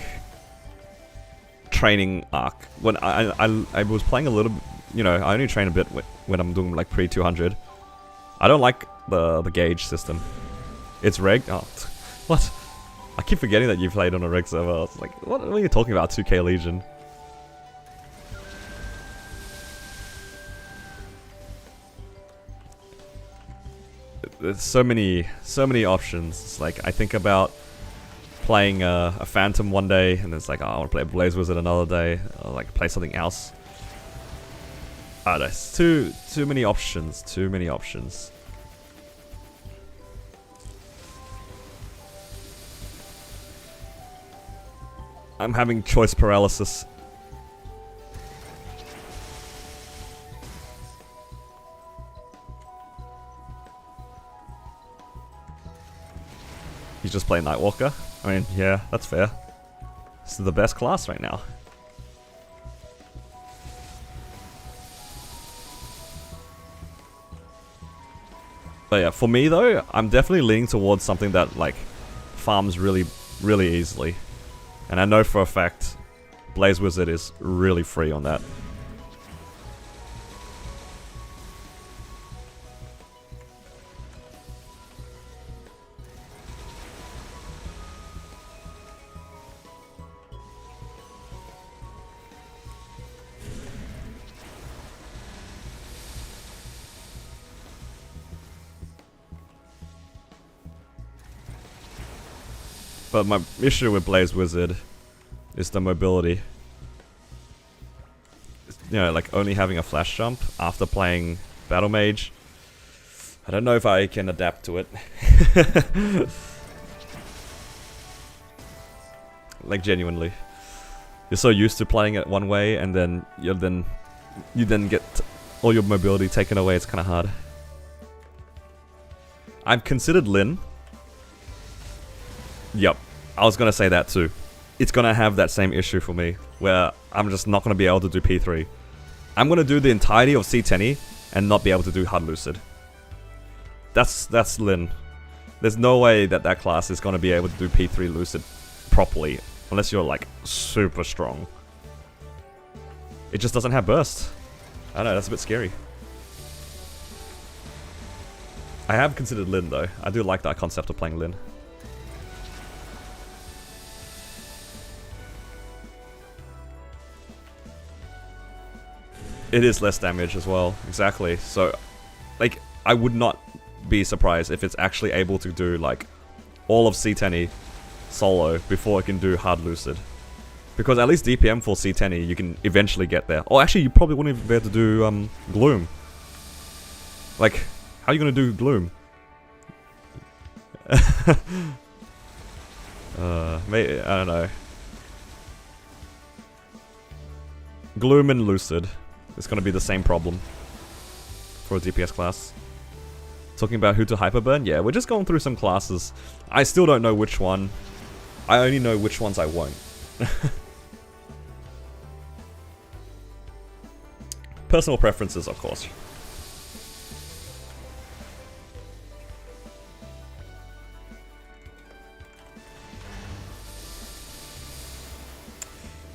training Arc. When I was playing a little, you know, I only train a bit when I'm doing like pre-200. I don't like the gauge system. It's rigged? Oh, what? I keep forgetting that you played on a rig server. It's like, what are you talking about, 2k Legion? There's so many options. It's like, I think about playing a Phantom one day, and it's like, oh, I want to play a Blaze Wizard another day, or like play something else. Ah, there's too many options. Too many options. I'm having choice paralysis. He's just playing Nightwalker. I mean, yeah, that's fair. This is the best class right now. But yeah, for me though, I'm definitely leaning towards something that like farms really easily. And I know for a fact Blaze Wizard is really free on that. But my issue with Blaze Wizard is the mobility. You know, like only having a flash jump after playing Battle Mage. I don't know if I can adapt to it. Like genuinely. You're so used to playing it one way and then you then get all your mobility taken away. It's kind of hard. I've considered Lin. Yep, I was gonna say that too. It's gonna have that same issue for me, where I'm just not gonna be able to do P3. I'm gonna do the entirety of C10E and not be able to do Hard Lucid. That's Lin. There's no way that that class is gonna be able to do P3 Lucid properly, unless you're like super strong. It just doesn't have burst. I don't know, that's a bit scary. I have considered Lin though. I do like that concept of playing Lin. It is less damage as well, exactly. So, like, I would not be surprised if it's actually able to do, like, all of C10E solo before it can do Hard Lucid. Because at least DPM for C10E, you can eventually get there. Or actually, you probably wouldn't even be able to do Gloom. Like, how are you going to do Gloom? Maybe, I don't know. Gloom and Lucid is going to be the same problem for a DPS class. Talking about who to hyperburn? Yeah, we're just going through some classes. I still don't know which one. I only know which ones I won't. Personal preferences, of course.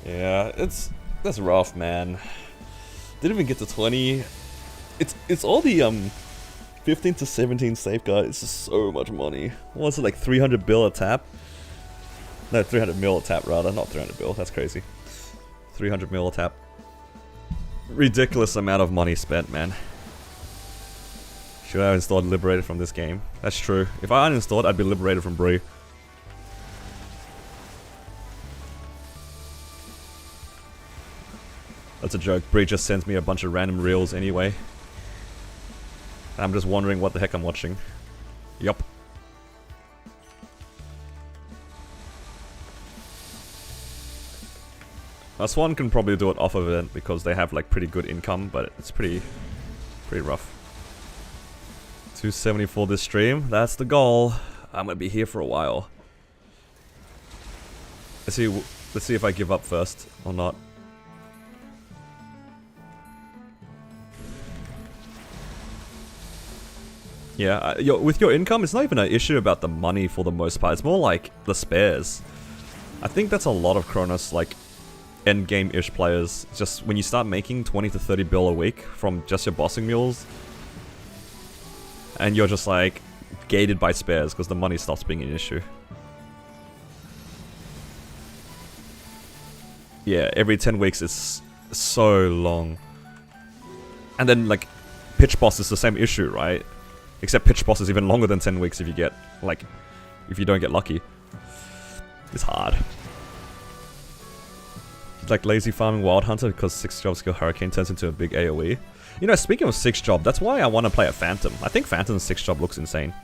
Yeah, that's rough, man. Didn't even get to 20. It's all the 15 to 17 safeguard. It's just so much money. What was it, like 300 bill a tap? No, 300 mil a tap rather, not 300 bill. That's crazy. 300 mil a tap. Ridiculous amount of money spent, man. Should I have installed Liberated from this game? That's true. If I uninstalled, I'd be liberated from Bree. That's a joke. Bree just sends me a bunch of random reels anyway. I'm just wondering what the heck I'm watching. Yup. Swan can probably do it off of it because they have like pretty good income, but it's pretty rough. 270 for this stream. That's the goal. I'm gonna be here for a while. Let's see if I give up first or not. Yeah, with your income, it's not even an issue about the money for the most part. It's more like the spares. I think that's a lot of Kronos, like, endgame-ish players. Just when you start making 20 to 30 bill a week from just your bossing mules, and you're just, like, gated by spares because the money stops being an issue. Yeah, every 10 weeks is so long. And then, like, pitch boss is the same issue, right? Except pitch boss is even longer than 10 weeks if you get, like, if you don't get lucky. It's hard. It's like lazy farming Wild Hunter because 6-job skill Hurricane turns into a big AoE. You know, speaking of 6-job, that's why I want to play a Phantom. I think Phantom's 6-job looks insane.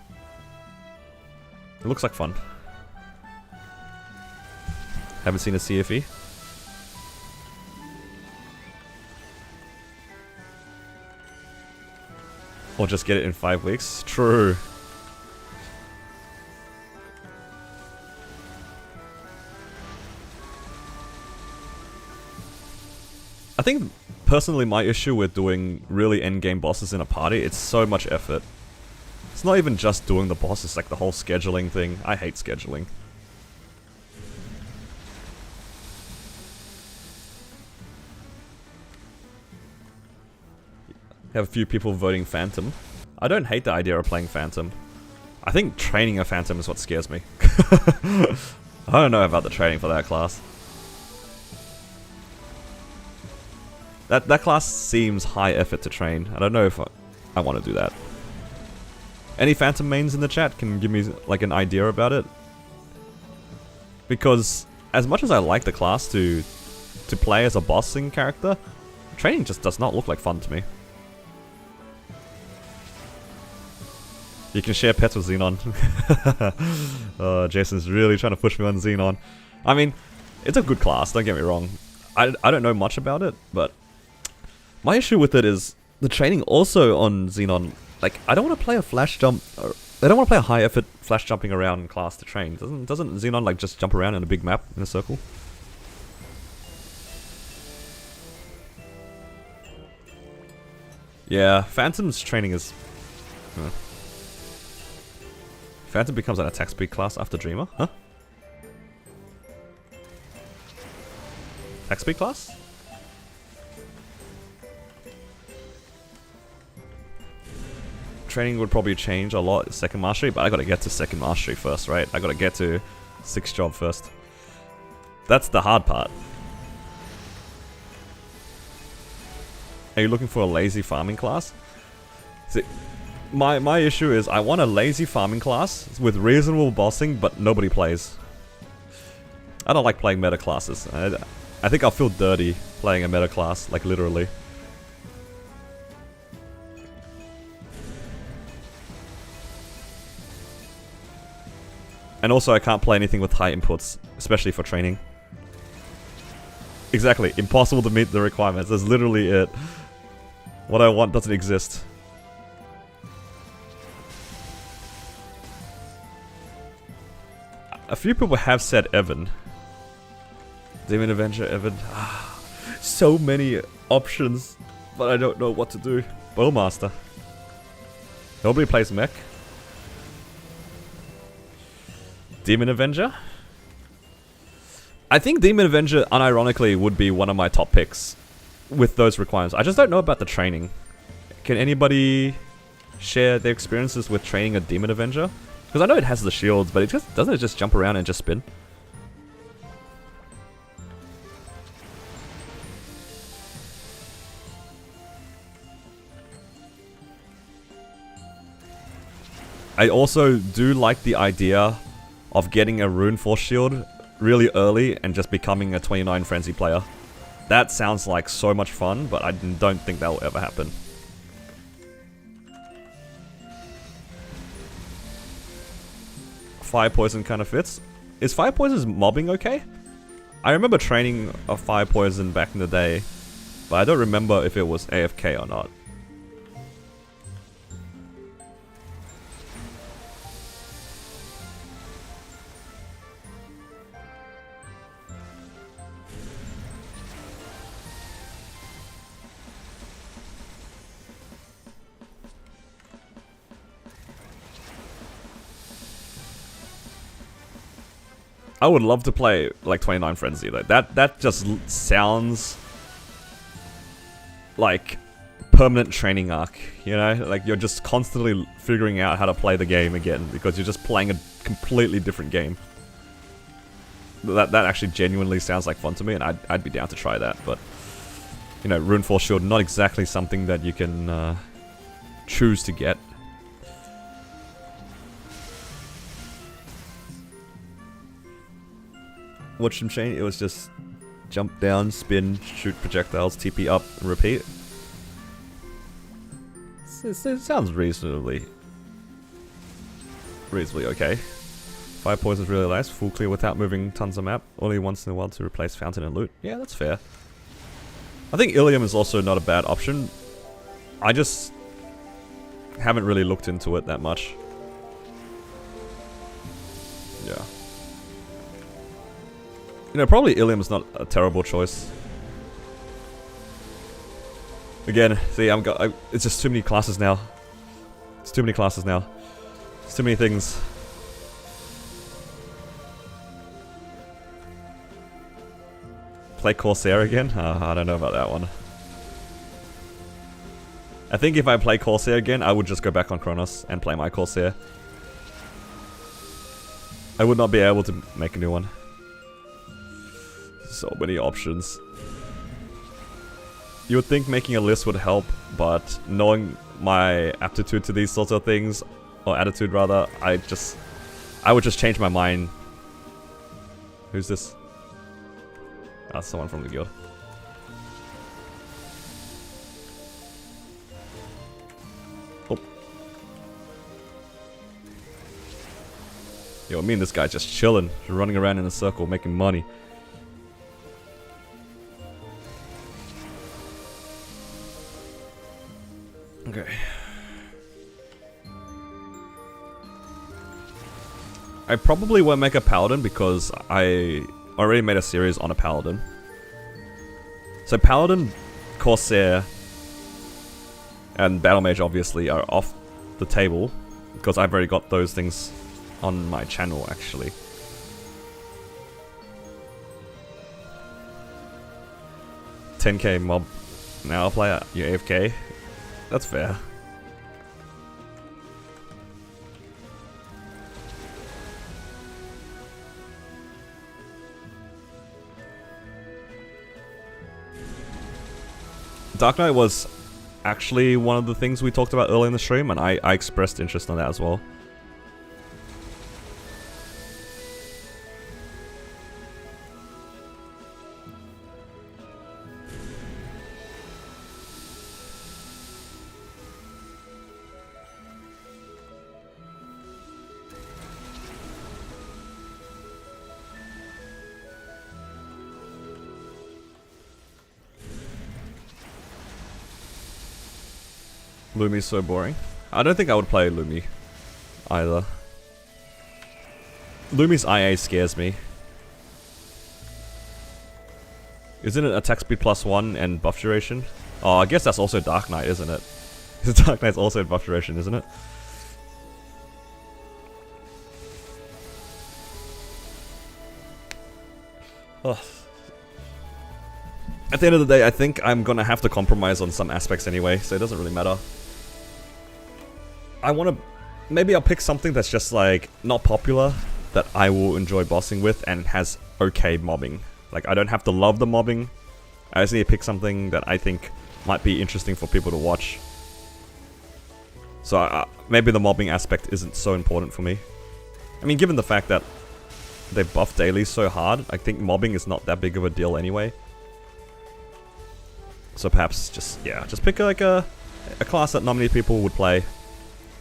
It looks like fun. Haven't seen a CFE? Or just get it in 5 weeks? True. I think, personally, my issue with doing really endgame bosses in a party, it's so much effort. It's not even just doing the boss, it's like the whole scheduling thing. I hate scheduling. Have a few people voting Phantom. I don't hate the idea of playing Phantom. I think training a Phantom is what scares me. I don't know about the training for that class. That class seems high effort to train. I don't know if I want to do that. Any Phantom mains in the chat can give me like an idea about it. Because as much as I like the class to play as a bossing character, training just does not look like fun to me. You can share pets with Xenon. Jason's really trying to push me on Xenon. I mean, it's a good class, don't get me wrong. I don't know much about it, but my issue with it is the training also on Xenon. Like, I don't want to play a flash jump. I don't want to play a high effort flash jumping around class to train. Doesn't Xenon like just jump around in a big map in a circle? Yeah, Phantom's training is... Phantom becomes an attack speed class after Dreamer? Huh? Attack speed class? Training would probably change a lot second mastery, but I gotta get to second mastery first, right? I gotta get to 6-job first. That's the hard part. Are you looking for a lazy farming class? See, my issue is I want a lazy farming class with reasonable bossing, but nobody plays. I don't like playing meta classes. I think I'll feel dirty playing a meta class, like literally. And also I can't play anything with high inputs, especially for training. Exactly, impossible to meet the requirements, that's literally it. What I want doesn't exist. A few people have said Evan. Demon Avenger, Evan. So many options, but I don't know what to do. Bowmaster. Nobody plays mech. Demon Avenger? I think Demon Avenger, unironically, would be one of my top picks with those requirements. I just don't know about the training. Can anybody share their experiences with training a Demon Avenger? Because I know it has the shields, but it just doesn't it just jump around and just spin? I also do like the idea of getting a Rune Force shield really early and just becoming a 29 Frenzy player. That sounds like so much fun, but I don't think that will ever happen. Fire Poison kind of fits. Is Fire Poison's mobbing okay? I remember training a Fire Poison back in the day, but I don't remember if it was AFK or not. I would love to play like 29 Frenzy though. That just sounds like permanent training arc, you know? Like you're just constantly figuring out how to play the game again because you're just playing a completely different game. That actually genuinely sounds like fun to me, and I'd be down to try that. But you know, Rune Force Shield, not exactly something that you can choose to get. Watch him chain, it was just jump down, spin, shoot projectiles, TP up, and repeat. It sounds reasonably okay. Fire Poison's really nice, full clear without moving tons of map, only once in a while to replace Fountain and Loot. Yeah, that's fair. I think Ilium is also not a bad option. I just haven't really looked into it that much. Yeah. You know, probably Ilium is not a terrible choice. Again, see, it's just too many classes now. It's too many classes now. It's too many things. Play Corsair again? I don't know about that one. I think if I play Corsair again, I would just go back on Kronos and play my Corsair. I would not be able to make a new one. So many options. You would think making a list would help, but knowing my aptitude to these sorts of things, or attitude rather, I would just change my mind. Who's this? Ah, someone from the guild. Oh. Yo, me and this guy just chilling, running around in a circle, making money. Okay. I probably won't make a paladin because I already made a series on a paladin. So paladin, Corsair, and battle mage obviously are off the table because I've already got those things on my channel actually. $10k mob. Now I'll play your AFK. That's fair. Dark Knight was actually one of the things we talked about earlier in the stream, and I expressed interest in that as well. Lumi's so boring. I don't think I would play Lumi either. Lumi's IA scares me. Isn't it attack speed +1 and buff duration? Oh, I guess that's also Dark Knight, isn't it? Dark Knight's also buff duration, isn't it? Ugh. At the end of the day, I think I'm gonna have to compromise on some aspects anyway, so it doesn't really matter. I wanna... Maybe I'll pick something that's just like, not popular, that I will enjoy bossing with and has okay mobbing. Like, I don't have to love the mobbing, I just need to pick something that I think might be interesting for people to watch. So maybe the mobbing aspect isn't so important for me. I mean, given the fact that they buff daily so hard, I think mobbing is not that big of a deal anyway. So perhaps just, yeah, just pick like a class that not many people would play.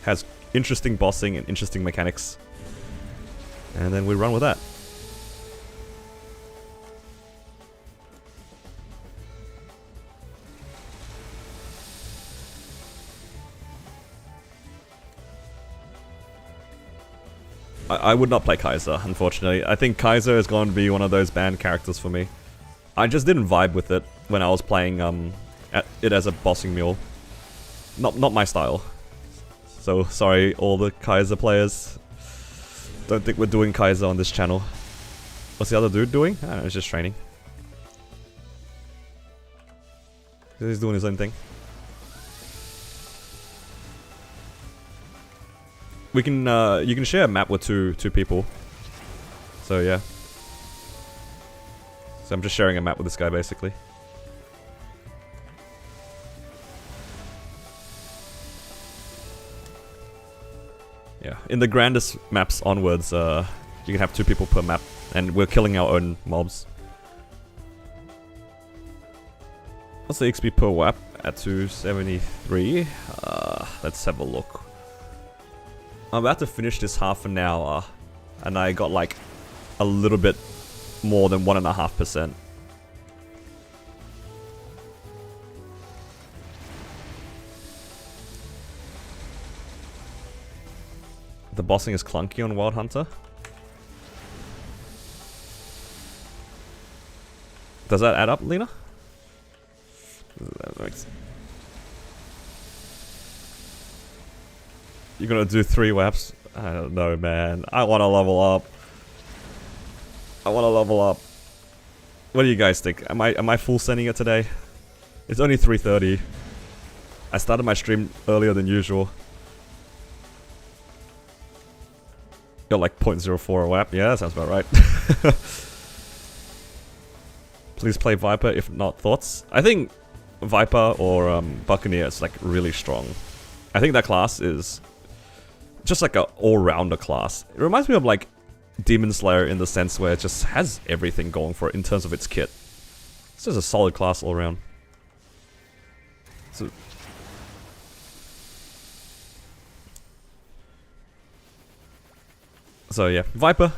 Has interesting bossing and interesting mechanics. And then we run with that. I would not play Kaiser, unfortunately. I think Kaiser is going to be one of those banned characters for me. I just didn't vibe with it when I was playing it as a bossing mule. Not my style. So sorry all the Kaiser players. Don't think we're doing Kaiser on this channel. What's the other dude doing? I don't know, he's just training. He's doing his own thing. We can you can share a map with two people. So yeah. So I'm just sharing a map with this guy basically. Yeah, in the grandest maps onwards, you can have 2 people per map, and we're killing our own mobs. What's the XP per WAP at 273? Let's have a look. I'm about to finish this half an hour, and I got like a little bit more than 1.5%. The bossing is clunky on Wild Hunter. Does that add up, Lena? You're gonna do 3 WAPs? I don't know, man. I wanna level up. I wanna level up. What do you guys think? Am I full sending it today? It's only 3:30. I started my stream earlier than usual. Got like 0.04 WAP. Yeah, that sounds about right. Please play Viper, if not thoughts. I think Viper or Buccaneer is like really strong. I think that class is just like an all-rounder class. It reminds me of like Demon Slayer in the sense where it just has everything going for it in terms of its kit. It's just a solid class all around. So yeah, Viper.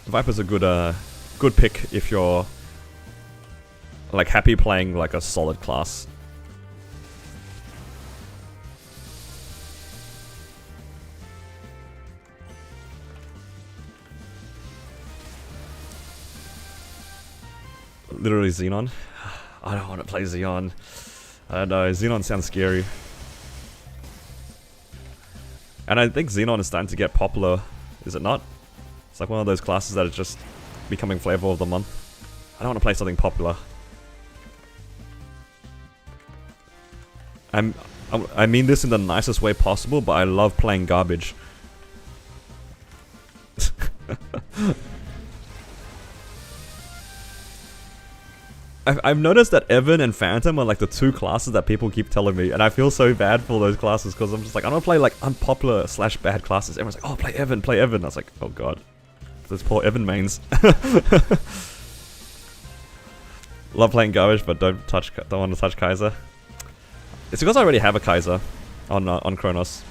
Viper's a good pick if you're like happy playing like a solid class. Literally Xenon. I don't want to play Xeon. I don't know, Xenon sounds scary. And I think Xenon is starting to get popular, is it not? It's like one of those classes that is just becoming flavor of the month. I don't want to play something popular. I mean this in the nicest way possible, but I love playing garbage. I've noticed that Evan and Phantom are like the two classes that people keep telling me, and I feel so bad for those classes because I'm just like, I don't play like unpopular / bad classes. Everyone's like, oh, play Evan, play Evan. I was like, oh god, those poor Evan mains. Love playing garbage, but don't want to touch Kaiser. It's because I already have a Kaiser on Kronos.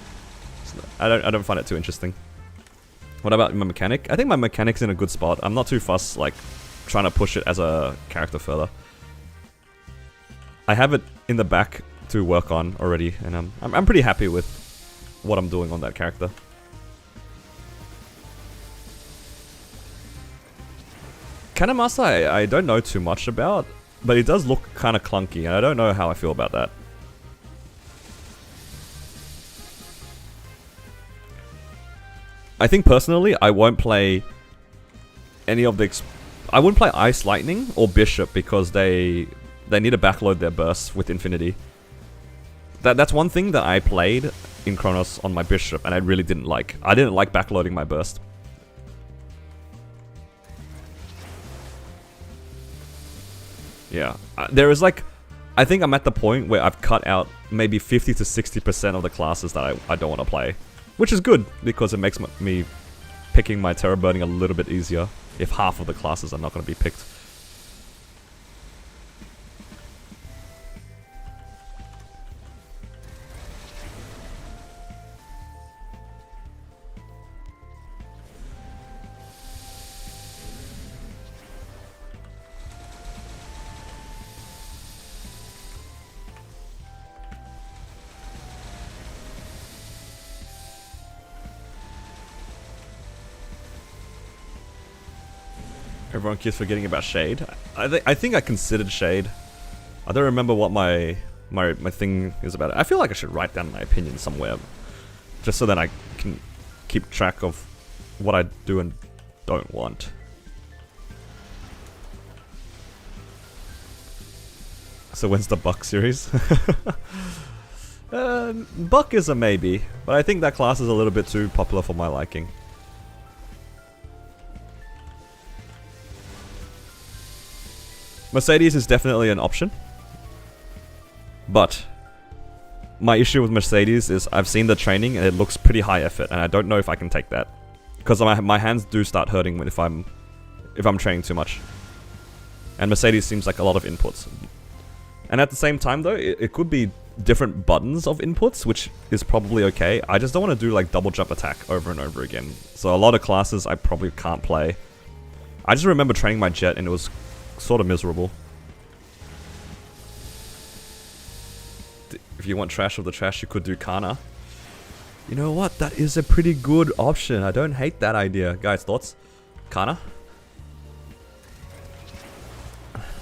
I don't find it too interesting. What about my mechanic? I think my mechanic's in a good spot. I'm not too fussed like trying to push it as a character further. I have it in the back to work on already, and I'm pretty happy with what I'm doing on that character. Cannon Master I don't know too much about, but it does look kind of clunky, and I don't know how I feel about that. I think personally, I won't play any of the... I wouldn't play Ice Lightning or Bishop because they need to backload their bursts with Infinity. That's one thing that I played in Kronos on my Bishop, and I really didn't like. I didn't like backloading my burst. Yeah, there is like... I think I'm at the point where I've cut out maybe 50 to 60% of the classes that I don't want to play. Which is good, because it makes me picking my Terror Burning a little bit easier if half of the classes are not going to be picked. Everyone keeps forgetting about Shade. I think I considered Shade. I don't remember what my thing is about it. I feel like I should write down my opinion somewhere, just so that I can keep track of what I do and don't want. So when's the Buck series? Buck is a maybe, but I think that class is a little bit too popular for my liking. Mercedes is definitely an option, but my issue with Mercedes is I've seen the training and it looks pretty high effort, and I don't know if I can take that because my hands do start hurting when if I'm training too much. And Mercedes seems like a lot of inputs, and at the same time though, it could be different buttons of inputs, which is probably okay. I just don't want to do like double jump attack over and over again. So a lot of classes I probably can't play. I just remember training my Jet and it was sort of miserable. If you want trash of the trash, you could do Kana. You know what? That is a pretty good option. I don't hate that idea. Guys, thoughts? Kana?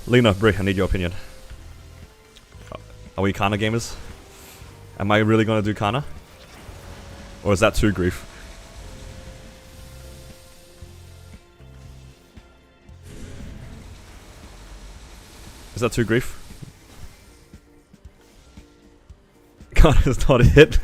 Lena, Brie, I need your opinion. Are we Kana gamers? Am I really gonna do Kana? Or is that too grief? Is that too grief? God, it's not a hit.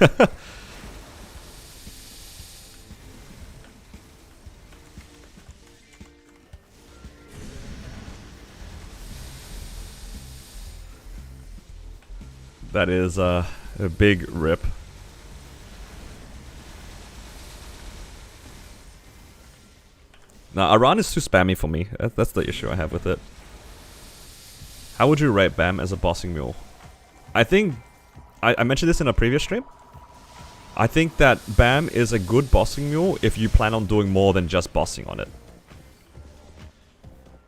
That is a big rip. Now, Aran is too spammy for me. That's the issue I have with it. How would you rate Bam as a bossing mule? I think... I mentioned this in a previous stream. I think that Bam is a good bossing mule if you plan on doing more than just bossing on it.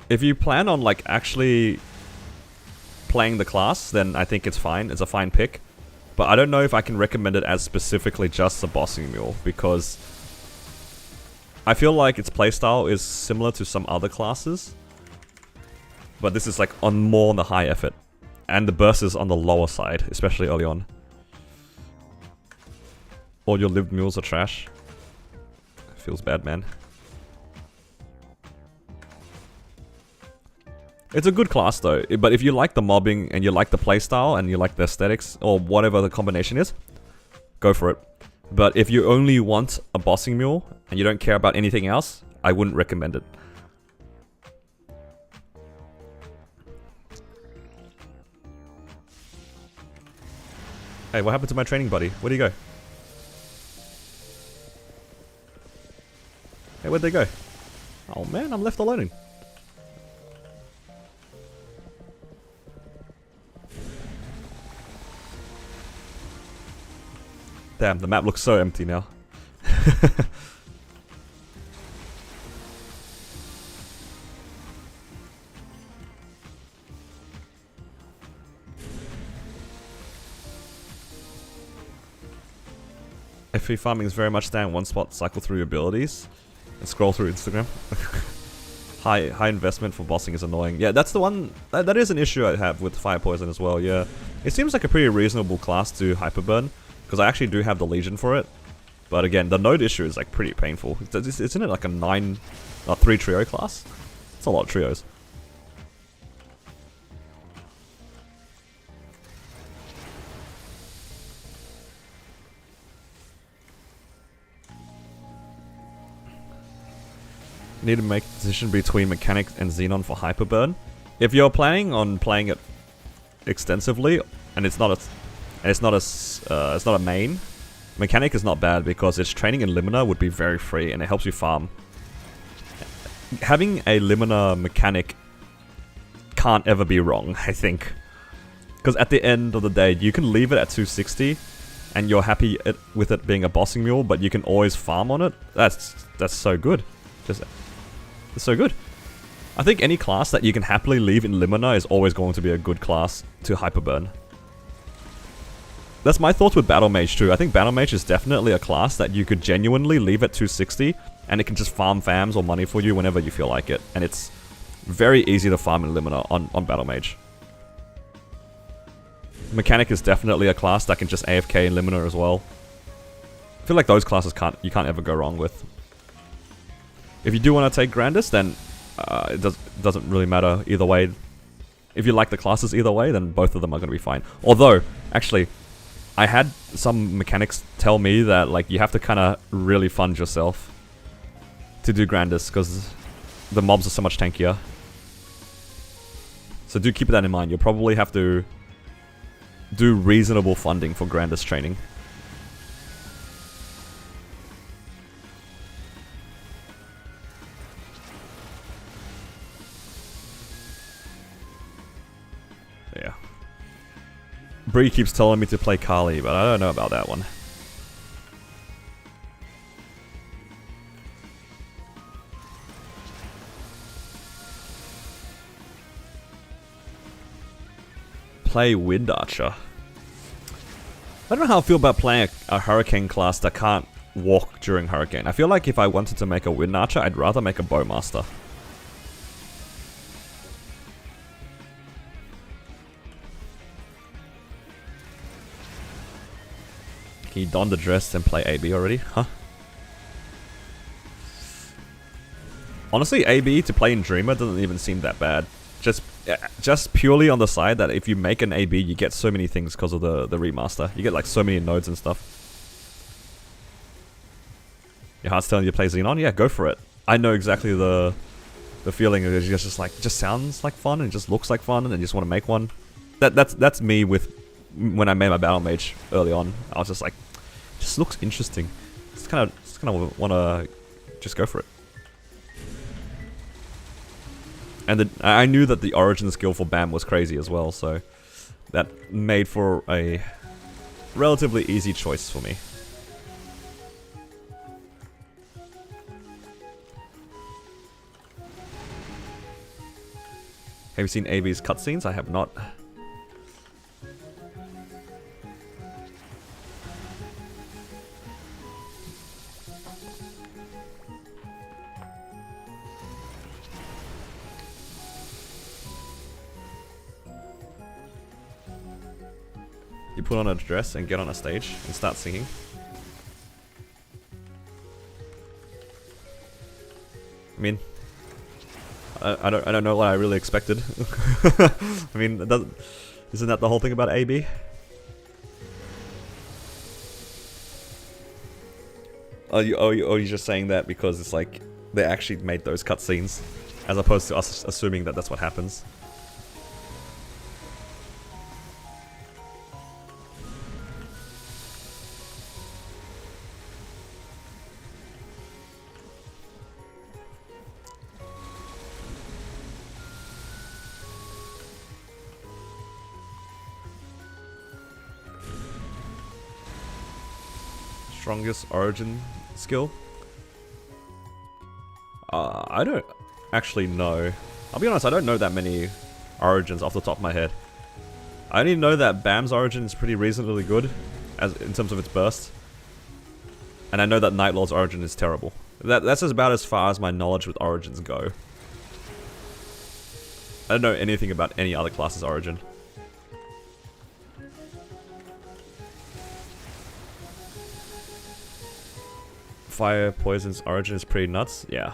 If you plan on like actually playing the class, then I think it's fine. It's a fine pick. But I don't know if I can recommend it as specifically just a bossing mule, because I feel like its playstyle is similar to some other classes. But this is like more on the high effort. And the burst is on the lower side, especially early on. All your lived mules are trash. Feels bad, man. It's a good class though, but if you like the mobbing and you like the playstyle and you like the aesthetics or whatever the combination is, go for it. But if you only want a bossing mule and you don't care about anything else, I wouldn't recommend it. Hey, what happened to my training buddy? Where'd he go? Hey, where'd they go? Oh man, I'm left alone. Damn, the map looks so empty now. FP farming is very much stay in one spot, cycle through your abilities, and scroll through Instagram. High investment for bossing is annoying. Yeah, that's the one. That is an issue I have with Fire Poison as well. Yeah, it seems like a pretty reasonable class to hyperburn because I actually do have the Legion for it. But again, the node issue is like pretty painful. Isn't it like a 3 trio class? It's a lot of trios. Need to make a decision between mechanics and Xenon for hyperburn. If you're planning on playing it extensively and it's not a main, mechanic is not bad because its training in Limina would be very free and it helps you farm. Having a Limina mechanic can't ever be wrong, I think, because at the end of the day you can leave it at 260 and you're happy with it being a bossing mule, but you can always farm on it. That's so good. It's so good. I think any class that you can happily leave in Limina is always going to be a good class to hyperburn. That's my thoughts with Battle Mage too. I think Battle Mage is definitely a class that you could genuinely leave at 260 and it can just farm fams or money for you whenever you feel like it. And it's very easy to farm in Limina on Battle Mage. Mechanic is definitely a class that can just AFK in Limina as well. I feel like those classes you can't ever go wrong with. If you do want to take Grandis, then it doesn't really matter either way. If you like the classes either way, then both of them are going to be fine. Although, actually, I had some mechanics tell me that like you have to kind of really fund yourself to do Grandis because the mobs are so much tankier. So do keep that in mind. You'll probably have to do reasonable funding for Grandis training. Yeah. Bree keeps telling me to play Kali, but I don't know about that one. Play Wind Archer. I don't know how I feel about playing a Hurricane class that can't walk during Hurricane. I feel like if I wanted to make a Wind Archer, I'd rather make a Bowmaster. Can you don the dress and play AB already? Huh? Honestly, AB to play in Dreamer doesn't even seem that bad. Just purely on the side that if you make an AB, you get so many things because of the remaster. You get like so many nodes and stuff. Your heart's telling you to play Xenon? Yeah, go for it. I know exactly the feeling. It's just like, it just sounds like fun and it just looks like fun and you just want to make one. That's me with when I made my Battle Mage early on. I was just like, it just looks interesting. Just kind of want to just go for it. And I knew that the origin skill for BAM was crazy as well, so that made for a relatively easy choice for me. Have you seen AB's cutscenes? I have not. You put on a dress and get on a stage and start singing. I mean, I don't know what I really expected. I mean, isn't that the whole thing about AB? Are you just saying that because it's like they actually made those cutscenes, as opposed to us assuming that that's what happens? strongest origin skill? I don't actually know. I'll be honest, I don't know that many origins off the top of my head. I only know that Bam's origin is pretty reasonably good in terms of its burst. And I know that Night Lord's origin is terrible. That's about as far as my knowledge with origins go. I don't know anything about any other class's origin. Fire Poison's origin is pretty nuts. Yeah.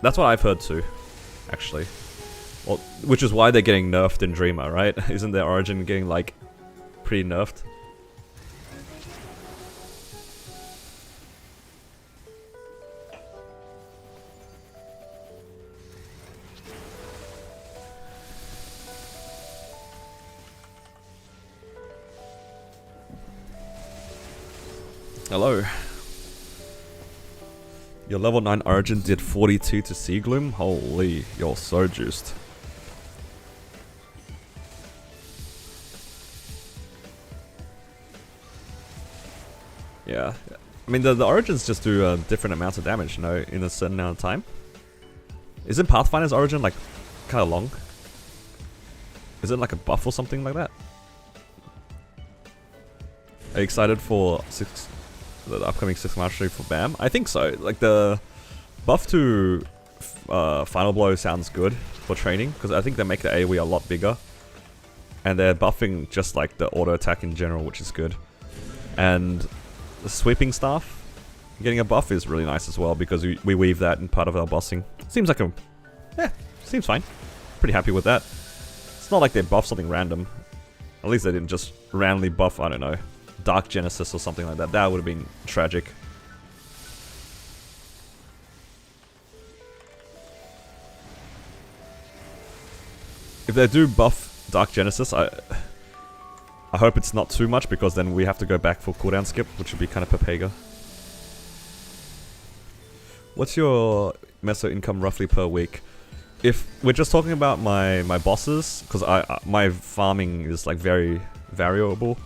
That's what I've heard too, actually. Well, which is why they're getting nerfed in Dreamer, right? Isn't their origin getting, like, pretty nerfed? Hello. Your level 9 origin did 42 to Sea Gloom? Holy, you're so juiced. Yeah. I mean, the origins just do different amounts of damage, you know, in a certain amount of time. Isn't Pathfinder's origin, like, kind of long? Is it like a buff or something like that? Are you excited for the upcoming 6th mastery for BAM? I think so. Like, the buff to Final Blow sounds good for training, because I think they make the AoE a lot bigger. And they're buffing just like the auto attack in general, which is good. And the sweeping staff, getting a buff is really nice as well, because we weave that in part of our bossing. Seems like seems fine. Pretty happy with that. It's not like they buff something random. At least they didn't just randomly buff, I don't know, Dark Genesis or something like that. That would have been tragic. If they do buff Dark Genesis, I hope it's not too much, because then we have to go back for cooldown skip, which would be kind of Pepega. What's your meso income roughly per week? If we're just talking about my bosses, because my farming is like very variable,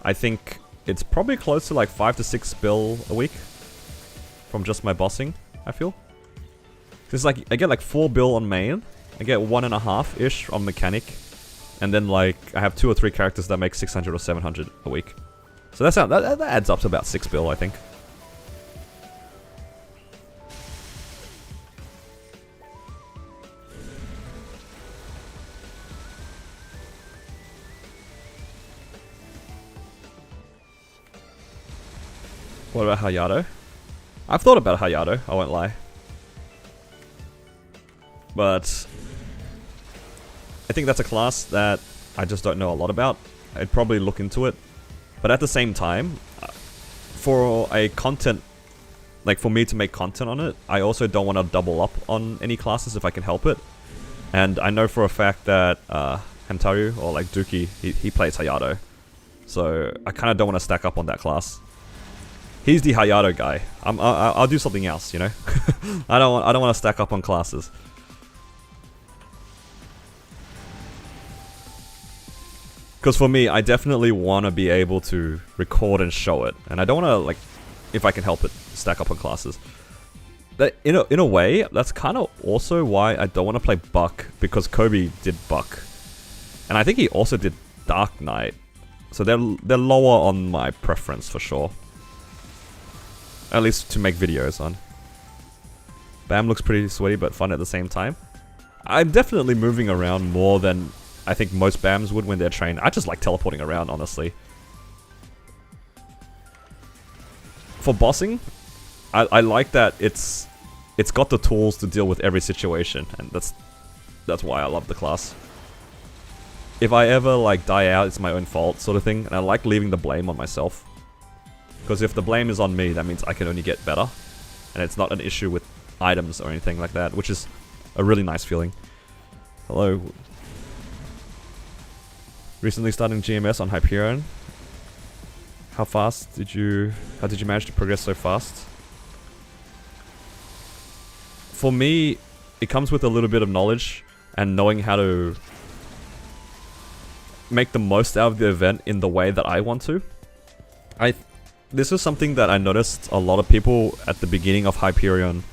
I think it's probably close to like 5 to 6 bill a week from just my bossing, I feel. Because like I get like 4 bill on main, I get 1.5-ish on mechanic, and then like I have 2 or 3 characters that make 600 or 700 a week. So that adds up to about 6 bill, I think. What about Hayato? I've thought about Hayato, I won't lie. But I think that's a class that I just don't know a lot about. I'd probably look into it. But at the same time, for a content, like for me to make content on it, I also don't want to double up on any classes if I can help it. And I know for a fact that Hamtaru, or like Dookie, he plays Hayato. So I kind of don't want to stack up on that class. He's the Hayato guy. I'll do something else, you know. I don't want to stack up on classes. Because for me, I definitely want to be able to record and show it, and I don't want to, like, if I can help it, stack up on classes. That in a way, that's kind of also why I don't want to play Buck, because Kobe did Buck, and I think he also did Dark Knight, so they're lower on my preference for sure. At least to make videos on. Bam looks pretty sweaty but fun at the same time. I'm definitely moving around more than I think most BAMs would when they're trained. I just like teleporting around, honestly. For bossing, I like that it's got the tools to deal with every situation, and that's why I love the class. If I ever like die out, it's my own fault sort of thing, and I like leaving the blame on myself. Because if the blame is on me, that means I can only get better. And it's not an issue with items or anything like that, which is a really nice feeling. Hello. Recently starting GMS on Hyperion. How did you manage to progress so fast? For me, it comes with a little bit of knowledge and knowing how to make the most out of the event in the way that I want to. this is something that I noticed a lot of people at the beginning of Hyperion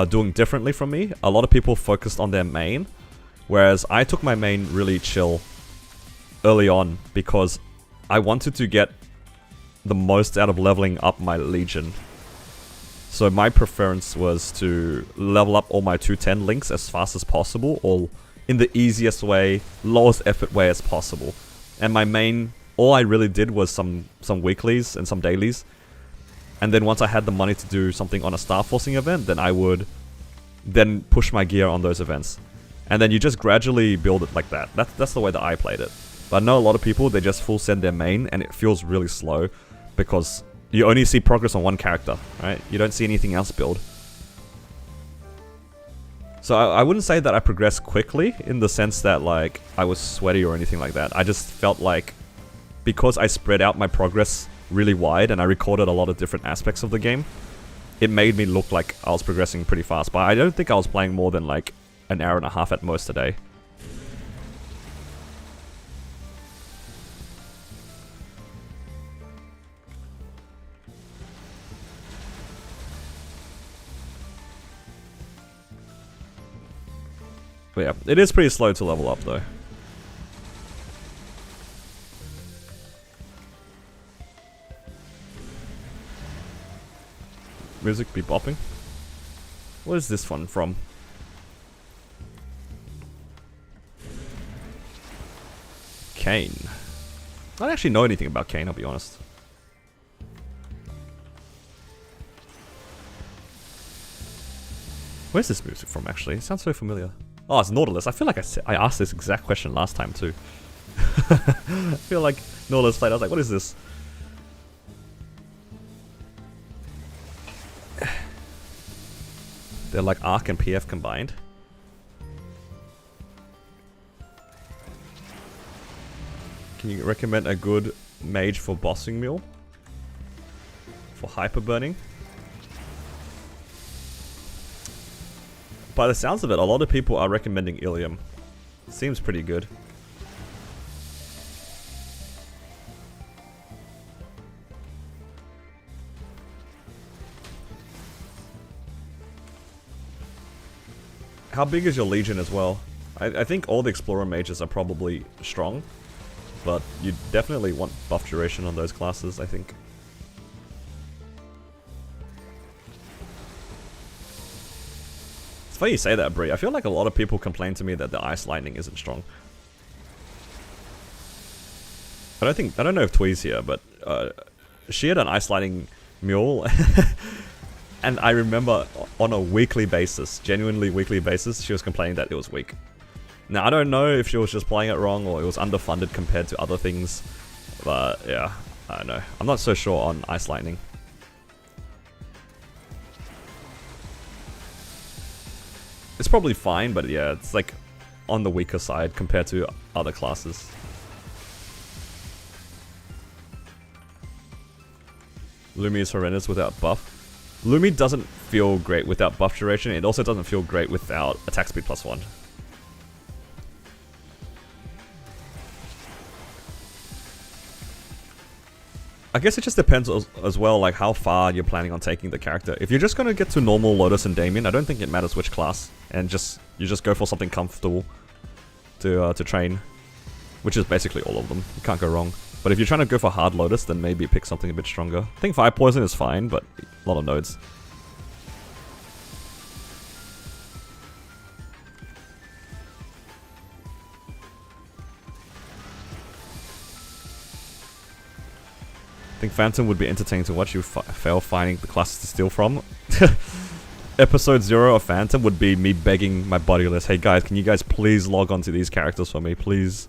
doing differently from me. A lot of people focused on their main, whereas I took my main really chill early on because I wanted to get the most out of leveling up my Legion. So my preference was to level up all my 210 links as fast as possible, or in the easiest way, lowest effort way as possible. And my main, all I really did was some weeklies and some dailies. And then once I had the money to do something on a star forcing event, then I would then push my gear on those events. And then you just gradually build it like that. That's the way that I played it. But I know a lot of people, they just full send their main and it feels really slow because you only see progress on one character, right? You don't see anything else build. So I wouldn't say that I progressed quickly in the sense that like I was sweaty or anything like that. I just felt like because I spread out my progress really wide and I recorded a lot of different aspects of the game, it made me look like I was progressing pretty fast. But I don't think I was playing more than like an hour and a half at most a day. But yeah, it is pretty slow to level up though. Music be bopping. What is this one from? Kane. I don't actually know anything about Kane, I'll be honest. Where's this music from actually? It sounds so familiar. Oh, it's Nautilus. I feel like I asked this exact question last time too. I feel like Nautilus played. I was like, what is this? They're like Arc and PF combined. Can you recommend a good mage for bossing mule? For hyper burning? By the sounds of it, a lot of people are recommending Ilium. Seems pretty good. How big is your Legion as well? I think all the Explorer mages are probably strong, but you definitely want buff duration on those classes, I think. It's funny you say that, Brie. I feel like a lot of people complain to me that the Ice Lightning isn't strong. I don't know if Twee's here, but she had an Ice Lightning mule, and I remember on a weekly basis, genuinely weekly basis, she was complaining that it was weak. Now I don't know if she was just playing it wrong or it was underfunded compared to other things, but yeah, I don't know. I'm not so sure on Ice Lightning. It's probably fine, but yeah, it's like on the weaker side compared to other classes. Lumi is horrendous without buff. Lumi doesn't feel great without buff duration. It also doesn't feel great without attack speed +1. I guess it just depends as well, like how far you're planning on taking the character. If you're just gonna get to normal Lotus and Damien, I don't think it matters which class, and you just go for something comfortable to train, which is basically all of them. You can't go wrong. But if you're trying to go for hard Lotus, then maybe pick something a bit stronger. I think Fire Poison is fine, but a lot of nodes. I think Phantom would be entertaining to watch. You fail finding the classes to steal from. Episode 0 of Phantom would be me begging my buddy list, hey guys, can you guys please log on to these characters for me, please?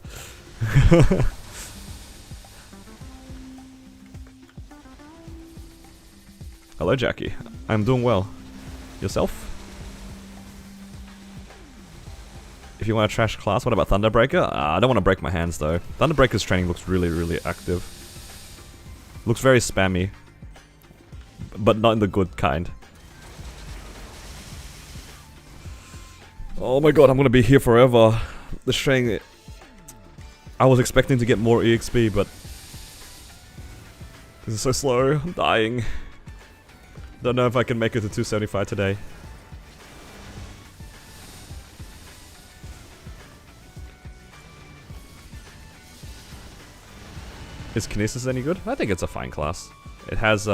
Hello Jackie, I'm doing well. Yourself? If you want to trash class, what about Thunderbreaker? I don't want to break my hands though. Thunderbreaker's training looks really, really active. Looks very spammy, but not in the good kind. Oh my god, I'm gonna be here forever. This training, I was expecting to get more EXP, but This is so slow. I'm dying. Don't know if I can make it to 275 today. Is Kinesis any good? I think it's a fine class. It has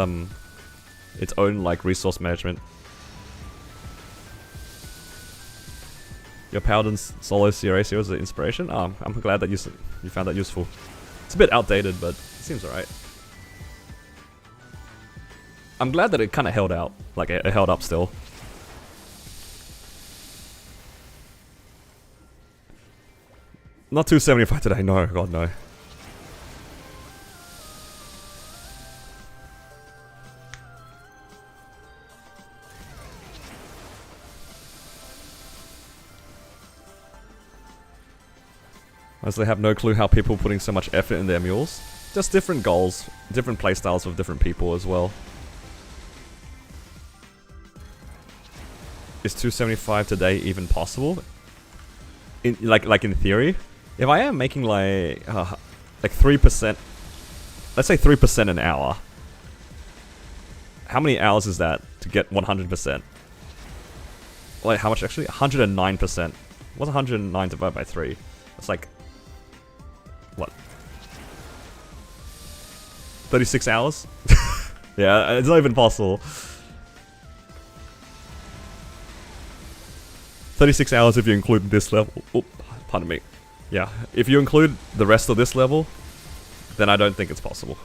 its own like resource management. Your Paladin's solo CRA was the inspiration? Oh, I'm glad that you found that useful. It's a bit outdated, but it seems alright. I'm glad that it kind of held out. Like, it held up still. Not 275 today, no, god no. I honestly have no clue how people putting so much effort in their mules. Just different goals, different playstyles of different people as well. Is 275 today even possible? In like in theory, if I am making like 3%, let's say 3% an hour. How many hours is that to get 100%? Like how much actually? 109%. What's 109 divided by 3? It's like what? 36 hours? Yeah, it's not even possible. 36 hours if you include this level. Oop, pardon me. Yeah, if you include the rest of this level, then I don't think it's possible.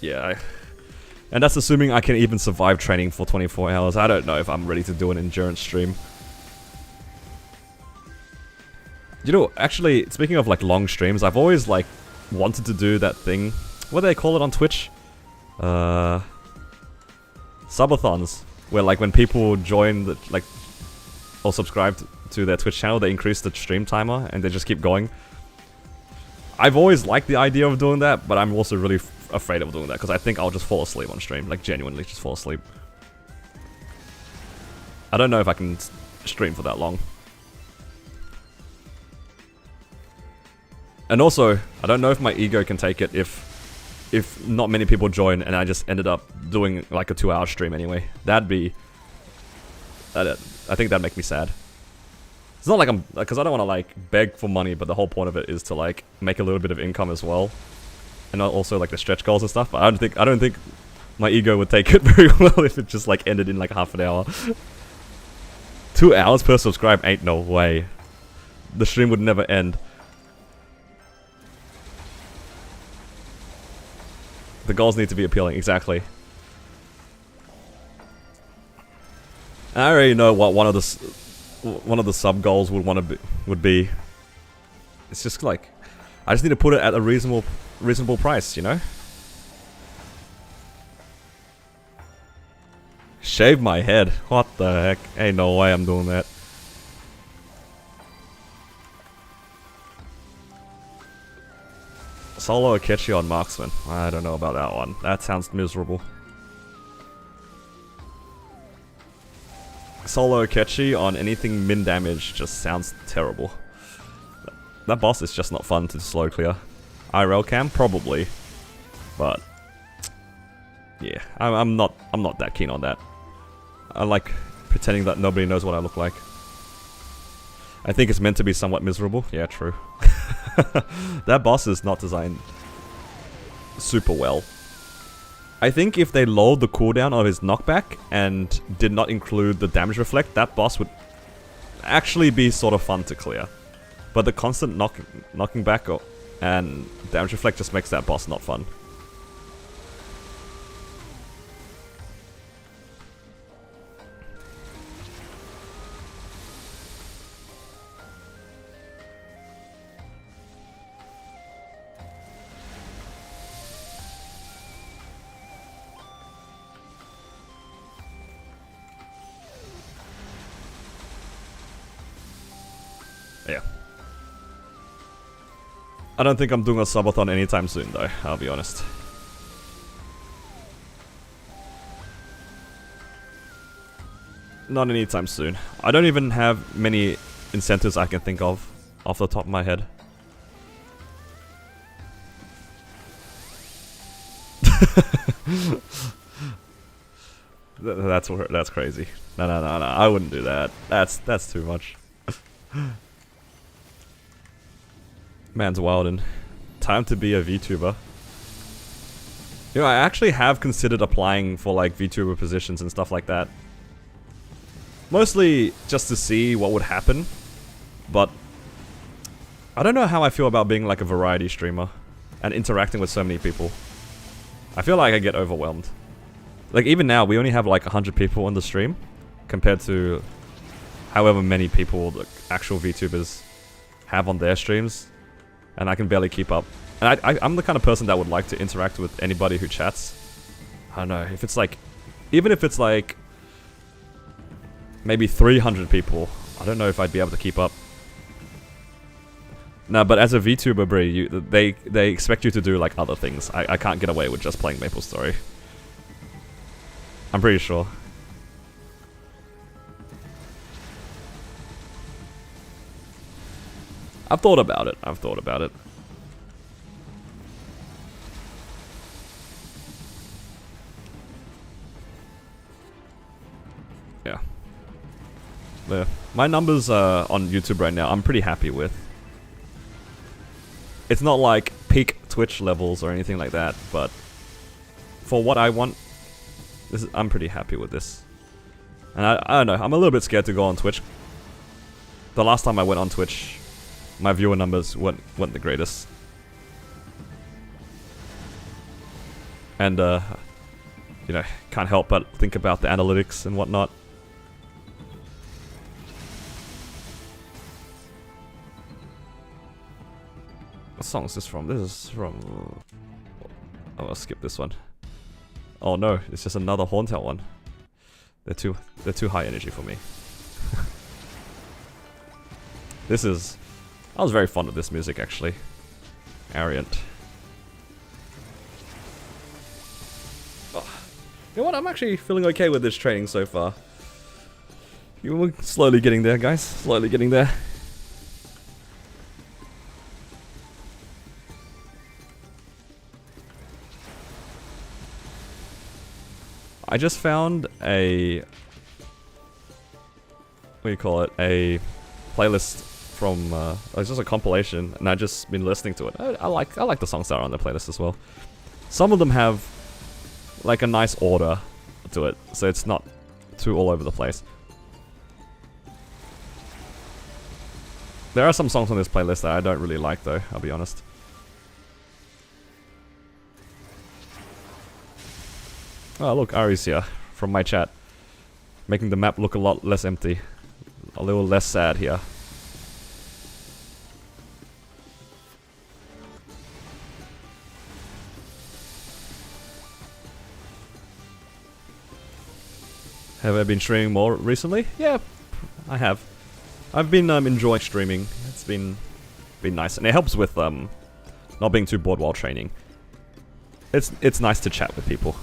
Yeah, and that's assuming I can even survive training for 24 hours. I don't know if I'm ready to do an endurance stream. You know, actually, speaking of like long streams, I've always like wanted to do that thing. What do they call it on Twitch? Subathons, where like when people join the like or subscribe to their Twitch channel, they increase the stream timer and they just keep going. I've always liked the idea of doing that, but I'm also really afraid of doing that because I think I'll just fall asleep on stream, like genuinely just fall asleep. I don't know if I can stream for that long. And also, I don't know if my ego can take it if not many people join and I just ended up doing like a 2-hour stream anyway. That'd be... I think that'd make me sad. It's not like I'm... because I don't want to like beg for money, but the whole point of it is to like make a little bit of income as well. And also like the stretch goals and stuff, but I don't think my ego would take it very well if it just like ended in like half an hour. 2 hours per subscribe ain't no way. The stream would never end. The goals need to be appealing, exactly. I already know what one of the sub goals would be. It's just like I just need to put it at a reasonable price, you know? Shave my head. What the heck? Ain't no way I'm doing that. Solo Akechi on Marksman. I don't know about that one. That sounds miserable. Solo Akechi on anything min damage just sounds terrible. That boss is just not fun to slow clear. IRL cam? Probably. But yeah, I'm not that keen on that. I like pretending that nobody knows what I look like. I think it's meant to be somewhat miserable. Yeah, true. That boss is not designed super well. I think if they lowered the cooldown of his knockback and did not include the damage reflect, that boss would actually be sort of fun to clear. But the constant knocking back and damage reflect just makes that boss not fun. Yeah. I don't think I'm doing a subathon anytime soon though, I'll be honest. Not anytime soon. I don't even have many incentives I can think of off the top of my head. That's crazy. No, I wouldn't do that. That's too much. Man's wildin'. Time to be a VTuber. You know, I actually have considered applying for like VTuber positions and stuff like that. Mostly just to see what would happen, but I don't know how I feel about being like a variety streamer and interacting with so many people. I feel like I get overwhelmed. Like even now, we only have like 100 people on the stream compared to however many people the actual VTubers have on their streams, and I can barely keep up. And I'm the kind of person that would like to interact with anybody who chats. I don't know, if it's like, even if it's like maybe 300 people, I don't know if I'd be able to keep up. No, but as a VTuber, Brie, they expect you to do like other things. I can't get away with just playing MapleStory. I'm pretty sure. I've thought about it. Yeah. My numbers on YouTube right now, I'm pretty happy with. It's not like peak Twitch levels or anything like that, but for what I want, I'm pretty happy with this. And I don't know, I'm a little bit scared to go on Twitch. The last time I went on Twitch, my viewer numbers weren't the greatest. And, you know, can't help but think about the analytics and whatnot. What song is this from? This is from... Oh, I'll skip this one. Oh no, it's just another Horntail one. They're too high energy for me. This is... I was very fond of this music actually. Arient. Oh. You know what? I'm actually feeling okay with this training so far. We're slowly getting there, guys. Slowly getting there. I just found a... what do you call it? A playlist from... it's just a compilation, and I've just been listening to it. I like the songs that are on the playlist as well. Some of them have like a nice order to it, so it's not too all over the place. There are some songs on this playlist that I don't really like though, I'll be honest. Oh look, Ari's here, from my chat. Making the map look a lot less empty. A little less sad here. Have I been streaming more recently? Yeah, I have. I've been enjoying streaming. It's been nice, and it helps with not being too bored while training. It's nice to chat with people.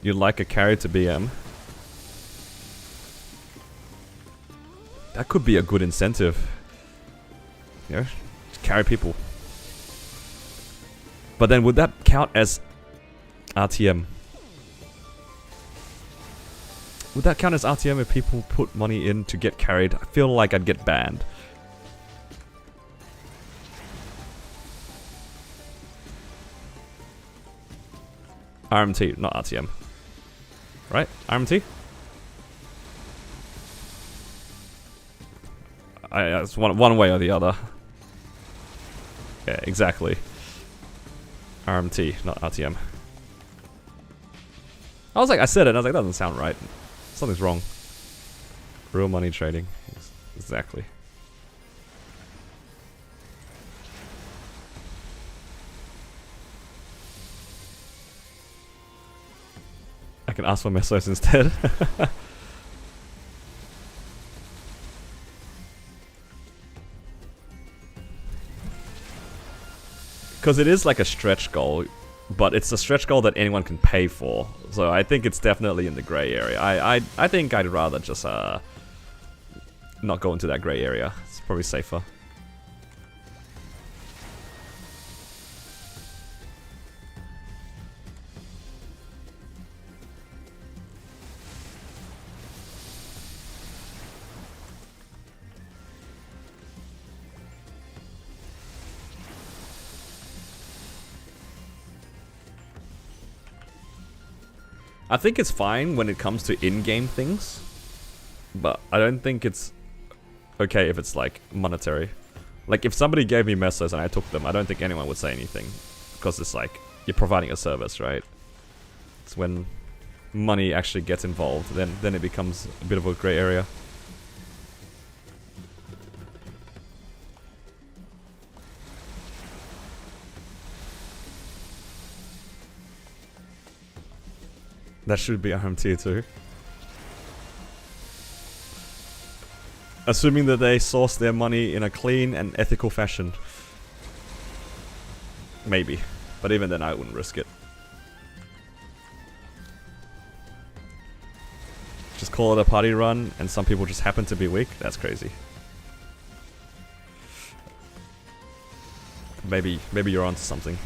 You'd like a carry to BM? That could be a good incentive. You know, just carry people. But then would that count as RTM? Would that count as RTM if people put money in to get carried? I feel like I'd get banned. RMT, not RTM. Right? RMT? It's one way or the other. Yeah, exactly. RMT, not RTM. I said it, and I was like, that doesn't sound right. Something's wrong. Real money trading. Exactly. I can ask for Mesos instead. Because it is like a stretch goal. but it's a stretch goal that anyone can pay for. So I think it's definitely in the gray area. I think I'd rather just not go into that gray area. It's probably safer. I think it's fine when it comes to in-game things, but I don't think it's okay if it's like monetary. Like if somebody gave me mesos and I took them, I don't think anyone would say anything, because it's like you're providing a service, right? It's when money actually gets involved, then it becomes a bit of a gray area. That should be RM tier 2. Assuming that they source their money in a clean and ethical fashion. Maybe. But even then I wouldn't risk it. Just call it a party run and some people just happen to be weak? That's crazy. Maybe you're onto something.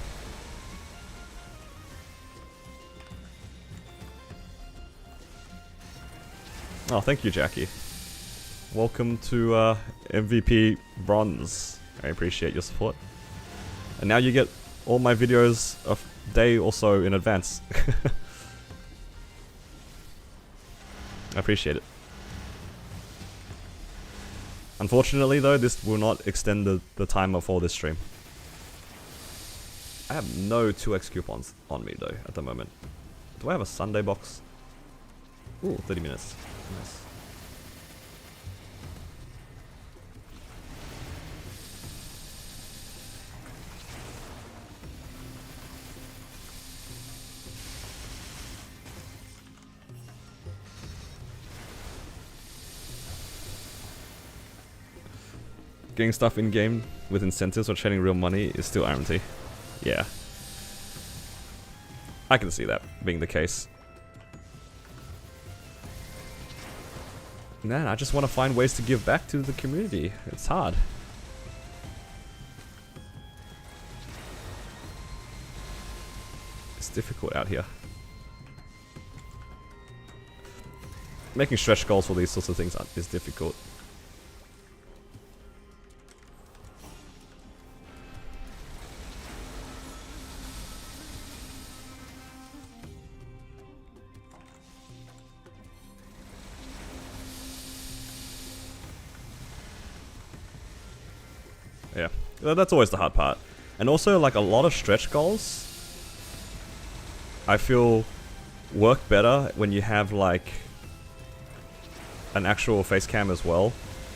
Oh, thank you, Jackie. Welcome to MVP Bronze. I appreciate your support. And now you get all my videos a day or so in advance. I appreciate it. Unfortunately though, this will not extend the timer for this stream. I have no 2x coupons on me though, at the moment. Do I have a Sunday box? Ooh, 30 minutes. Nice. Getting stuff in-game with incentives or trading real money is still RMT. Yeah. I can see that being the case. Man, I just want to find ways to give back to the community. It's hard. It's difficult out here. Making stretch goals for these sorts of things is difficult. Yeah, that's always the hard part. And also, like, a lot of stretch goals, I feel, work better when you have, like, an actual face cam as well.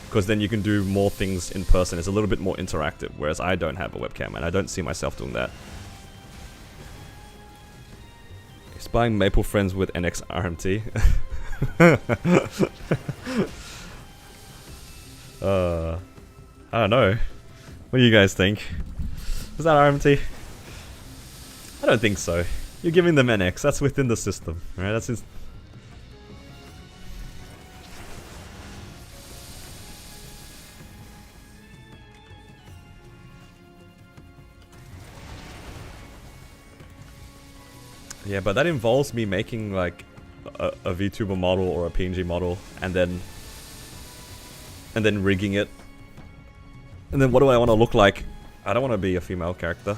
Because then you can do more things in person. It's a little bit more interactive, whereas I don't have a webcam, and I don't see myself doing that. He's buying Maple Friends with NX RMT. I don't know. What do you guys think? Is that RMT? I don't think so. You're giving them NX. That's within the system, right? That's his. Yeah, but that involves me making like a VTuber model or a PNG model, and then rigging it. And then what do I want to look like? I don't want to be a female character.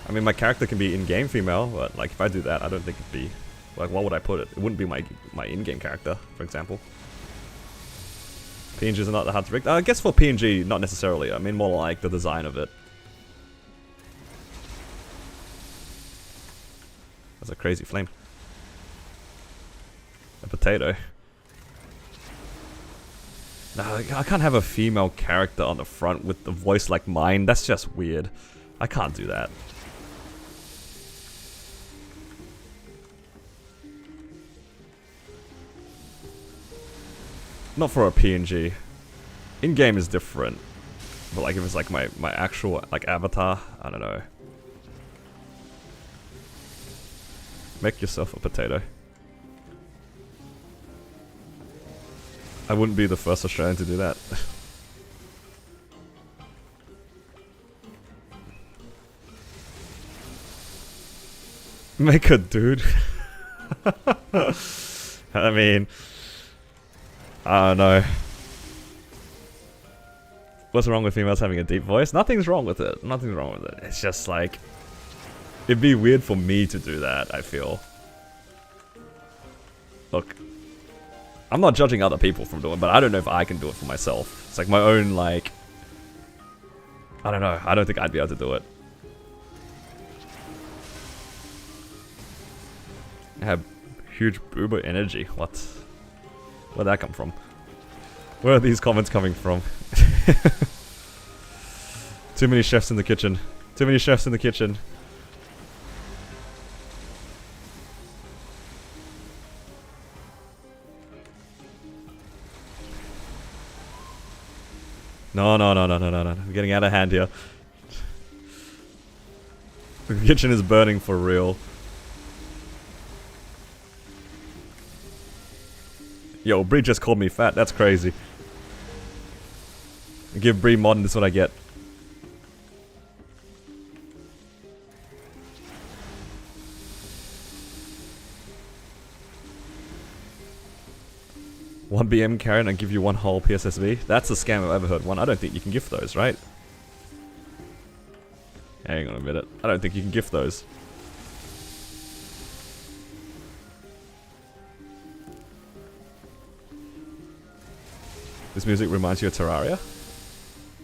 I mean, my character can be in-game female, but like if I do that, I don't think it'd be... Like, what would I put it? It wouldn't be my in-game character, for example. PNGs are not that hard to rig. I guess for PNG, not necessarily. I mean more like the design of it. That's a crazy flame. A potato. No, I can't have a female character on the front with the voice like mine. That's just weird. I can't do that. Not for a PNG. In-game is different. But like if it's like my actual like avatar, I don't know. Make yourself a potato. I wouldn't be the first Australian to do that. Make a dude. I mean, I don't know. What's wrong with females having a deep voice? Nothing's wrong with it. Nothing's wrong with it. It's just like, it'd be weird for me to do that, I feel. Look, I'm not judging other people from doing it, but I don't know if I can do it for myself. It's like my own, like, I don't know. I don't think I'd be able to do it. I have huge uber energy. What? Where'd that come from? Where are these comments coming from? Too many chefs in the kitchen. Too many chefs in the kitchen. No. We're getting out of hand here. The kitchen is burning for real. Yo, Bree just called me fat. That's crazy. Give Bree mod and this is what I get. One BM carry and I give you one whole PSSV. That's a scam I've ever heard one. I don't think you can gift those, right? Hang on a minute. I don't think you can gift those. This music reminds you of Terraria?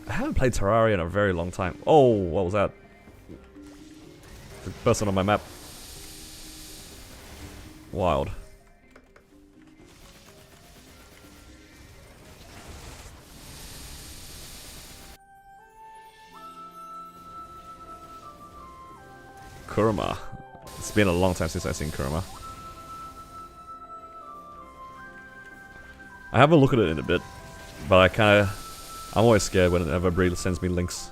I haven't played Terraria in a very long time. Oh, what was that? The person on my map. Wild. Kurama. It's been a long time since I've seen Kurama. I have a look at it in a bit, but I'm always scared whenever Bree sends me links.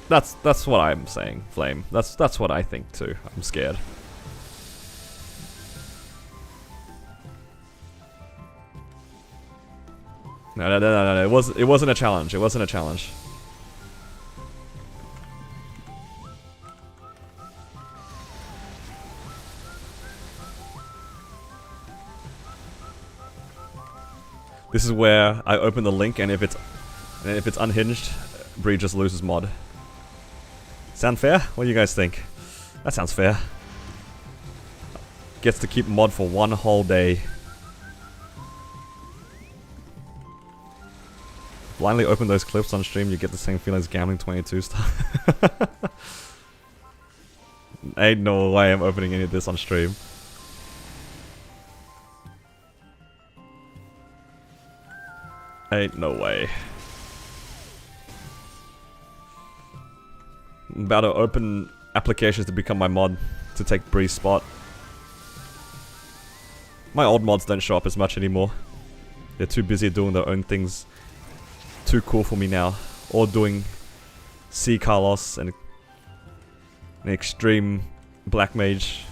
That's what I'm saying, Flame. That's what I think too. I'm scared. No. It wasn't a challenge. It wasn't a challenge. This is where I open the link, and if it's unhinged, Bree just loses mod. Sound fair? What do you guys think? That sounds fair. Gets to keep mod for one whole day. Blindly open those clips on stream, you get the same feeling as gambling 22 stuff. Ain't no way I'm opening any of this on stream. Ain't no way. I'm about to open applications to become my mod to take Bree's spot. My old mods don't show up as much anymore. They're too busy doing their own things. Too cool for me now. Or doing C. Carlos and an extreme black mage.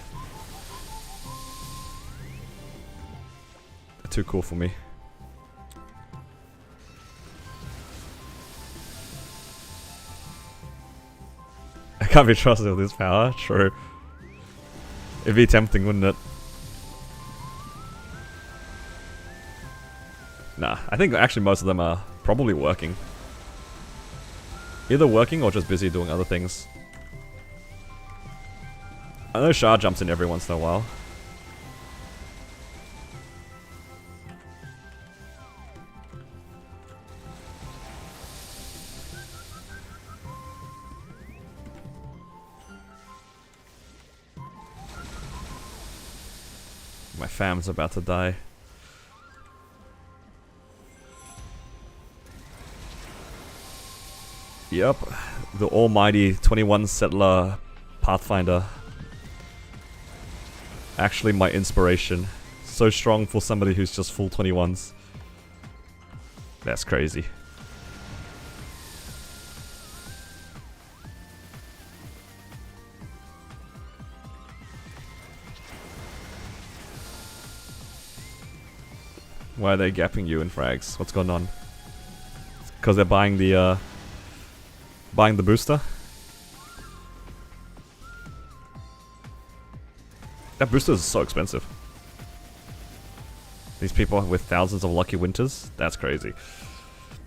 They're too cool for me. I can't be trusted with this power, true. It'd be tempting, wouldn't it? Nah, I think actually most of them are probably working. Either working or just busy doing other things. I know Shah jumps in every once in a while. My fam's about to die. Yep, the almighty 21 settler Pathfinder. Actually my inspiration. So strong for somebody who's just full 21s. That's crazy. Why are they gapping you in frags? What's going on? Because they're buying the booster? That booster is so expensive. These people with thousands of lucky winters? That's crazy.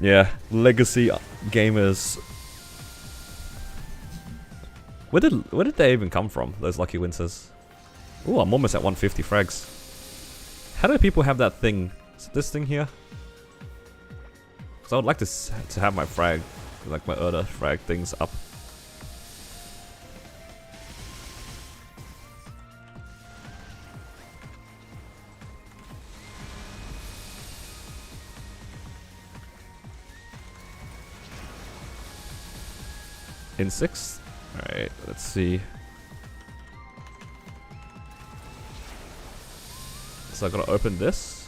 Yeah, legacy gamers. Where did they even come from, those lucky winters? Ooh, I'm almost at 150 frags. How do people have that thing? Is it this thing here? Because I would like to have my frag, like my Urda frag things up. In 6? Alright, let's see. So I gotta open this.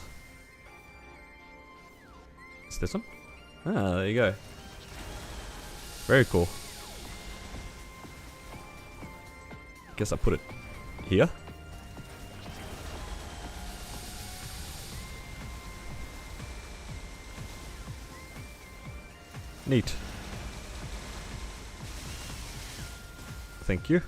Is this one? Ah, there you go. Very cool. Guess I put it here. Neat. Thank you.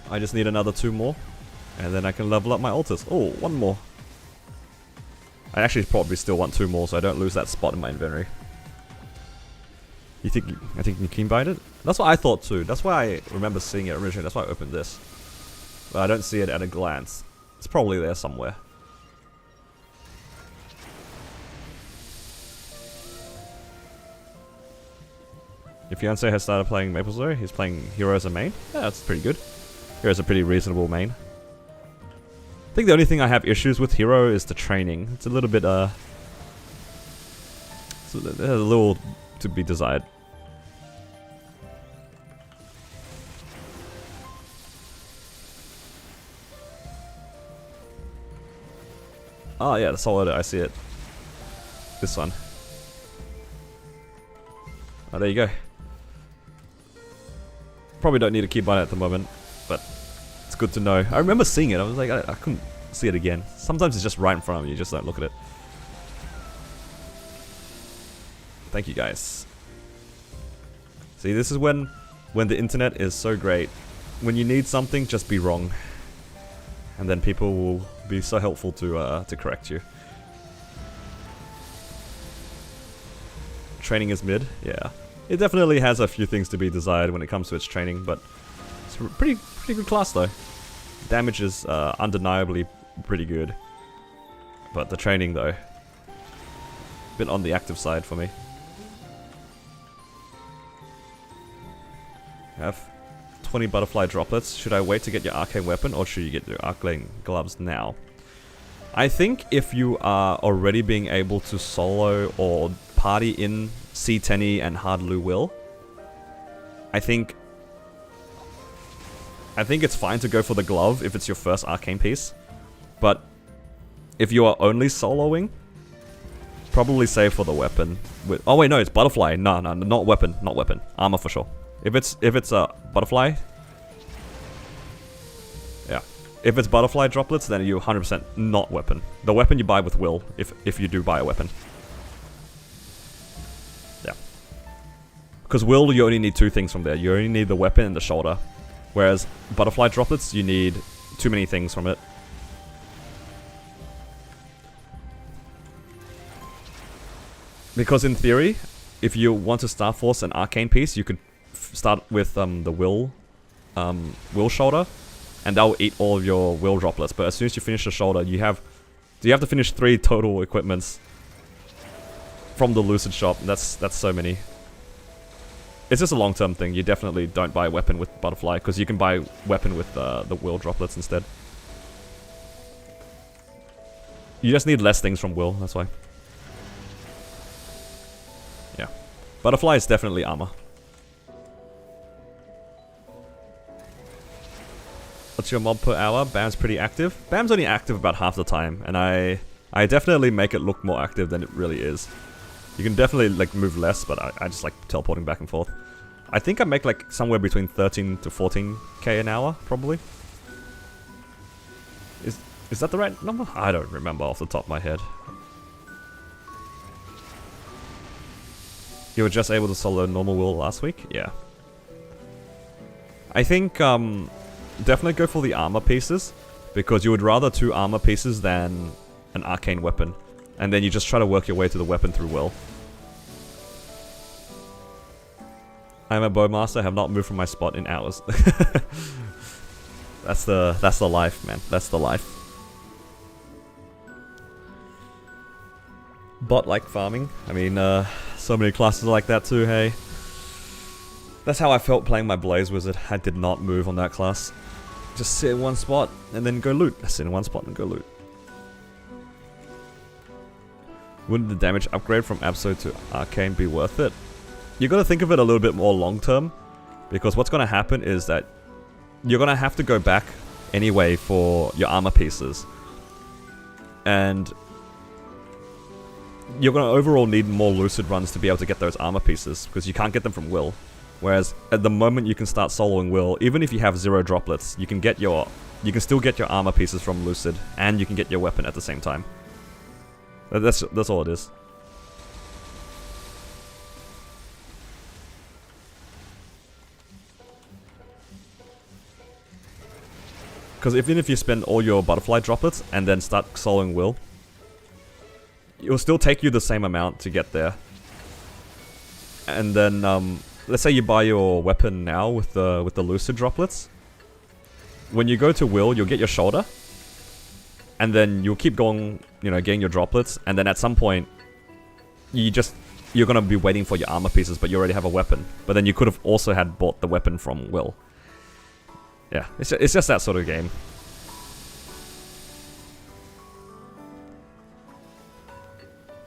I just need another 2 more, and then I can level up my altars. Oh, 1 more. I actually probably still want 2 more, so I don't lose that spot in my inventory. You think? I think you can bite it? That's what I thought too. That's why I remember seeing it originally. That's why I opened this. But I don't see it at a glance. It's probably there somewhere. Your fiance has started playing Maple Story. He's playing Hero as a main. Yeah, that's pretty good. Hero's a pretty reasonable main. I think the only thing I have issues with Hero is the training. It's a little bit, there's a little to be desired. Oh yeah, the Soul Order, I see it. This one. Oh, there you go. Probably don't need a keybind at the moment, but it's good to know. I remember seeing it, I was like, I couldn't see it again. Sometimes it's just right in front of you, you just don't look at it. Thank you guys. See, this is when the internet is so great. When you need something, just be wrong. And then people will be so helpful to correct you. Training is mid, yeah. It definitely has a few things to be desired when it comes to its training, but it's a pretty good class though. Damage is undeniably pretty good, but the training though, a bit on the active side for me. I have 20 butterfly droplets. Should I wait to get your arcane weapon, or should you get your arcane gloves now? I think if you are already being able to solo or party in C10 and Hardlu Will, I think it's fine to go for the glove if it's your first arcane piece. But if you are only soloing, probably save for the weapon. Oh wait, no, it's butterfly. No, not weapon, not weapon. Armor for sure. If it's a butterfly, yeah. If it's butterfly droplets, then you 100% not weapon. The weapon you buy with will, if you do buy a weapon. Yeah. Because will, you only need 2 things from there. You only need the weapon and the shoulder. Whereas butterfly droplets, you need too many things from it. Because in theory, if you want to Star Force an arcane piece, you could start with the will shoulder, and that will eat all of your will droplets. But as soon as you finish the shoulder, you have to finish 3 total equipments from the Lucid shop. That's so many. It's just a long-term thing. You definitely don't buy a weapon with butterfly, because you can buy weapon with the will droplets instead. You just need less things from will, that's why. Yeah. Butterfly is definitely armor. What's your mob per hour? BAM's pretty active. BAM's only active about half the time, and I definitely make it look more active than it really is. You can definitely like move less, but I just like teleporting back and forth. I think I make like somewhere between 13 to 14k an hour, probably. Is that the right number? I don't remember off the top of my head. You were just able to solo normal will last week? Yeah. I think definitely go for the armor pieces, because you would rather 2 armor pieces than an arcane weapon. And then you just try to work your way to the weapon through will. I'm a bowmaster, have not moved from my spot in hours. That's the life, man. That's the life. Bot-like farming. I mean, so many classes are like that too, hey. That's how I felt playing my Blaze Wizard. I did not move on that class. Just sit in one spot and then go loot. Sit in one spot and go loot. Wouldn't the damage upgrade from Absol to Arcane be worth it? You gotta think of it a little bit more long term, because what's gonna happen is that you're gonna have to go back anyway for your armor pieces. And you're gonna overall need more lucid runs to be able to get those armor pieces, because you can't get them from will. Whereas at the moment you can start soloing will, even if you have 0 droplets, you can still get your armor pieces from lucid, and you can get your weapon at the same time. That's all it is. Because even if you spend all your butterfly droplets and then start soloing will, it will still take you the same amount to get there. And then, let's say you buy your weapon now with the lucid droplets. When you go to will, you'll get your shoulder, and then you'll keep going, you know, getting your droplets, and then at some point, you're gonna be waiting for your armor pieces, but you already have a weapon. But then you could have also had bought the weapon from will. Yeah, it's just that sort of game.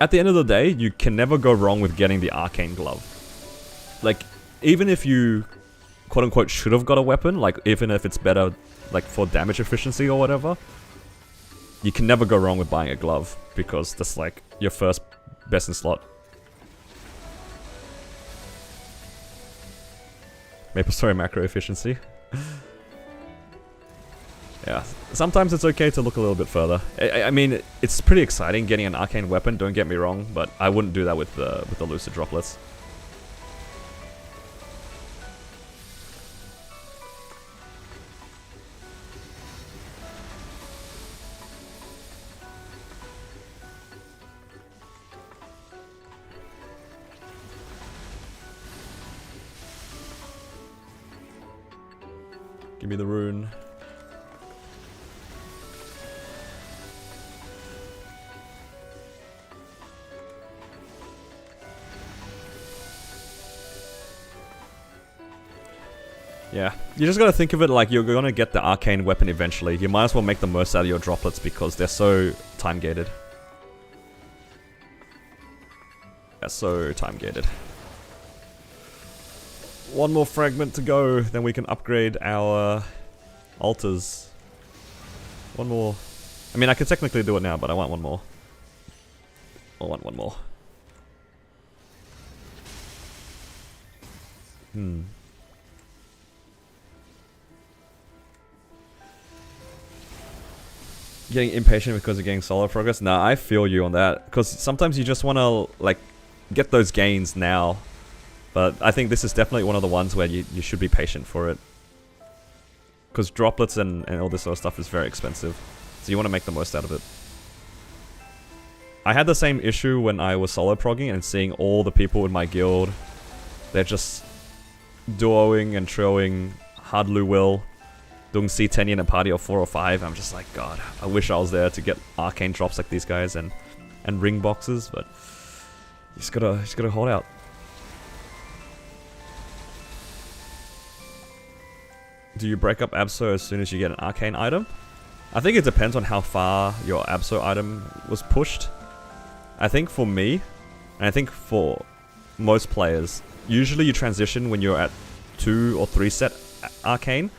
At the end of the day, you can never go wrong with getting the arcane glove. Like, even if you quote-unquote should have got a weapon, like even if it's better like for damage efficiency or whatever, you can never go wrong with buying a glove, because that's like your first best in slot. Maple Story macro efficiency. Yeah, sometimes it's okay to look a little bit further. I mean, it's pretty exciting getting an arcane weapon, don't get me wrong, but I wouldn't do that with the lucid droplets. Give me the rune. Yeah, you just gotta think of it like you're gonna get the arcane weapon eventually. You might as well make the most out of your droplets because they're so time gated. They're so time gated. One more fragment to go, then we can upgrade our altars. One more. I mean, I could technically do it now, but I want one more. I want one more. Getting impatient because of getting solo progress? Nah, I feel you on that. Because sometimes you just want to, like, get those gains now. But I think this is definitely one of the ones where you should be patient for it. Because droplets and all this sort of stuff is very expensive. So you want to make the most out of it. I had the same issue when I was solo progging and seeing all the people in my guild. They're just duoing and trioing hard Lu Will, doing C10 in a party of 4 or 5. I'm just like, God, I wish I was there to get arcane drops like these guys and ring boxes, but you just gotta hold out. Do you break up Abso as soon as you get an arcane item? I think it depends on how far your Abso item was pushed. I think for me, and I think for most players, usually you transition when you're at 2 or 3 set arcane.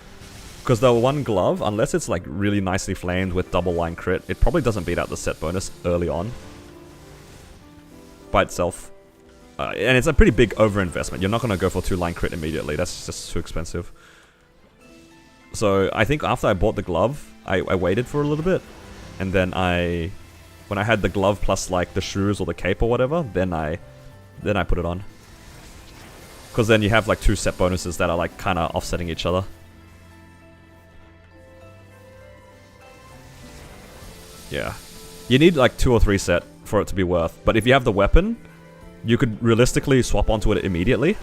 Because the one glove, unless it's like really nicely flamed with double line crit, it probably doesn't beat out the set bonus early on. By itself. And it's a pretty big overinvestment. You're not going to go for 2-line crit immediately. That's just too expensive. So I think after I bought the glove, I waited for a little bit. And then when I had the glove plus like the shoes or the cape or whatever, then I put it on. Because then you have like 2 set bonuses that are like kind of offsetting each other. Yeah. You need like 2 or 3 set for it to be worth. But if you have the weapon, you could realistically swap onto it immediately.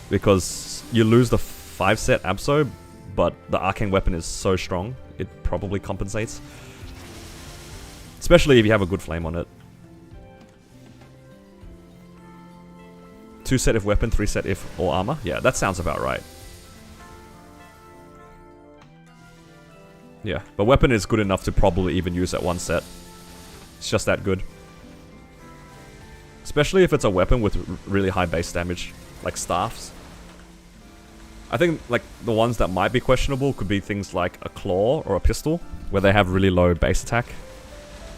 Because you lose the 5 set Abso, but the arcane weapon is so strong, it probably compensates. Especially if you have a good flame on it. 2 set if weapon, 3 set if all armor. Yeah, that sounds about right. Yeah, but weapon is good enough to probably even use at 1 set. It's just that good. Especially if it's a weapon with really high base damage, like staffs. I think like the ones that might be questionable could be things like a claw or a pistol, where they have really low base attack.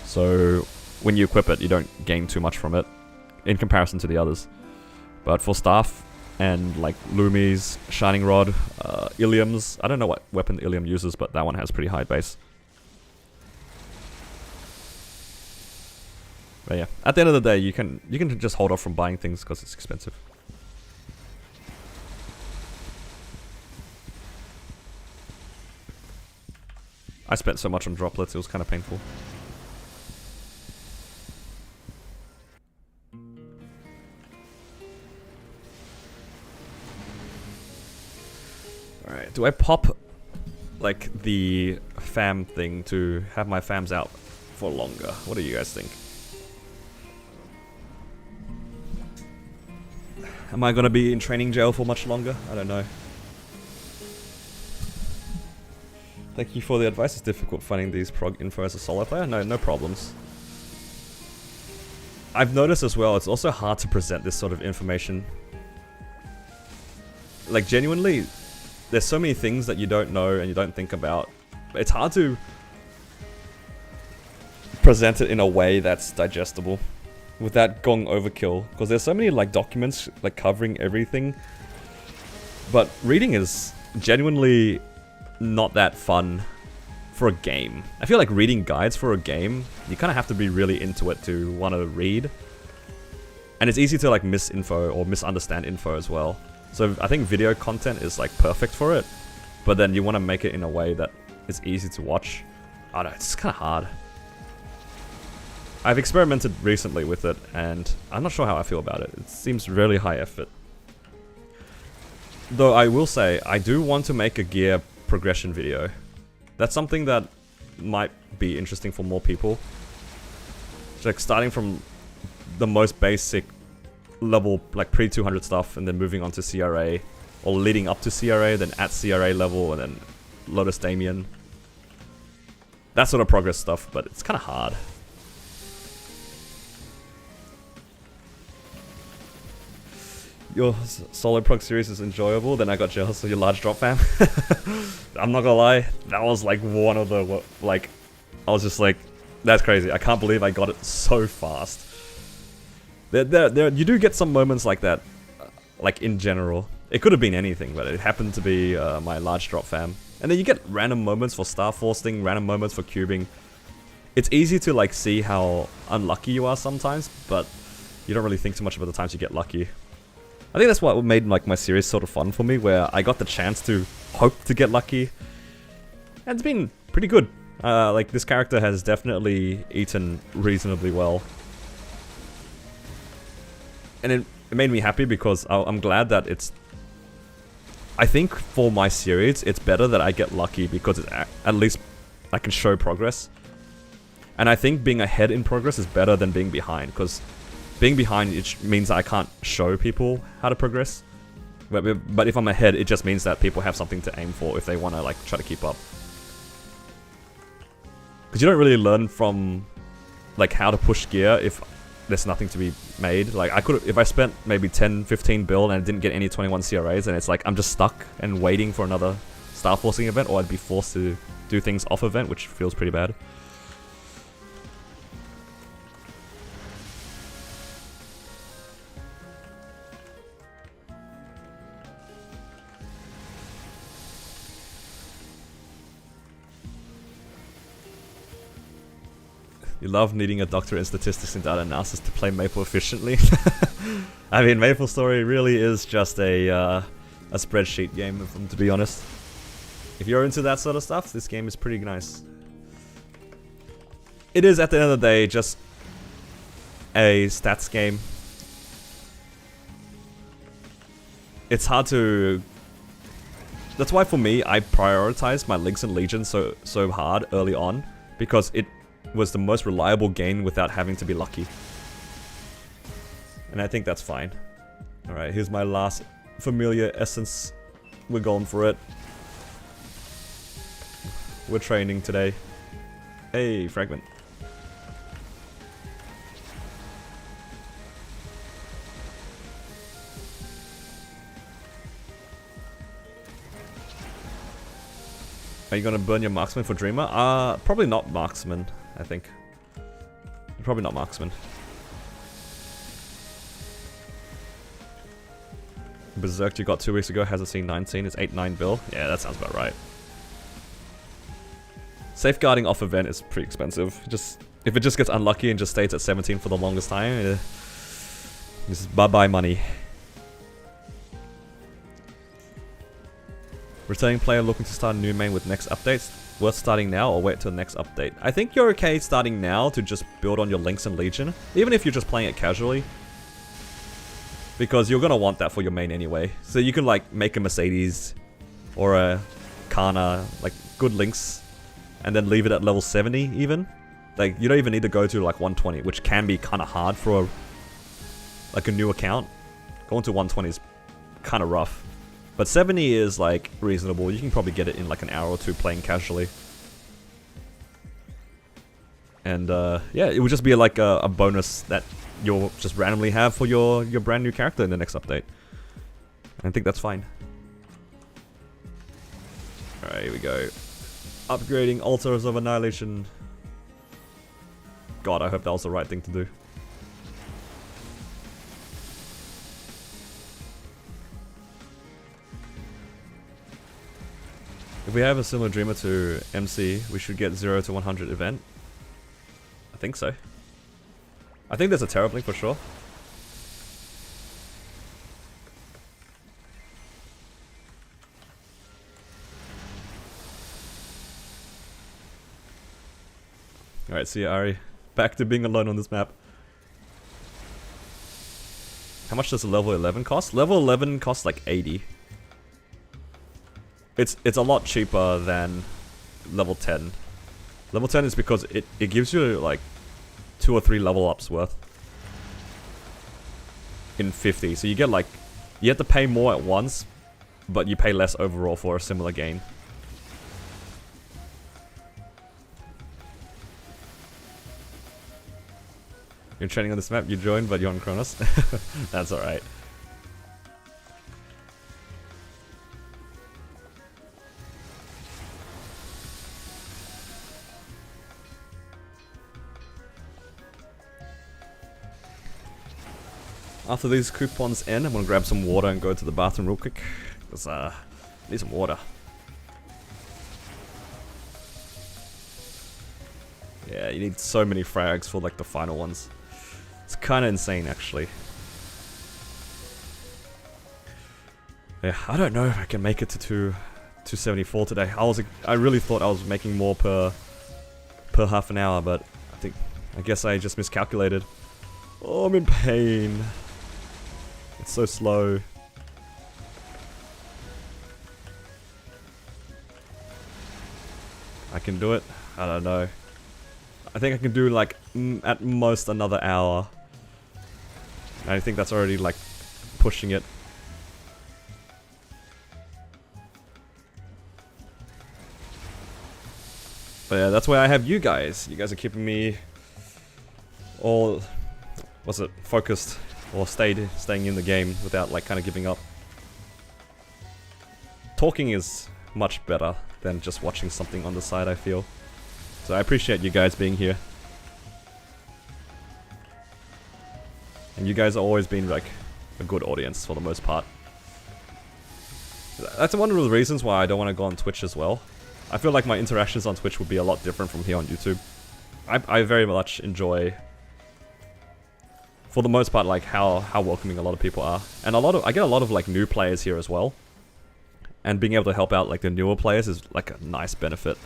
So when you equip it, you don't gain too much from it in comparison to the others. But for staff and like Lumis, Shining Rod, Iliums, I don't know what weapon Ilium uses, but that one has pretty high base. But yeah, at the end of the day, you can just hold off from buying things because it's expensive. I spent so much on droplets, it was kind of painful. Alright, do I pop like the fam thing to have my fams out for longer? What do you guys think? Am I gonna be in training jail for much longer? I don't know. Thank you for the advice. It's difficult finding these prog info as a solo player. No problems. I've noticed as well, it's also hard to present this sort of information. Like genuinely, there's so many things that you don't know and you don't think about. It's hard to present it in a way that's digestible without going overkill, because there's so many like documents like covering everything. But reading is genuinely not that fun for a game. I feel like reading guides for a game, you kind of have to be really into it to want to read. And it's easy to like miss info or misunderstand info as well. So I think video content is like perfect for it, but then you want to make it in a way that is easy to watch. I don't know, it's kind of hard. I've experimented recently with it and I'm not sure how I feel about it. It seems really high effort. Though I will say, I do want to make a gear progression video. That's something that might be interesting for more people. It's like starting from the most basic level, like pre-200 stuff, and then moving on to CRA, or leading up to CRA, then at CRA level, and then Lotus Damien. That sort of progress stuff, but it's kind of hard. Your solo prog series is enjoyable, then I got jealous of your large drop fam. I'm not gonna lie, that was like one of the, like, I was just like, that's crazy, I can't believe I got it so fast. You do get some moments like that, like in general. It could have been anything, but it happened to be my large drop fam. And then you get random moments for star forcing, random moments for cubing. It's easy to like see how unlucky you are sometimes, but you don't really think too much about the times you get lucky. I think that's what made like my series sort of fun for me, where I got the chance to hope to get lucky. And it's been pretty good. Like this character has definitely eaten reasonably well. And it made me happy because I'm glad that it's... I think for my series, it's better that I get lucky because it's at least I can show progress. And I think being ahead in progress is better than being behind, because being behind, it means I can't show people how to progress. But if I'm ahead, it just means that people have something to aim for if they want to like try to keep up. Because you don't really learn from like how to push gear if there's nothing to be made. Like I could, if I spent maybe 10, 15 build and I didn't get any 21 CRAs, and it's like I'm just stuck and waiting for another star forcing event, or I'd be forced to do things off event, which feels pretty bad. You love needing a doctorate in statistics and data analysis to play Maple efficiently. I mean, Maple Story really is just a spreadsheet game, to be honest. If you're into that sort of stuff, this game is pretty nice. It is, at the end of the day, just a stats game. It's hard to... That's why for me, I prioritized my Links and Legion so hard early on, because it was the most reliable gain without having to be lucky. And I think that's fine. Alright, here's my last familiar essence. We're going for it. We're training today. Hey, fragment. Are you gonna burn your marksman for Dreamer? Probably not marksman, I think. Probably not marksman. Berserk you got 2 weeks ago hasn't seen 19, it's 8-9 bill. Yeah, that sounds about right. Safeguarding off event is pretty expensive. If it just gets unlucky and just stays at 17 for the longest time, this is bye-bye money. Returning player looking to start a new main with next updates. Worth starting now or wait till the next update? I think you're okay starting now to just build on your Links and Legion, even if you're just playing it casually. Because you're gonna want that for your main anyway. So you can like make a Mercedes or a Kana, like good Links, and then leave it at level 70 even. Like you don't even need to go to like 120, which can be kind of hard for like a new account. Going to 120 is kind of rough. But 70 is like reasonable. You can probably get it in like an hour or two playing casually. And yeah, it would just be like a bonus that you'll just randomly have for your brand new character in the next update. I think that's fine. Alright, here we go. Upgrading Altars of Annihilation. God, I hope that was the right thing to do. If we have a similar Dreamer to MC, we should get 0 to 100 event. I think so. I think there's a Terra Blink for sure. Alright, see ya, Ari. Back to being alone on this map. How much does a level 11 cost? Level 11 costs like 80. It's a lot cheaper than level 10. Level 10 is because it gives you like 2 or 3 level ups worth in 50. So you get like, you have to pay more at once, but you pay less overall for a similar gain. You're training on this map, you joined, but you're on Kronos. That's alright. After these coupons end, I'm gonna grab some water and go to the bathroom real quick. Because, I need some water. Yeah, you need so many frags for, like, the final ones. It's kinda insane, actually. Yeah, I don't know if I can make it to 274 today. I really thought I was making more per half an hour, but I guess I just miscalculated. Oh, I'm in pain. It's so slow. I can do it? I don't know. I think I can do like at most another hour. I think that's already like pushing it. But yeah, that's why I have you guys. You guys are keeping me all, focused or staying in the game without like kind of giving up. Talking is much better than just watching something on the side, I feel. So I appreciate you guys being here. And you guys have always been like a good audience for the most part. That's one of the reasons why I don't want to go on Twitch as well. I feel like my interactions on Twitch would be a lot different from here on YouTube. I very much enjoy, for the most part, like how welcoming a lot of people are, and I get a lot of like new players here as well, and being able to help out like the newer players is like a nice benefit.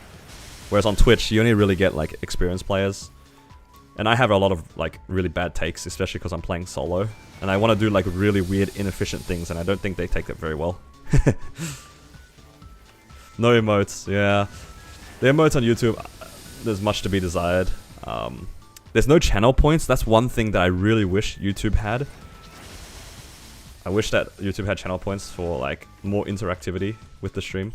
Whereas on Twitch, you only really get like experienced players, and I have a lot of like really bad takes, especially because I'm playing solo, and I want to do like really weird, inefficient things, and I don't think they take that very well. No emotes, yeah. The emotes on YouTube, there's much to be desired. There's no channel points. That's one thing that I really wish YouTube had. I wish that YouTube had channel points for like more interactivity with the stream.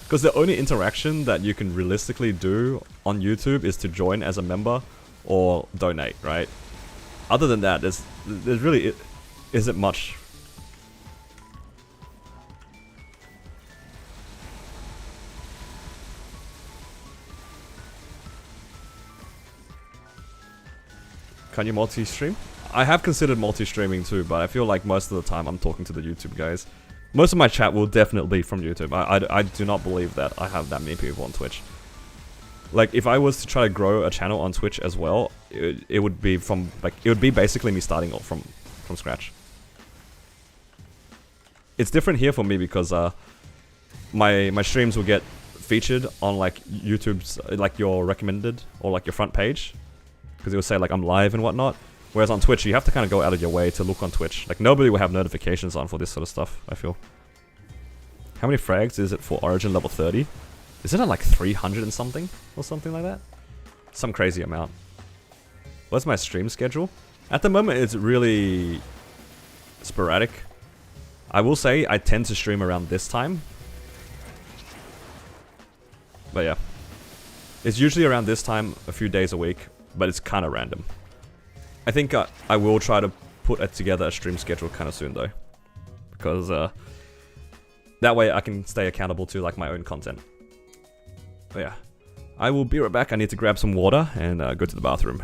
Because the only interaction that you can realistically do on YouTube is to join as a member or donate, right? Other than that, there's really isn't much. Can you multi-stream? I have considered multi-streaming too, but I feel like most of the time I'm talking to the YouTube guys. Most of my chat will definitely be from YouTube. I do not believe that I have that many people on Twitch. Like, if I was to try to grow a channel on Twitch as well, it would be from, like, it would be basically me starting off from scratch. It's different here for me because my streams will get featured on like YouTube's, like your recommended or like your front page. Because it will say like I'm live and whatnot. Whereas on Twitch, you have to kind of go out of your way to look on Twitch. Like nobody will have notifications on for this sort of stuff, I feel. How many frags is it for Origin level 30? Is it at like 300 and something? Or something like that? Some crazy amount. What's my stream schedule? At the moment, it's really sporadic. I will say I tend to stream around this time. But yeah. It's usually around this time, a few days a week. But it's kind of random. I think I will try to put together a stream schedule kind of soon though. Because that way I can stay accountable to like my own content. But yeah. I will be right back. I need to grab some water and go to the bathroom.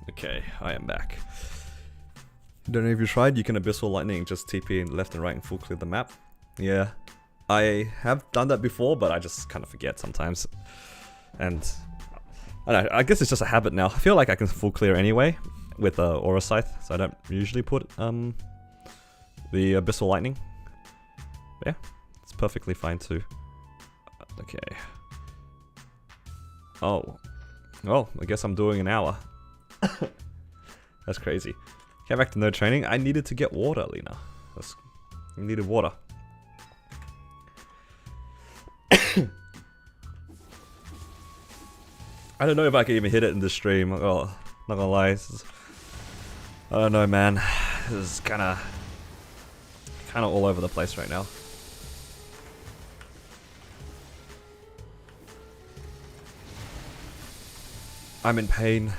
Okay, I am back. Don't know if you tried, you can Abyssal Lightning, just TP left and right and full clear the map. Yeah, I have done that before, but I just kind of forget sometimes. And I don't know, I guess it's just a habit now. I feel like I can full clear anyway with Aura Scythe, so I don't usually put the Abyssal Lightning. But yeah, it's perfectly fine too. Okay. Oh, Well, I guess I'm doing an hour. That's crazy. Came back to no training. I needed to get water, Lena. I needed water. I don't know if I can even hit it in this stream. Oh, not gonna lie. I don't know, man. This is kind of all over the place right now. I'm in pain.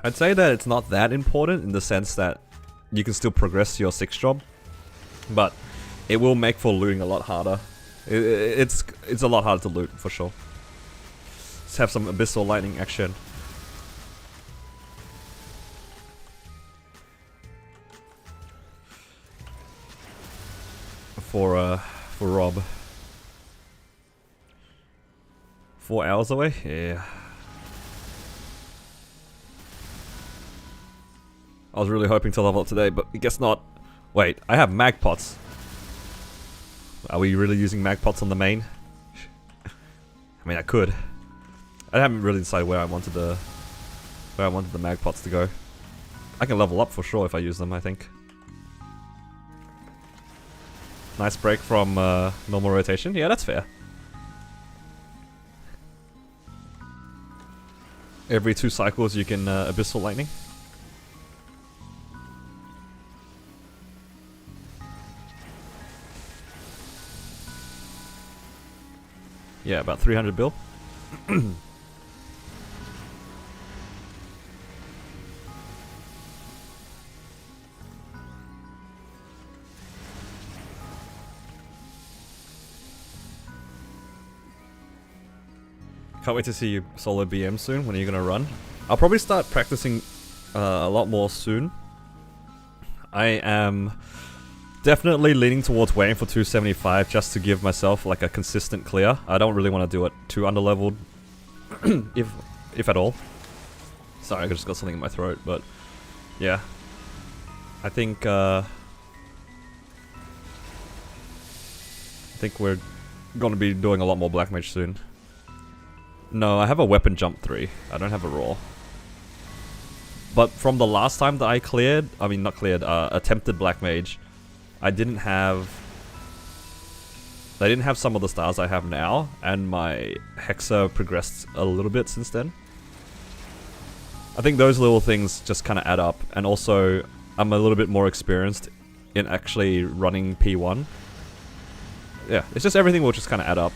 I'd say that it's not that important in the sense that you can still progress your 6th job, but it will make for looting a lot harder. It's a lot harder to loot for sure. Let's have some abyssal lightning action. For Rob. 4 hours away? Yeah. I was really hoping to level up today, but I guess not. Wait, I have mag pots. Are we really using mag pots on the main? I mean, I could. I haven't really decided where I wanted the mag pots to go. I can level up for sure if I use them, I think. Nice break from normal rotation. Yeah, that's fair. Every 2 cycles you can abyssal lightning. Yeah, about 300 bill. Can't wait to see you solo BM soon. When are you gonna run? I'll probably start practicing a lot more soon. I am definitely leaning towards waiting for 275 just to give myself like a consistent clear. I don't really want to do it too underleveled, if at all. Sorry, I just got something in my throat, but yeah. I think we're going to be doing a lot more Black Mage soon. No, I have a weapon jump 3. I don't have a raw. But from the last time that I cleared, I mean not cleared, attempted Black Mage, I didn't have some of the stars I have now, and my Hexa progressed a little bit since then. I think those little things just kind of add up, and also I'm a little bit more experienced in actually running P1. Yeah, it's just everything will just kind of add up,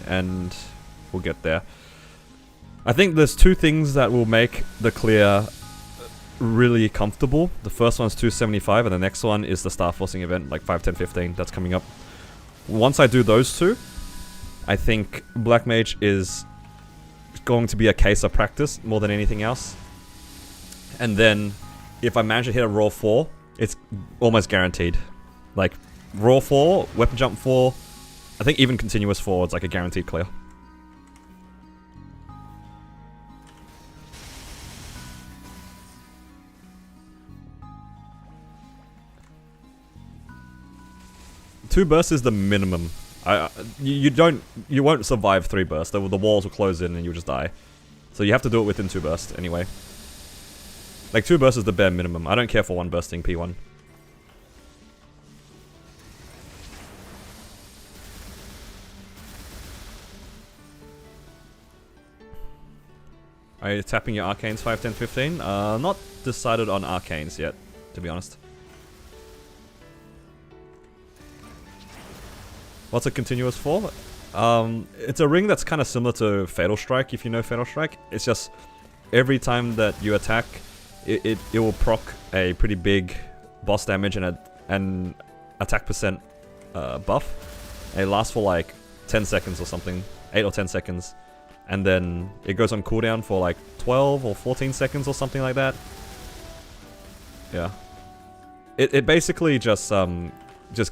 and we'll get there. I think there's 2 things that will make the clear really comfortable. The first one's 275, and the next one is the Star Forcing event, like 5, 10, 15, that's coming up. Once I do those 2, I think Black Mage is going to be a case of practice more than anything else. And then, if I manage to hit a raw 4, it's almost guaranteed. Like, raw 4, weapon jump 4, I think even continuous 4 is like a guaranteed clear. Two bursts is the minimum. You won't survive 3 bursts. The walls will close in and you'll just die. So you have to do it within 2 bursts anyway. Like 2 bursts is the bare minimum. I don't care for 1 bursting P1. Are you tapping your arcanes 5, 10, 15? Not decided on arcanes yet, to be honest. What's a continuous 4? It's a ring that's kind of similar to Fatal Strike, if you know Fatal Strike. It's just every time that you attack, it will proc a pretty big boss damage and an attack percent buff. And it lasts for like 10 seconds or something, 8 or 10 seconds. and then it goes on cooldown for like 12 or 14 seconds or something like that. Yeah. It basically just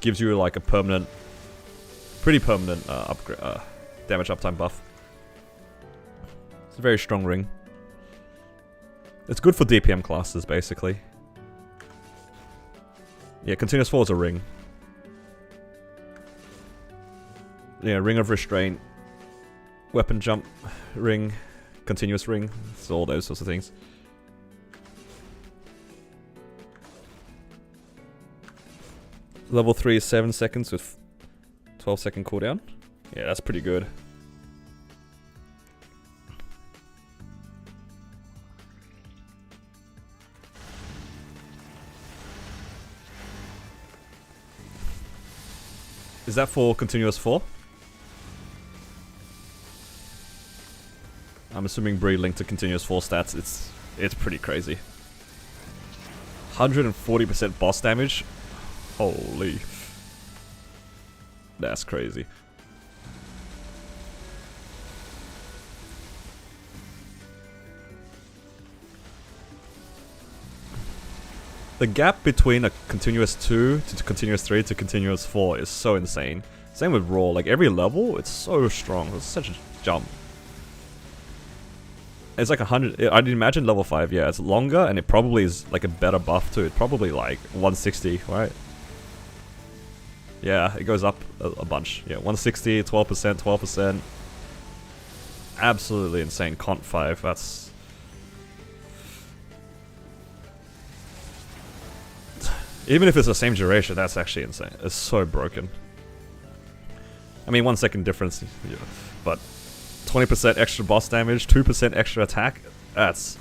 gives you like a permanent, pretty permanent upgrade, damage uptime buff. It's a very strong ring. It's good for DPM classes, basically. Yeah, Continuous Fall is a ring. Yeah, Ring of Restraint, Weapon Jump ring, Continuous ring, so all those sorts of things. Level 3 is 7 seconds with 12-second cooldown. Yeah, that's pretty good. Is that for Continuous 4? I'm assuming Bree linked to Continuous 4 stats. It's pretty crazy. 140% boss damage. Holy. That's crazy. The gap between a Continuous 2 to Continuous 3 to Continuous 4 is so insane. Same with Raw, like every level, it's so strong. It's such a jump. It's like 100, I'd imagine level 5, yeah, it's longer and it probably is like a better buff too. It's probably like 160, right? Yeah, it goes up a bunch. Yeah, 160, 12%, 12%. Absolutely insane. Cont 5, that's... Even if it's the same duration, that's actually insane. It's so broken. I mean, 1 second difference, yeah, but 20% extra boss damage, 2% extra attack. That's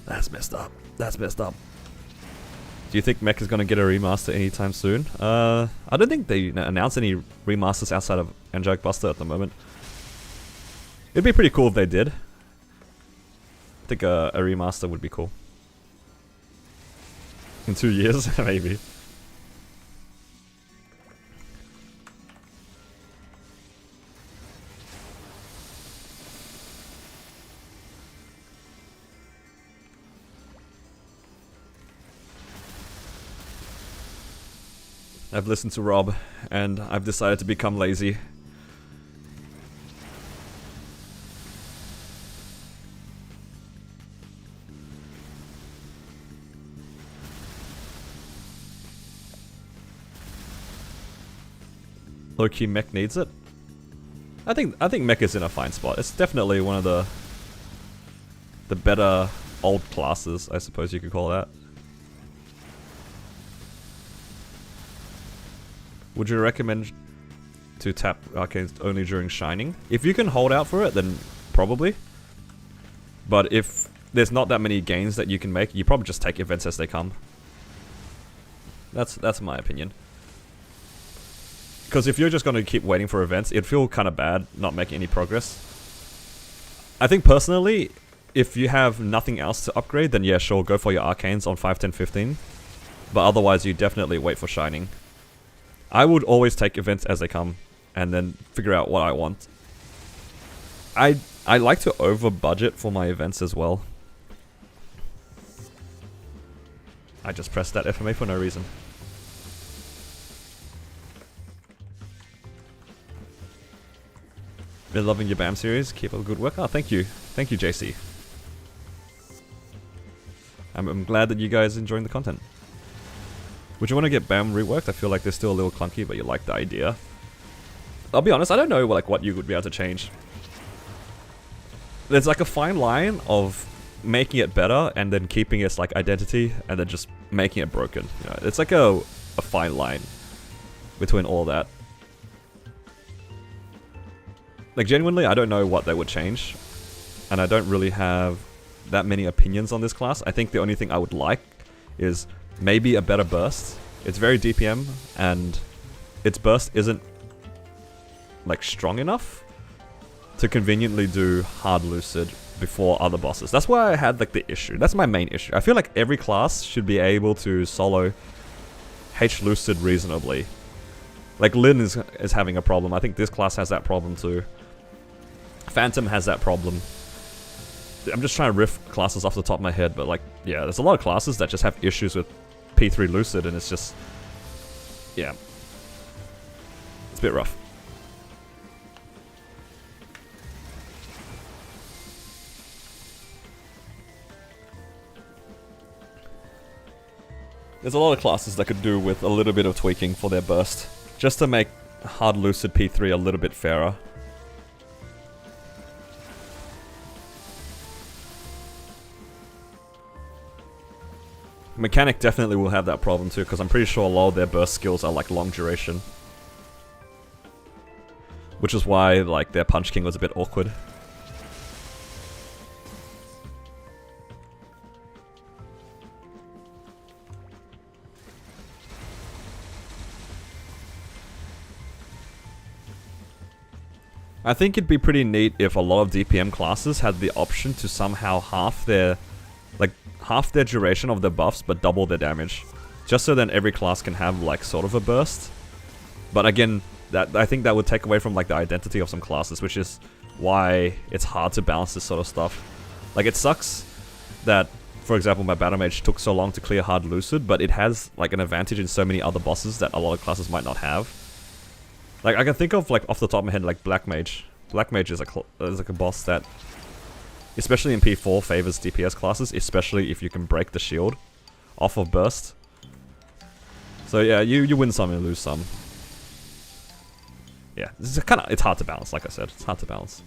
messed up. That's messed up. Do you think Mech is going to get a remaster anytime soon? I don't think they announced any remasters outside of Angelic Buster at the moment. It'd be pretty cool if they did. I think a remaster would be cool. In 2 years, maybe. I've listened to Rob, and I've decided to become lazy. Low-key Mech needs it. I think Mech is in a fine spot. It's definitely one of the better old classes, I suppose you could call that. Would you recommend to tap arcanes only during Shining? If you can hold out for it, then probably. But if there's not that many gains that you can make, you probably just take events as they come. That's my opinion. Because if you're just going to keep waiting for events, it'd feel kind of bad not making any progress. I think personally, if you have nothing else to upgrade, then yeah, sure, go for your arcanes on 5, 10, 15. But otherwise, you definitely wait for Shining. I would always take events as they come, and then figure out what I want. I like to over budget for my events as well. I just pressed that FMA for no reason. Been loving your BAM series. Keep up the good work. Oh, thank you. Thank you, JC. I'm glad that you guys enjoying the content. Would you want to get BAM reworked? I feel like they're still a little clunky, but you like the idea. I'll be honest, I don't know like what you would be able to change. There's like a fine line of making it better and then keeping its like identity and then just making it broken. You know, it's like a fine line between all that. Like genuinely, I don't know what they would change, and I don't really have that many opinions on this class. I think the only thing I would like is maybe a better burst. It's very DPM, and its burst isn't like strong enough to conveniently do hard lucid before other bosses. That's why I had like the issue. That's my main issue. I feel like every class should be able to solo H lucid reasonably. Like Lin is having a problem. I think this class has that problem too. Phantom has that problem. I'm just trying to riff classes off the top of my head, but like, yeah, there's a lot of classes that just have issues with P3 Lucid, and it's just, yeah, it's a bit rough. There's a lot of classes that could do with a little bit of tweaking for their burst, just to make hard Lucid P3 a little bit fairer. Mechanic definitely will have that problem too, because I'm pretty sure a lot of their burst skills are like long duration. Which is why like their Punch King was a bit awkward. I think it'd be pretty neat if a lot of DPM classes had the option to somehow half their duration of their buffs but double their damage. Just so then every class can have like sort of a burst. But again, I think that would take away from like the identity of some classes, which is why it's hard to balance this sort of stuff. Like it sucks that, for example, my Battle Mage took so long to clear hard Lucid, but it has like an advantage in so many other bosses that a lot of classes might not have. Like I can think of like off the top of my head like Black Mage. Black Mage is like a boss that, especially in P4, favors DPS classes, especially if you can break the shield off of burst. So yeah, you win some and lose some. Yeah, it's hard to balance, like I said. It's hard to balance.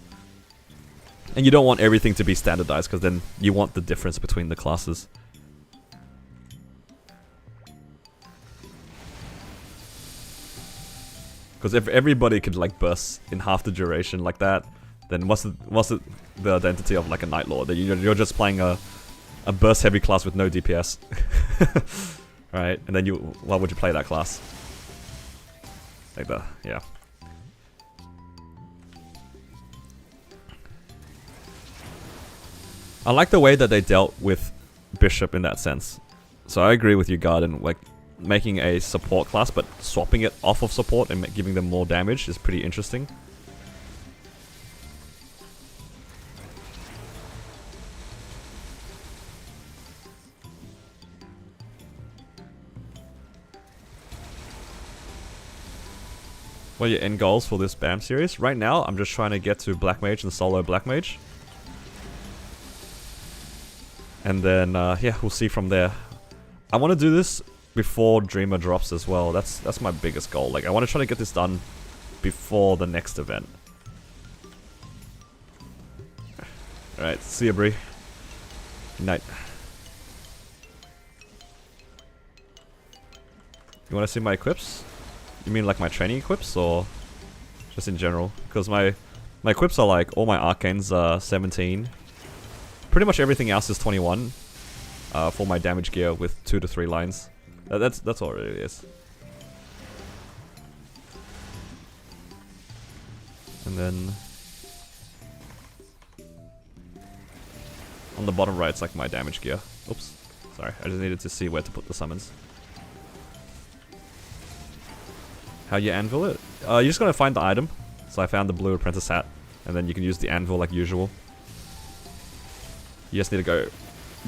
And you don't want everything to be standardized, because then you want the difference between the classes. Because if everybody could like burst in half the duration like that, then what's the identity of like a Night Lord? That you're just playing a burst heavy class with no DPS, right? And then why would you play that class? Like that, yeah. I like the way that they dealt with Bishop in that sense. So I agree with you, Garden. Like making a support class, but swapping it off of support and giving them more damage is pretty interesting. What are your end goals for this BAM series? Right now, I'm just trying to get to Black Mage and solo Black Mage. And then, yeah, we'll see from there. I want to do this before Dreamer drops as well. That's my biggest goal. Like, I want to try to get this done before the next event. Alright, see ya, Bree. Good night. You want to see my equips? You mean like my training equips, or just in general? Because my equips are like, all my arcanes are 17. Pretty much everything else is 21 for my damage gear with 2 to 3 lines. That's all it really is. And then on the bottom right, it's like my damage gear. Oops, sorry, I just needed to see where to put the summons. How you anvil it? You're just gonna find the item. So I found the blue apprentice hat, and then you can use the anvil like usual. You just need to go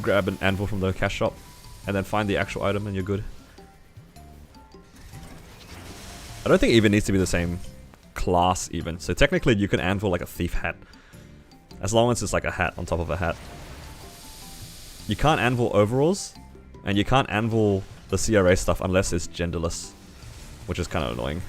grab an anvil from the cash shop, and then find the actual item, and you're good. I don't think it even needs to be the same class even. So technically you can anvil like a thief hat, as long as it's like a hat on top of a hat. You can't anvil overalls, and you can't anvil the CRA stuff unless it's genderless, which is kind of annoying.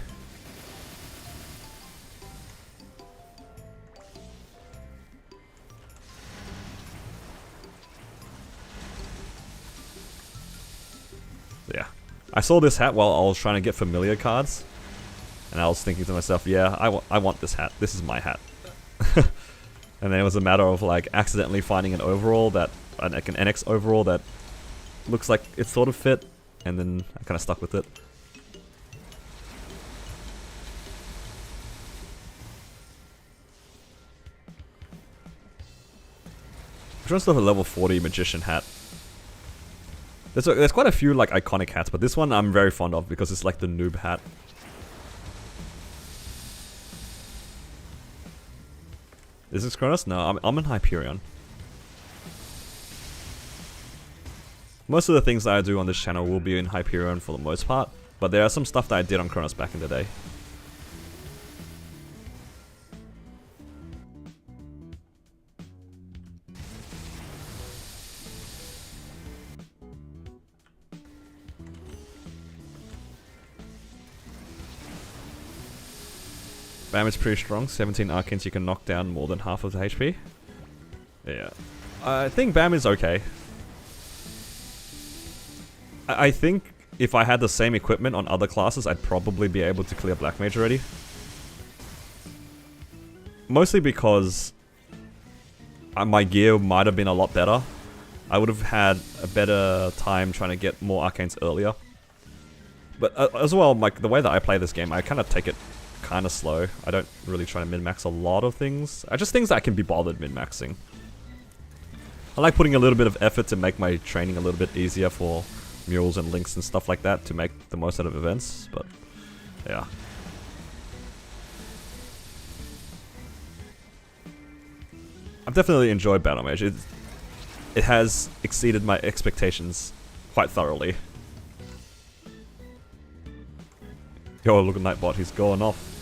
Yeah. I saw this hat while I was trying to get familiar cards, and I was thinking to myself, yeah, I want this hat. This is my hat. And then it was a matter of like accidentally finding an overall that, like an NX overall that looks like it sort of fit, and then I kind of stuck with it. Which one's the level 40 magician hat? There's quite a few like iconic hats, but this one I'm very fond of because it's like the noob hat. Is this Kronos? No, I'm in Hyperion. Most of the things that I do on this channel will be in Hyperion for the most part, but there are some stuff that I did on Kronos back in the day. Bam is pretty strong, 17 arcanes you can knock down more than half of the HP. Yeah. I think Bam is okay. I think if I had the same equipment on other classes, I'd probably be able to clear Black Mage already. Mostly because my gear might have been a lot better. I would have had a better time trying to get more arcanes earlier. But as well, like the way that I play this game, I kind of take it kind of slow. I don't really try to min-max a lot of things. Just things that I can be bothered min-maxing. I like putting a little bit of effort to make my training a little bit easier for mules and links and stuff like that to make the most out of events, but yeah. I've definitely enjoyed Battle Mage. It has exceeded my expectations quite thoroughly. Yo, look at Nightbot, he's going off.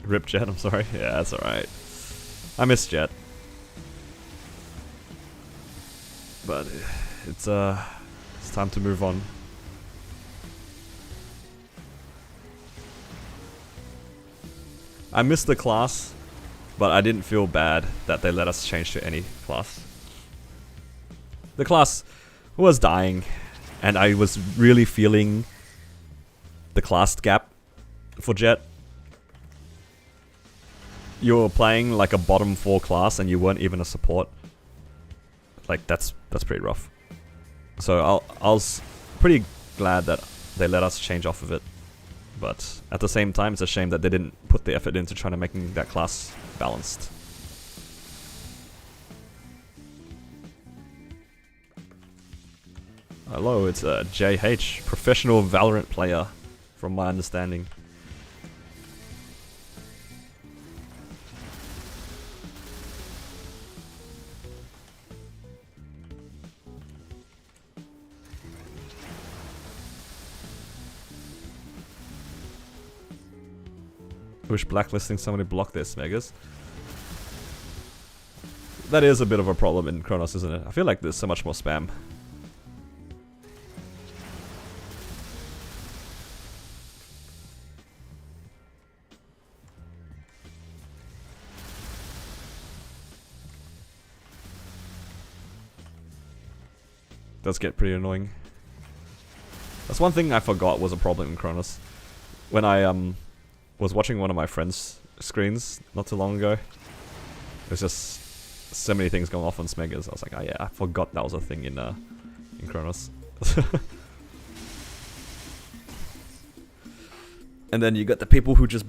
Rip Jet, I'm sorry. Yeah, that's alright. I miss Jet. But it's time to move on. I missed the class, but I didn't feel bad that they let us change to any class. The class was dying, and I was really feeling the class gap for Jet. You were playing like a bottom 4 class and you weren't even a support. Like that's pretty rough. So I was pretty glad that they let us change off of it. But at the same time, it's a shame that they didn't put the effort into trying to making that class balanced. Hello, it's JH, professional Valorant player, from my understanding. Wish blacklisting somebody blocked their smeggers. That is a bit of a problem in Kronos, isn't it? I feel like there's so much more spam. Does get pretty annoying. That's one thing I forgot was a problem in Kronos. When I was watching one of my friends' screens not too long ago, there's just so many things going off on Smeggers. I was like, oh yeah, I forgot that was a thing in Kronos. And then you got the people who just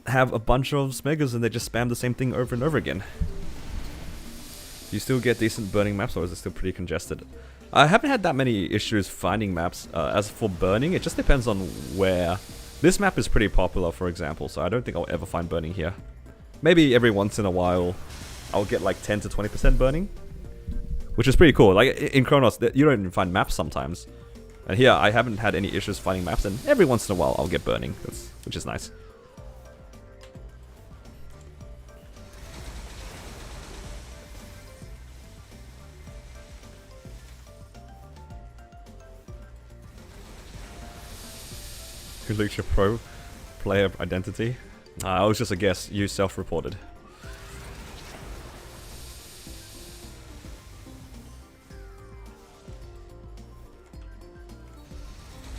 have a bunch of Smeggers and they just spam the same thing over and over again. Do you still get decent burning maps, or is it still pretty congested? I haven't had that many issues finding maps. As for burning, it just depends on where. This map is pretty popular, for example, so I don't think I'll ever find burning here. Maybe every once in a while, I'll get like 10 to 20% burning, which is pretty cool. Like in Kronos, you don't even find maps sometimes. And here, I haven't had any issues finding maps, and every once in a while, I'll get burning, which is nice. Who leaked your pro player identity? I was just a guess. You self-reported.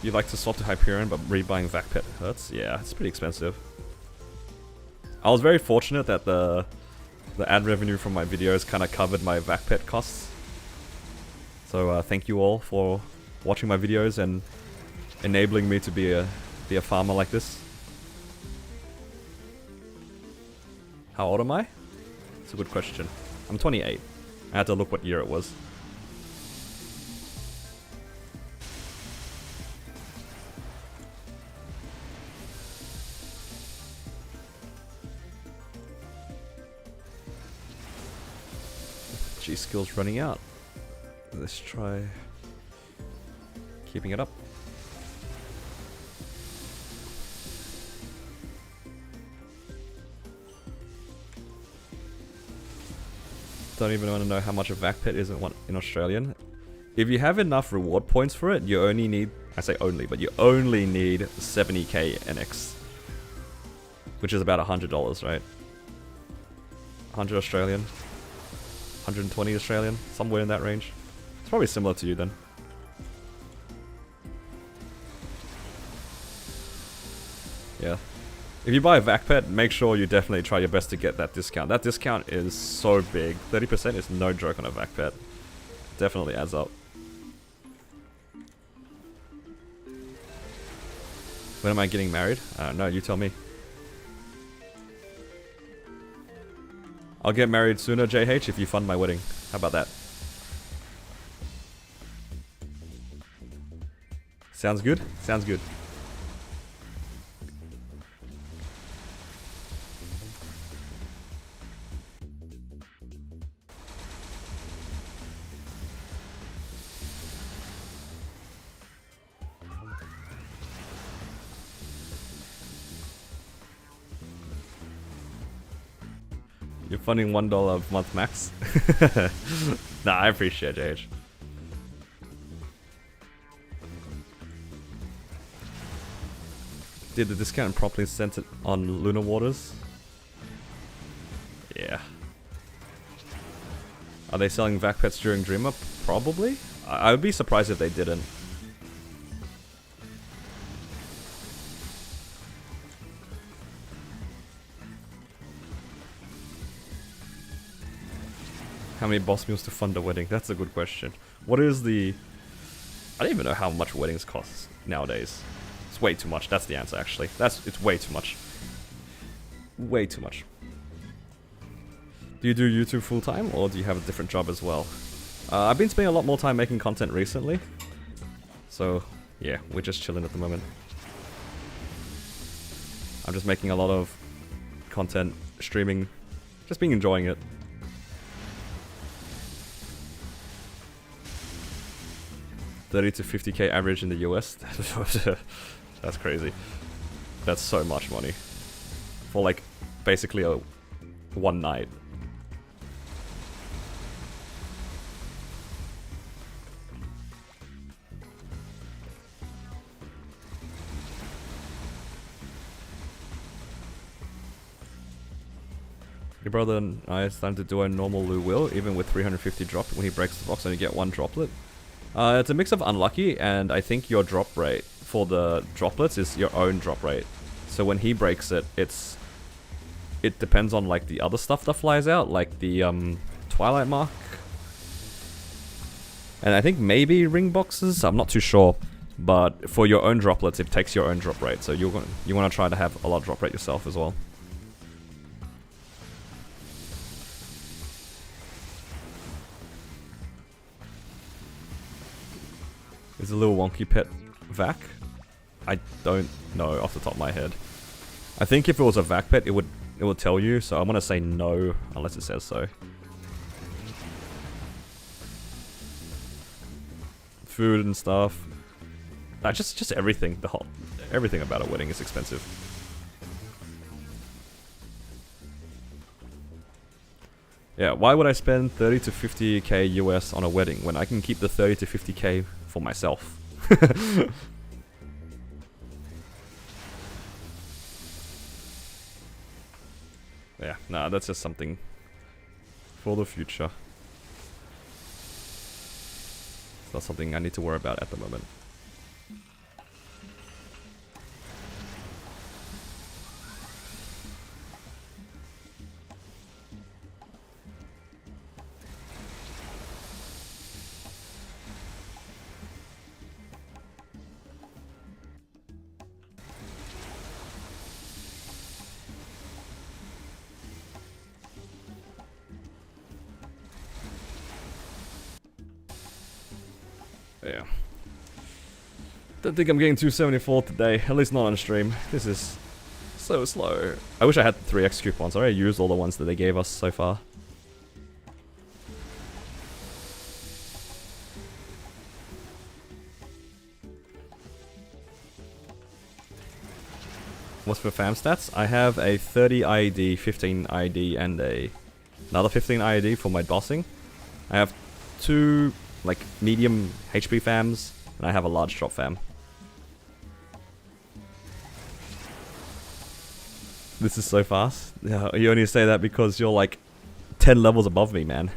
You like to swap to Hyperion, but rebuying Vac Pet hurts? Yeah, it's pretty expensive. I was very fortunate that the ad revenue from my videos kind of covered my Vac Pet costs. So thank you all for watching my videos and enabling me to be a farmer like this. How old am I? It's a good question. I'm 28. I had to look what year it was. G skill's running out. Let's try keeping it up. Don't even want to know how much a vac pet is in Australian. If you have enough reward points for it, you only need, I say only, but you only need 70k NX. Which is about $100, right? 100 Australian. 120 Australian, somewhere in that range. It's probably similar to you then. Yeah. If you buy a vac pet, make sure you definitely try your best to get that discount. That discount is so big. 30% is no joke on a vac pet. Definitely adds up. When am I getting married? I don't know, you tell me. I'll get married sooner, JH, if you fund my wedding. How about that? Sounds good? Sounds good. You're funding $1 a month max? Nah, I appreciate it, JH. Did the discount properly sent it on Lunar Waters? Yeah. Are they selling vac pets during Dreamer? Probably. I would be surprised if they didn't. How many boss meals to fund a wedding? That's a good question. What is the... I don't even know how much weddings cost nowadays. It's way too much. That's the answer, actually. It's way too much. Way too much. Do you do YouTube full-time, or do you have a different job as well? I've been spending a lot more time making content recently. So, yeah, we're just chilling at the moment. I'm just making a lot of content, streaming, just been enjoying it. $30 to $50k average in the US. That's crazy. That's so much money for like basically a one night. Your brother and I started to do a normal Lou will, even with 350 drop. When he breaks the box, only get one droplet. It's a mix of unlucky, and I think your drop rate for the droplets is your own drop rate. So when he breaks it, it depends on like the other stuff that flies out, like the Twilight Mark. And I think maybe ring boxes, I'm not too sure. But for your own droplets, it takes your own drop rate. So you want to try to have a lot of drop rate yourself as well. Is a little wonky pet vac? I don't know off the top of my head. I think if it was a vac pet, it would tell you. So I'm gonna say no unless it says so. Food and stuff. Just everything. Everything about a wedding is expensive. Yeah, why would I spend 30 to 50k US on a wedding when I can keep the 30 to 50k for myself? Yeah, nah, that's just something for the future. It's not something I need to worry about at the moment. Yeah. Don't think I'm getting 274 today, at least not on stream. This is so slow. I wish I had 3x coupons. I already used all the ones that they gave us so far. What's for fam stats? I have a 30 IED, 15 IED, and another 15 IED for my bossing. I have 2 like medium HP fams, and I have a large drop fam. This is so fast. Yeah, you only say that because you're like 10 levels above me, man.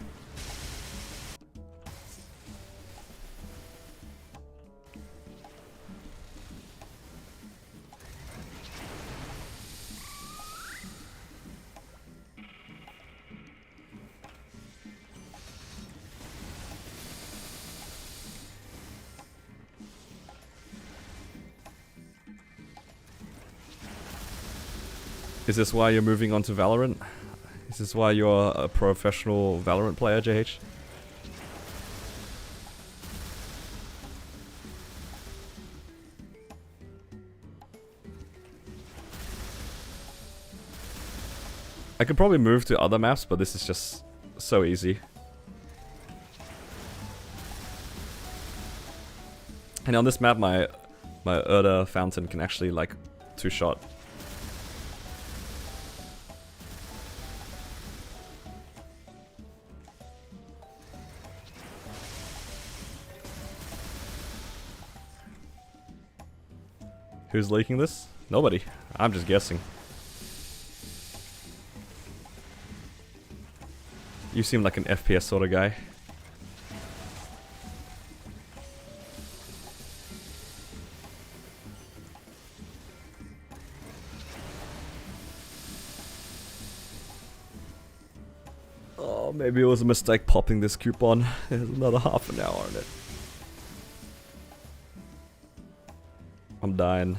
Is this why you're moving on to Valorant? Is this why you're a professional Valorant player, JH? I could probably move to other maps, but this is just so easy. And on this map, my Urda fountain can actually like 2-shot. Who's leaking this? Nobody. I'm just guessing. You seem like an FPS sort of guy. Oh, maybe it was a mistake popping this coupon. There's another half an hour on it. I'm dying.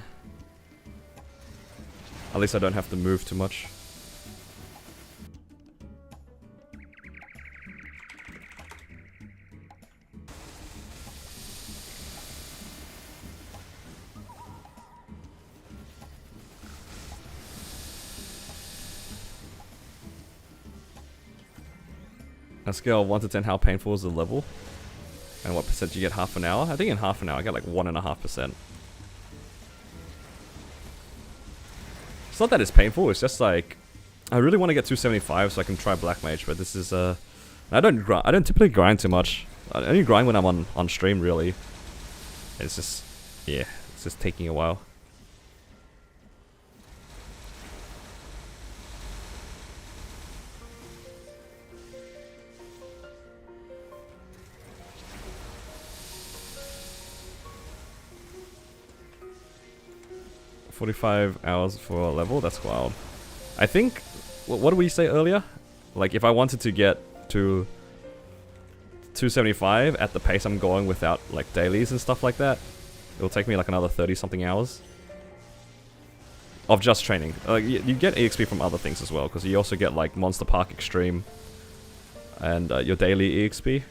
At least I don't have to move too much. On a scale of 1 to 10, how painful is the level? And what percent you get half an hour? I think in half an hour I get like 1.5%. It's not that it's painful, it's just like I really want to get 275 so I can try Black Mage, but this is I don't typically grind too much. I only grind when I'm on stream, really. It's just, yeah, it's just taking a while. $45 hours for a level, that's wild. I think, what did we say earlier? Like if I wanted to get to 275 at the pace I'm going without like dailies and stuff like that, it'll take me like another 30 something hours of just training. You get EXP from other things as well, because you also get like Monster Park Extreme and your daily EXP,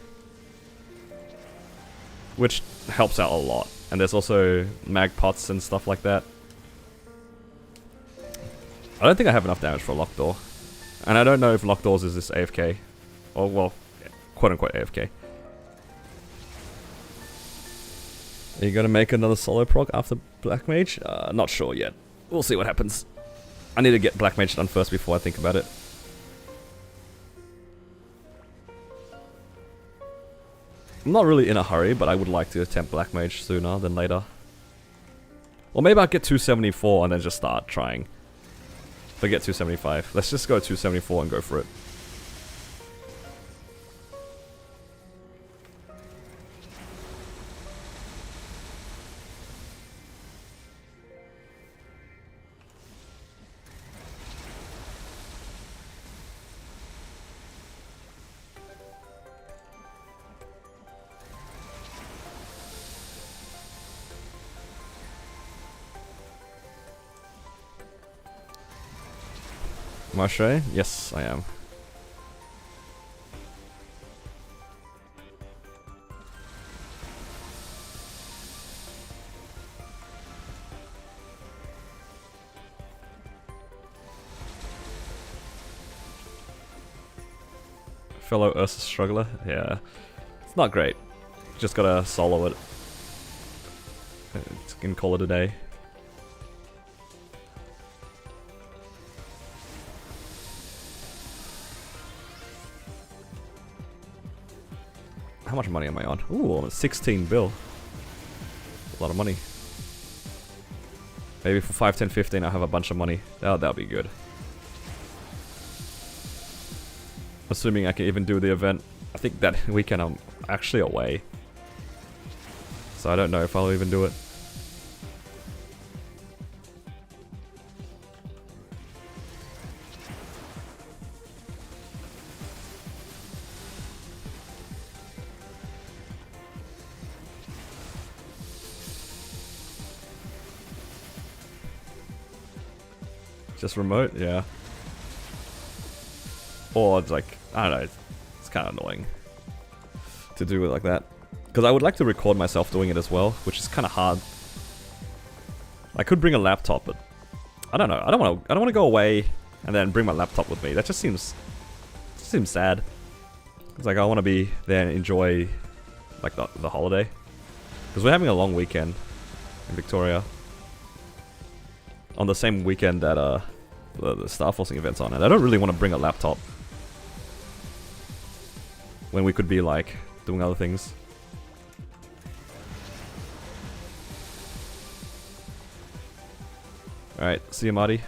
which helps out a lot. And there's also mag pots and stuff like that. I don't think I have enough damage for a locked door. And I don't know if locked doors is this AFK. Or, well, quote unquote AFK. Are you gonna make another solo proc after Black Mage? Not sure yet. We'll see what happens. I need to get Black Mage done first before I think about it. I'm not really in a hurry, but I would like to attempt Black Mage sooner than later. Or maybe I'll get 274 and then just start trying. Forget 275. Let's just go 274 and go for it. Marche? Yes, I am. Fellow Ursa struggler? Yeah. It's not great. Just gotta solo it. And call it a day. How much money am I on? Ooh, almost 16 bill. A lot of money. Maybe for 5, 10, 15 I'll have a bunch of money. That'll be good. Assuming I can even do the event. I think that weekend I'm actually away. So I don't know if I'll even do it. Just remote, yeah. Or it's like, I don't know, it's kind of annoying to do it like that. Because I would like to record myself doing it as well, which is kind of hard. I could bring a laptop, but I don't know. I don't want to go away and then bring my laptop with me. That just seems sad. It's like I want to be there and enjoy like the holiday. Because we're having a long weekend in Victoria. On the same weekend that the Star Forcing event's on, and I don't really want to bring a laptop when we could be like doing other things. Alright, see you, Marty.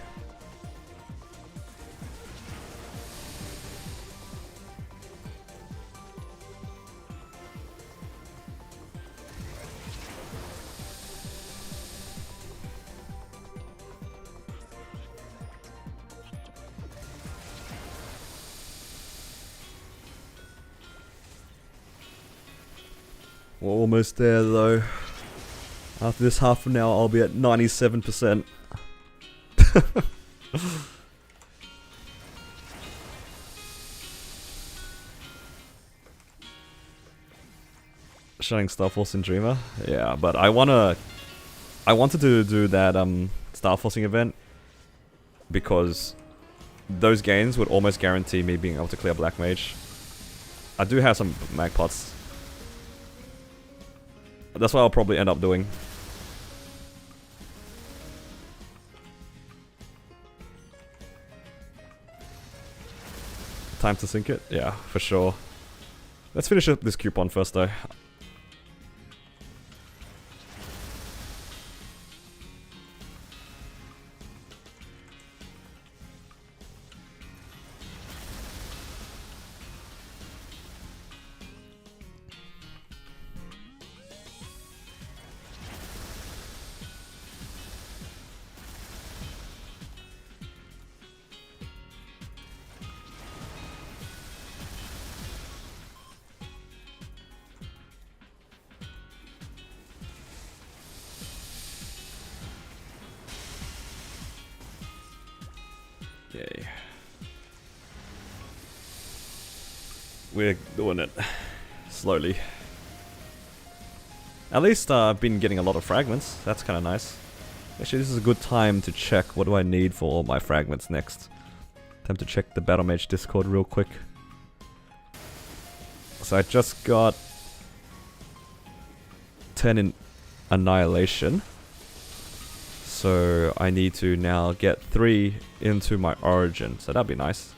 We're almost there though. After this half an hour, I'll be at 97%. Showing Star Forcing Dreamer? Yeah, but I wanted to do that Star Forcing event because those gains would almost guarantee me being able to clear Black Mage. I do have some mag pots. That's what I'll probably end up doing. Time to sync it? Yeah, for sure. Let's finish up this coupon first though. Yay. We're doing it. Slowly. At least I've been getting a lot of fragments. That's kind of nice. Actually, this is a good time to check what do I need for all my fragments next. Time to check the Battle Mage Discord real quick. So I just got 10 in Annihilation. So I need to now get 3 into my Origin. So that'd be nice.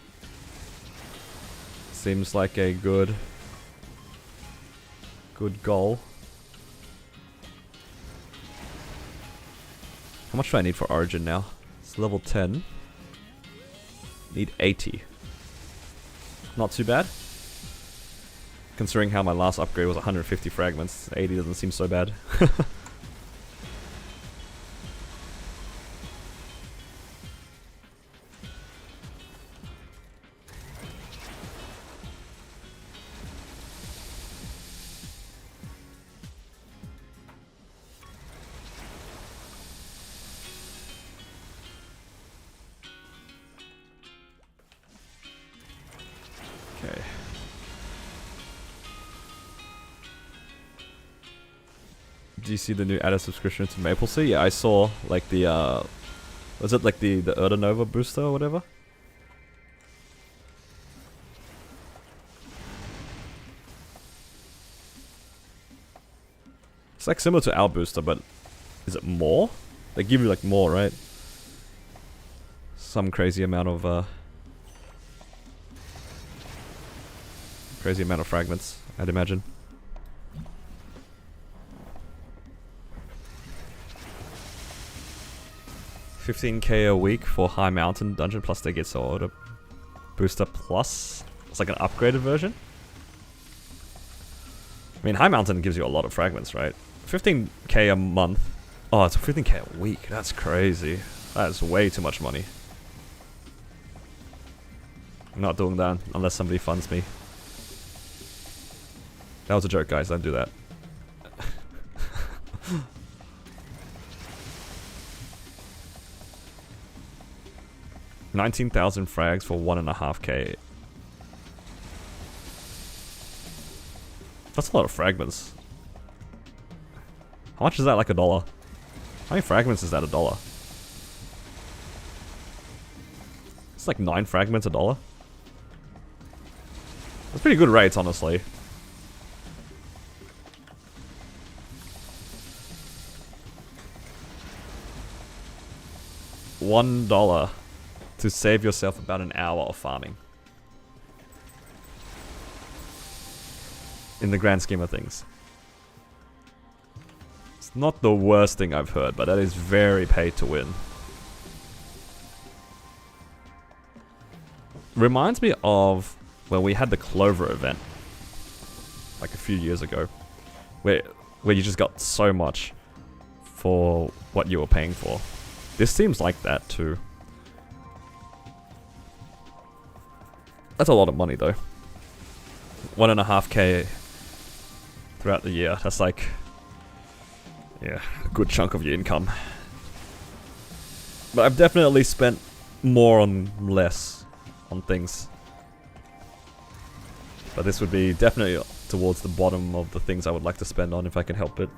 Seems like a good goal. How much do I need for Origin now? It's level 10. Need 80. Not too bad. Considering how my last upgrade was 150 fragments, 80 doesn't seem so bad. Okay. Do you see the new added subscription to Maple Sea? Yeah, I saw like the was it like the Urdinova booster or whatever? It's like similar to our booster, but is it more? They give you like more, right? Some crazy amount of fragments, I'd imagine. 15k a week for High Mountain Dungeon plus they get Order Booster Plus. It's like an upgraded version. I mean, High Mountain gives you a lot of fragments, right? 15k a month. Oh, it's 15k a week. That's crazy. That's way too much money. I'm not doing that unless somebody funds me. That was a joke, guys. Don't do that. 19,000 frags for 1.5k. That's a lot of fragments. How much is that? Like $1? How many fragments is that? $1? It's like 9 fragments $1. That's pretty good rates, honestly. $1 to save yourself about an hour of farming. In the grand scheme of things. It's not the worst thing I've heard, but that is very pay to win. Reminds me of when we had the Clover event. Like a few years ago. Where you just got so much for what you were paying for. This seems like that too. That's a lot of money though. 1.5k throughout the year. That's like, yeah, a good chunk of your income. But I've definitely spent more on less on things. But this would be definitely towards the bottom of the things I would like to spend on if I can help it.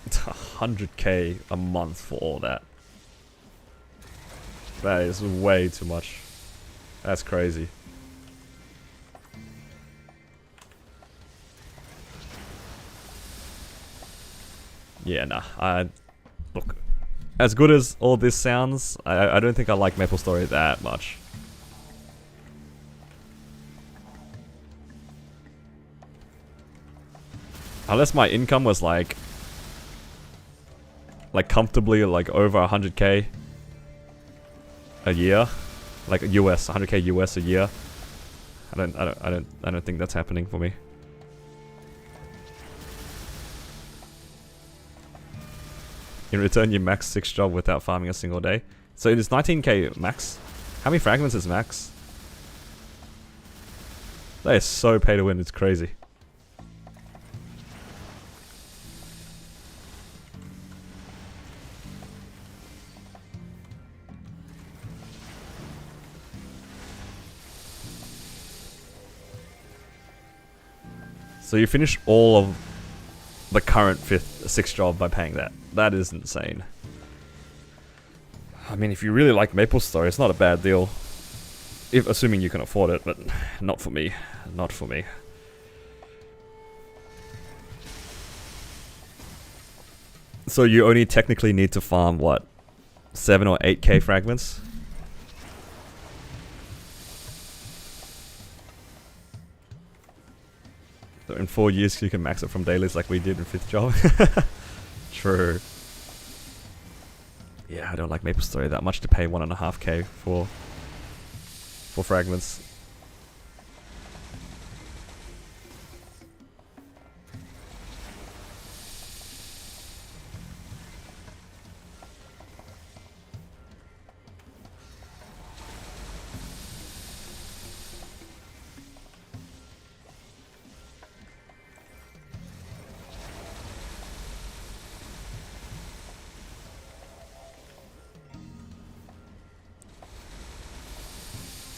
It's 100k a month for all that. That is way too much. That's crazy. Yeah, nah. Look, as good as all this sounds, I don't think I like MapleStory that much. Unless my income was like comfortably like over 100k a year, like US, 100k US a year. I don't think that's happening for me. In return, you max 6 job without farming a single day. So it is 19k max. How many fragments is max? That is so pay to win. It's crazy. So you finish all of the current 6th job by paying that. That is insane. I mean, if you really like MapleStory, it's not a bad deal. If assuming you can afford it, but not for me. Not for me. So you only technically need to farm, what? 7 or 8k fragments? So in 4 years you can max it from dailies like we did in 5th job. True. Yeah, I don't like MapleStory that much to pay 1.5k for fragments.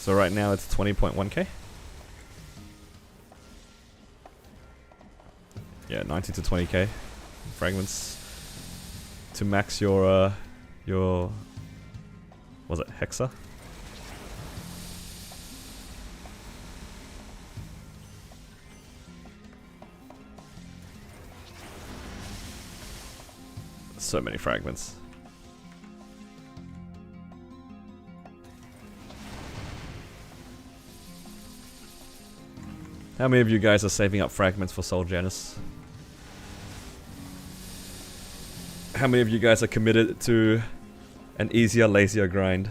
So right now it's 20.1k. Yeah, 90 to 20k fragments to max your was it Hexa? So many fragments. How many of you guys are saving up fragments for Soul Janus? How many of you guys are committed to an easier, lazier grind?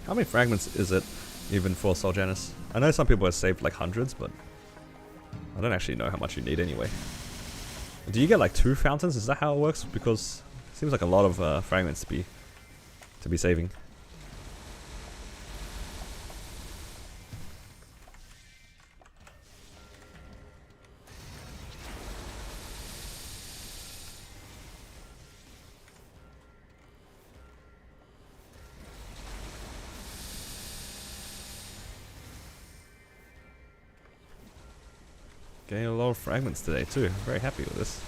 How many fragments is it even for Soul Janus? I know some people have saved like hundreds, but I don't actually know how much you need anyway. Do you get like 2 fountains? Is that how it works? Because it seems like a lot of fragments to be saving. Getting a lot of fragments today too. Very happy with this.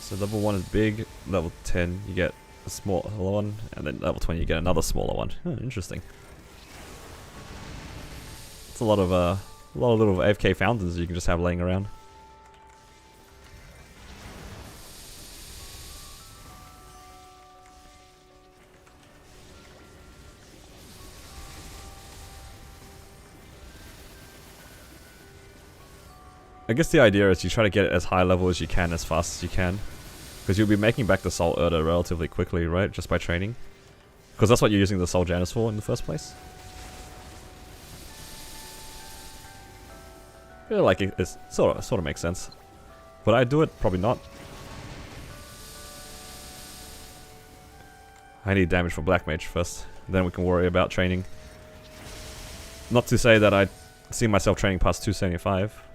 So level 1 is big, level 10 you get a smaller one, and then level 20 you get another smaller one. Interesting. It's a lot of little AFK fountains you can just have laying around. I guess the idea is you try to get it as high level as you can, as fast as you can. Because you'll be making back the Soul Erda relatively quickly, right? Just by training. Because that's what you're using the Soul Janus for in the first place. I feel like it sort of makes sense. Would I do it? Probably not. I need damage for Black Mage first. Then we can worry about training. Not to say that I see myself training past 275.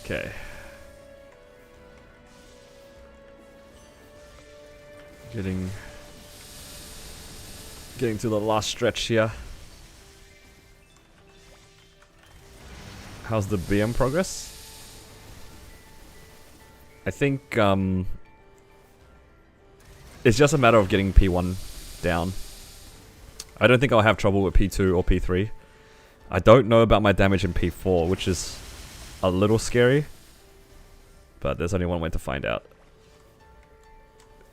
Okay. Getting to the last stretch here. How's the BM progress? I think it's just a matter of getting P1 down. I don't think I'll have trouble with P2 or P3. I don't know about my damage in P4, which is a little scary, but there's only one way to find out.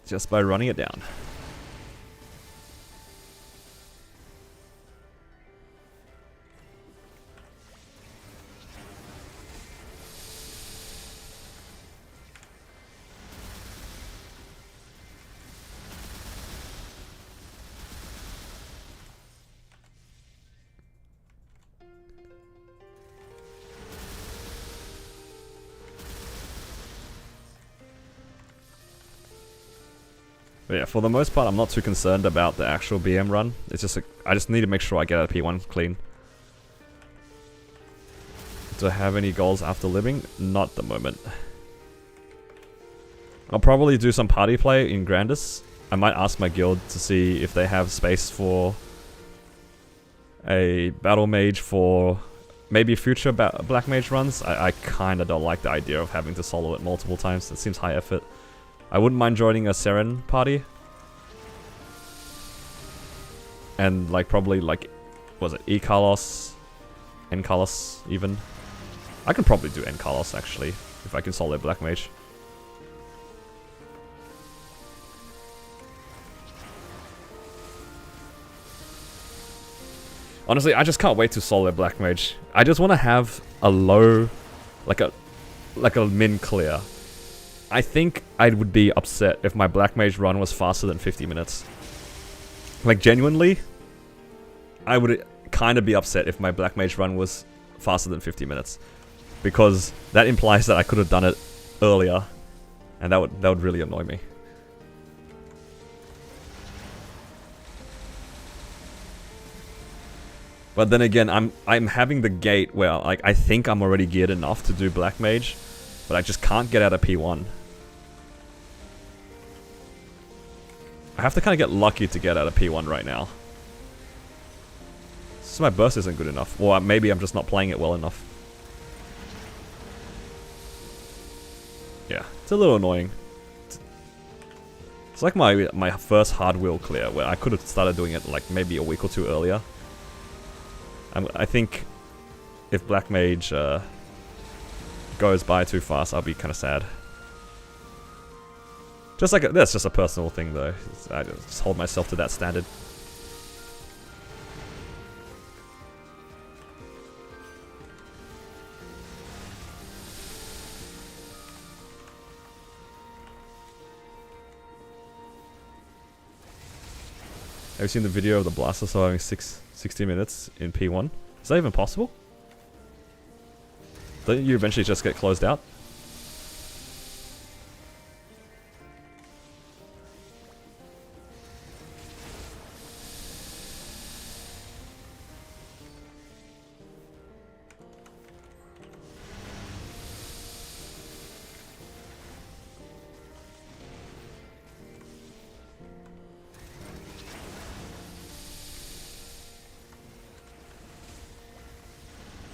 Just by running it down. But yeah, for the most part, I'm not too concerned about the actual BM run. It's just I just need to make sure I get a P1 clean. Do I have any goals after living? Not at the moment. I'll probably do some party play in Grandis. I might ask my guild to see if they have space for a battle mage for maybe future black mage runs. I kind of don't like the idea of having to solo it multiple times. It seems high effort. I wouldn't mind joining a Seren party, and like probably like, was it E Carlos, N Carlos even? I can probably do N Carlos actually if I can solo Black Mage. Honestly, I just can't wait to solo Black Mage. I just want to have a low, like a min clear. I think I would be upset if my Black Mage run was faster than 50 minutes. Like genuinely, I would kind of be upset if my Black Mage run was faster than 50 minutes. Because that implies that I could have done it earlier, and that would really annoy me. But then again, I'm having the gate where like I think I'm already geared enough to do Black Mage, but I just can't get out of P1. I have to kind of get lucky to get out of P1 right now. So my burst isn't good enough, or maybe I'm just not playing it well enough. Yeah, it's a little annoying. It's like my first hard wheel clear, where I could have started doing it like maybe a week or two earlier. I think if Black Mage goes by too fast, I'll be kind of sad. Just like that's just a personal thing though. I just hold myself to that standard. Have you seen the video of the blaster surviving 60 minutes in P1? Is that even possible? Don't you eventually just get closed out?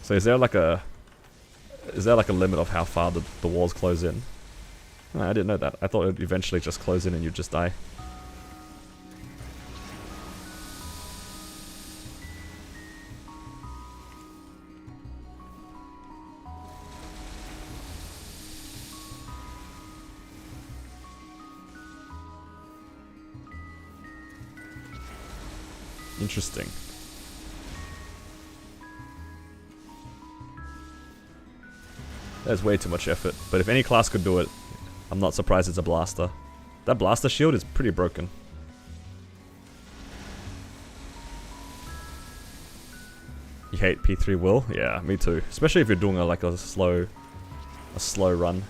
So is there like a limit of how far the walls close in? Oh, I didn't know that. I thought it would eventually just close in and you'd just die. Interesting. That's way too much effort, but if any class could do it, I'm not surprised it's a blaster. That blaster shield is pretty broken. You hate P3 will? Yeah, me too. Especially if you're doing a slow run.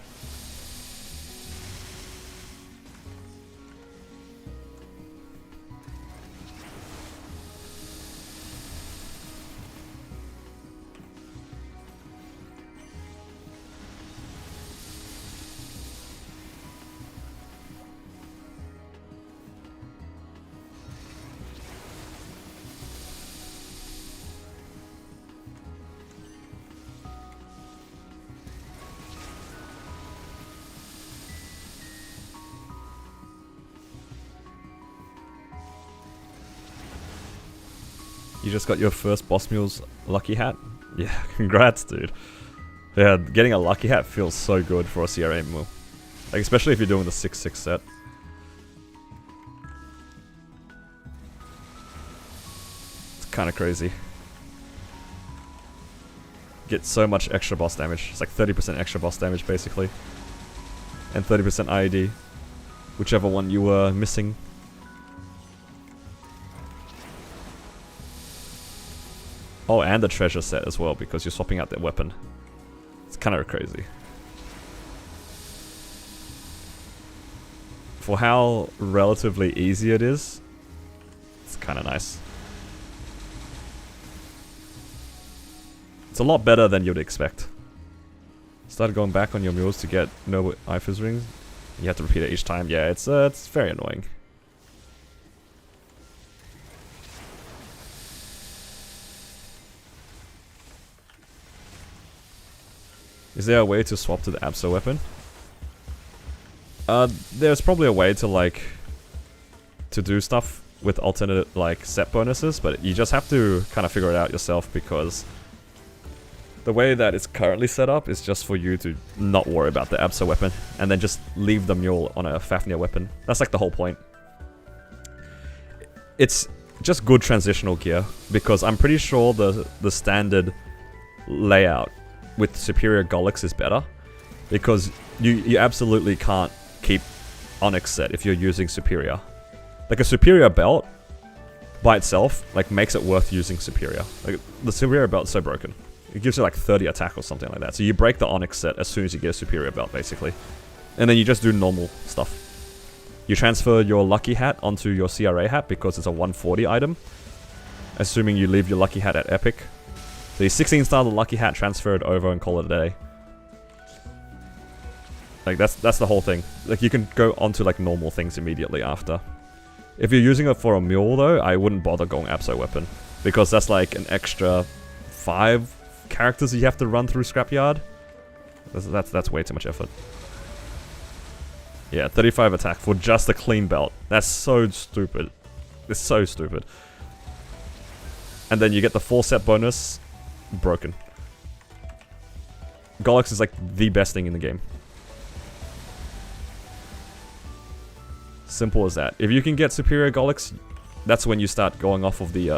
You just got your first Boss Mules lucky hat? Yeah, congrats, dude. Yeah, getting a lucky hat feels so good for a CRA mule. Like, especially if you're doing the 6-6 set. It's kind of crazy. Get so much extra boss damage. It's like 30% extra boss damage, basically. And 30% IED. Whichever one you were missing. Oh, and the treasure set as well, because you're swapping out that weapon. It's kind of crazy. For how relatively easy it is, it's kind of nice. It's a lot better than you'd expect. Started going back on your mules to get no IFIS rings. You have to repeat it each time. Yeah, it's very annoying. Is there a way to swap to the Abso weapon? There's probably a way to to do stuff with alternate like set bonuses, but you just have to kind of figure it out yourself because the way that it's currently set up is just for you to not worry about the Abso weapon and then just leave the mule on a Fafnir weapon. That's like the whole point. It's just good transitional gear because I'm pretty sure the standard layout with Superior Golix is better because you absolutely can't keep Onyx set if you're using Superior. Like a Superior belt by itself like makes it worth using Superior. Like the Superior belt's so broken. It gives you like 30 attack or something like that. So you break the Onyx set as soon as you get a Superior belt basically. And then you just do normal stuff. You transfer your Lucky Hat onto your CRA hat because it's a 140 item. Assuming you leave your Lucky Hat at Epic. So you 16 star the Lucky Hat, transfer it over and call it a day. Like that's the whole thing. Like you can go onto like normal things immediately after. If you're using it for a mule though, I wouldn't bother going Abso weapon. Because that's like an extra 5 characters you have to run through Scrapyard. That's way too much effort. Yeah, 35 attack for just a clean belt. That's so stupid. It's so stupid. And then you get the full set bonus. Broken. Golix is like the best thing in the game. Simple as that. If you can get Superior Golix, that's when you start going off of the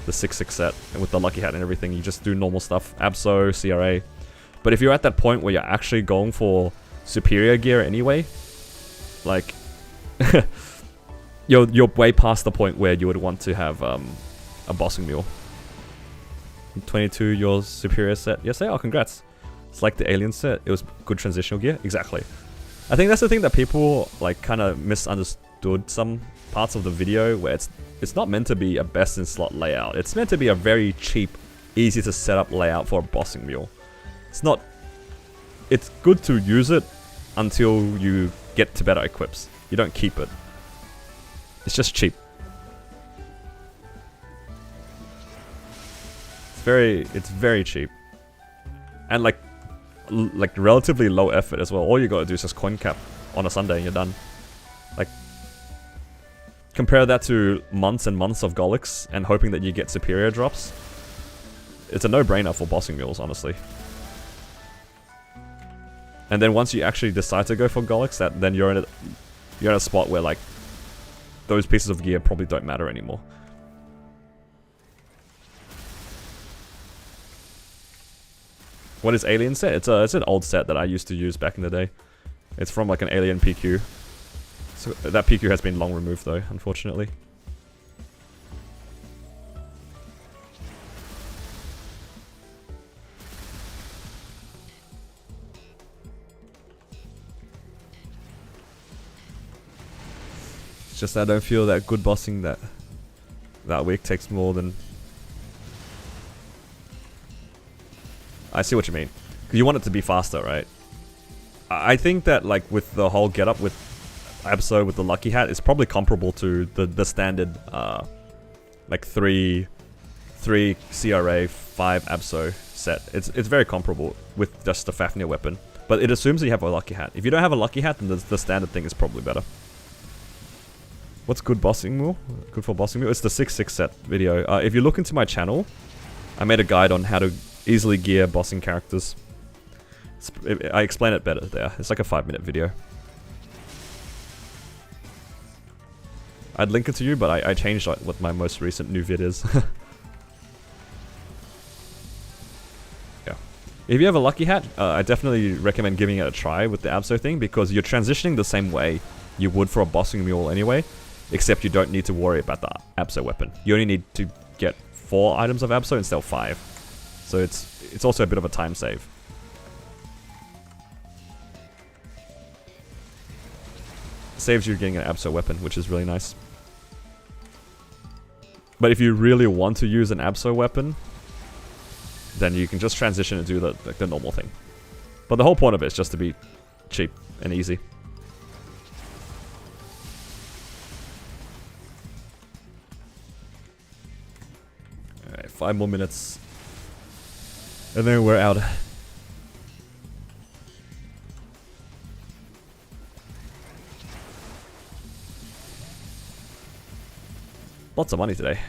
6/6 set. And with the Lucky Hat and everything, you just do normal stuff. Abso, CRA. But if you're at that point where you're actually going for Superior gear anyway, like... you're way past the point where you would want to have a bossing mule. 22, your Superior set. Yes, oh, congrats. It's like the Alien set. It was good transitional gear. Exactly. I think that's the thing that people like kind of misunderstood some parts of the video where it's not meant to be a best in slot layout. It's meant to be a very cheap, easy to set up layout for a bossing mule. It's not... It's good to use it until you get to better equips. You don't keep it. It's just cheap. It's very cheap. And like relatively low effort as well. All you gotta do is just coin cap on a Sunday and you're done. Like, compare that to months and months of Golix and hoping that you get Superior drops. It's a no-brainer for bossing mules, honestly. And then once you actually decide to go for Golix, then you're in a spot where like those pieces of gear probably don't matter anymore. What is Alien set? It's an old set that I used to use back in the day. It's from like an Alien PQ. So that PQ has been long removed though, unfortunately. It's just I don't feel that good bossing that week takes more than... I see what you mean. You want it to be faster, right? I think that like with the whole getup with Abso with the Lucky Hat, it's probably comparable to the standard like 3 CRA 5 Abso set. It's very comparable with just the Fafnir weapon. But it assumes that you have a Lucky Hat. If you don't have a Lucky Hat, then the standard thing is probably better. What's good bossing mule? Good for bossing mule? It's the 6/6 set video. If you look into my channel, I made a guide on how to easily gear bossing characters. I explain it better there. It's like a 5-minute video. I'd link it to you, but I changed like, what my most recent new vid is. Yeah. If you have a Lucky Hat, I definitely recommend giving it a try with the Abso thing because you're transitioning the same way you would for a bossing mule anyway, except you don't need to worry about the Abso weapon. You only need to get 4 items of Abso instead of 5. So it's also a bit of a time save. Saves you getting an Abso weapon, which is really nice. But if you really want to use an Abso weapon, then you can just transition and do the normal thing. But the whole point of it is just to be cheap and easy. Alright, 5 more minutes. And then we're out. Lots of money today.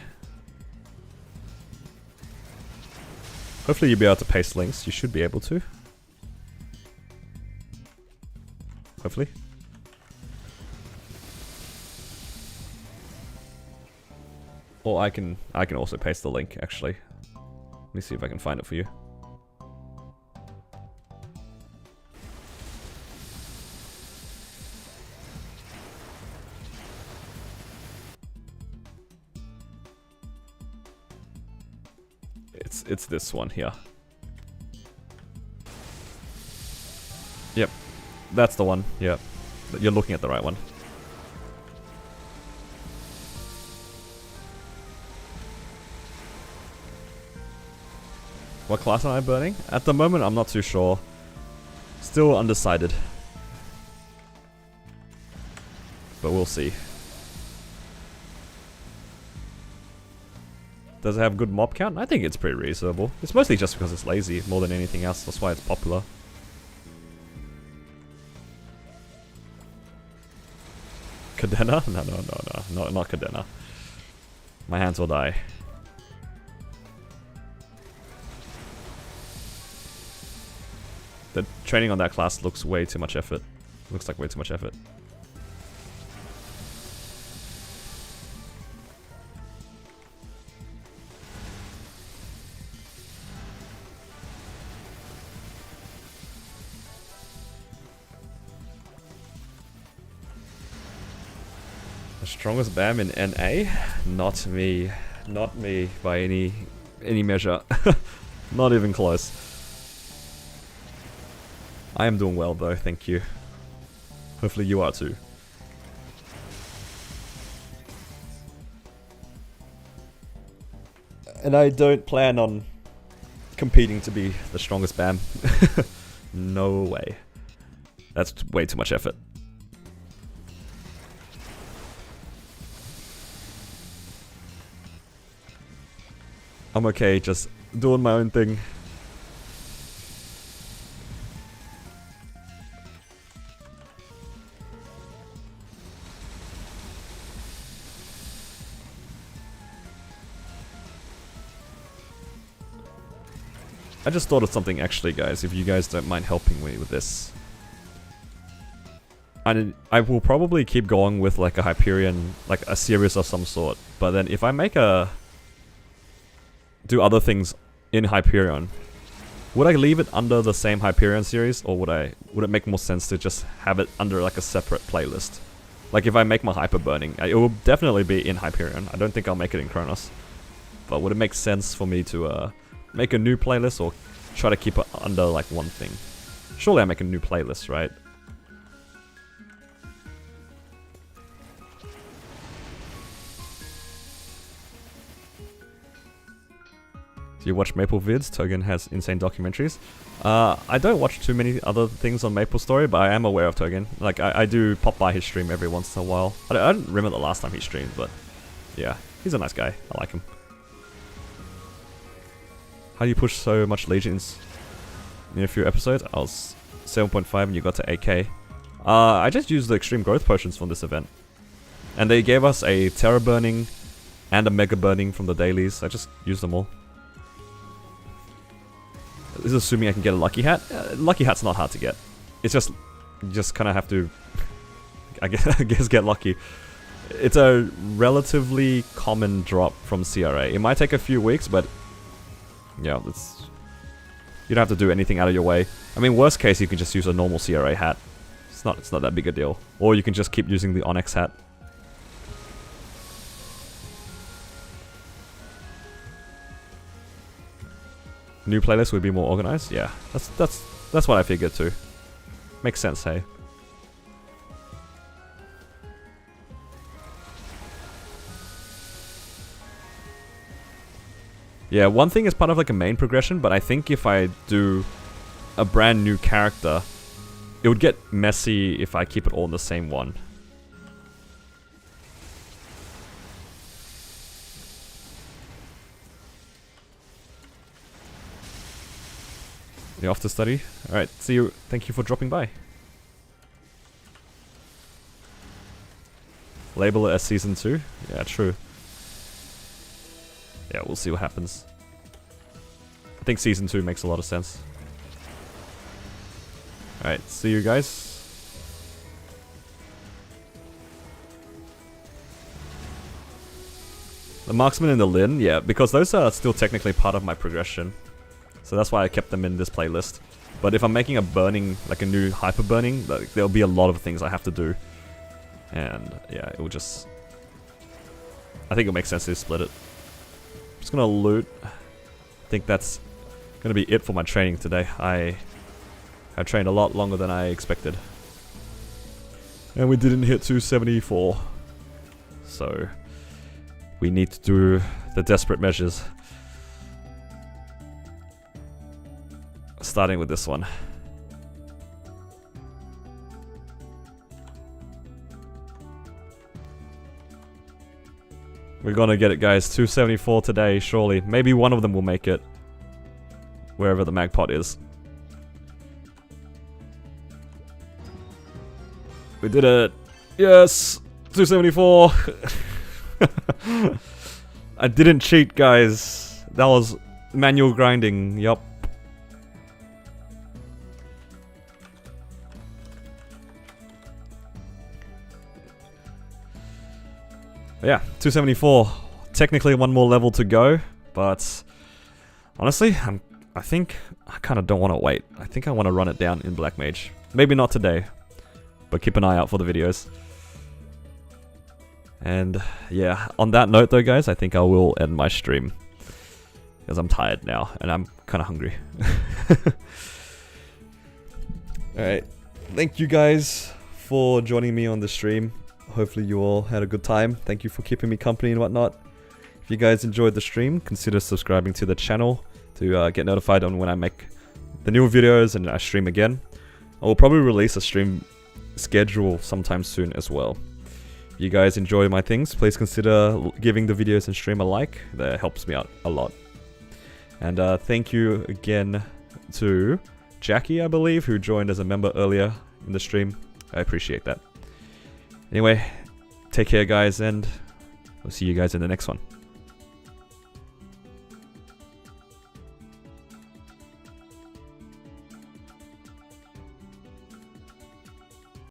Hopefully you'll be able to paste links. You should be able to. Hopefully. Or I can also paste the link actually. Let me see if I can find it for you. It's this one here. Yep. That's the one. Yep. You're looking at the right one. What class am I burning? At the moment, I'm not too sure. Still undecided. But we'll see. Does it have good mob count? I think it's pretty reasonable. It's mostly just because it's lazy more than anything else. That's why it's popular. Cadena? No, not Cadena. My hands will die. The training on that class looks way too much effort. Looks like way too much effort. The strongest BAM in NA? Not me. Not me by any measure. Not even close. I am doing well though, thank you. Hopefully you are too. And I don't plan on competing to be the strongest BAM. No way. That's way too much effort. I'm okay just doing my own thing. I just thought of something actually, guys, if you guys don't mind helping me with this. I will probably keep going with like a Hyperion, like a series of some sort, but then if I make do other things in Hyperion, would I leave it under the same Hyperion series, or would it make more sense to just have it under like a separate playlist? Like if I make my hyper burning, it will definitely be in Hyperion. I don't think I'll make it in Kronos. But would it make sense for me to make a new playlist, or try to keep it under like one thing? Surely I make a new playlist, right? Do you watch Maple vids? Togen has insane documentaries. I don't watch too many other things on Maple Story, but I am aware of Togen. Like, I do pop by his stream every once in a while. I don't remember the last time he streamed, but yeah, he's a nice guy. I like him. How do you push so much Legions in a few episodes? I was 7.5 and you got to 8k. I just used the extreme growth potions from this event. And they gave us a Terra Burning and a Mega Burning from the dailies. I just used them all. This is assuming I can get a Lucky Hat. Lucky Hat's not hard to get. It's just, you just kind of have to, I guess get lucky. It's a relatively common drop from CRA. It might take a few weeks, but yeah, you don't have to do anything out of your way. I mean, worst case, you can just use a normal CRA hat. It's not that big a deal. Or you can just keep using the Onyx hat. New playlist would be more organized. Yeah, that's what I figured too. Makes sense, hey. Yeah, one thing is part of like a main progression, but I think if I do a brand new character, it would get messy if I keep it all in the same one. You off to study? Alright, see you. Thank you for dropping by. Label it as Season 2? Yeah, true. yeah, we'll see what happens. I think Season 2 makes a lot of sense. Alright, see you guys. The Marksman and the Lin, yeah, because those are still technically part of my progression. So that's why I kept them in this playlist. But if I'm making a burning, like a new hyper burning, like, there'll be a lot of things I have to do. And yeah, it will just... I think it makes sense to split it. I'm just gonna loot. I think that's gonna be it for my training today. I trained a lot longer than I expected. And we didn't hit 274. So we need to do the desperate measures. Starting with this one. We're gonna get it, guys. 274 today, surely. Maybe one of them will make it. Wherever the Magpot is. We did it! Yes! 274! I didn't cheat, guys. That was manual grinding, yup. Yeah, 274. Technically one more level to go, but honestly, I think I kind of don't want to wait. I think I want to run it down in Black Mage. Maybe not today, but keep an eye out for the videos. And yeah, on that note though, guys, I think I will end my stream. Because I'm tired now, and I'm kind of hungry. Alright, thank you guys for joining me on the stream. Hopefully you all had a good time. Thank you for keeping me company and whatnot. If you guys enjoyed the stream, consider subscribing to the channel to get notified on when I make the new videos and I stream again. I will probably release a stream schedule sometime soon as well. If you guys enjoy my things, please consider giving the videos and stream a like. That helps me out a lot. And thank you again to Jackie, I believe, who joined as a member earlier in the stream. I appreciate that. Anyway, take care guys, and I'll see you guys in the next one.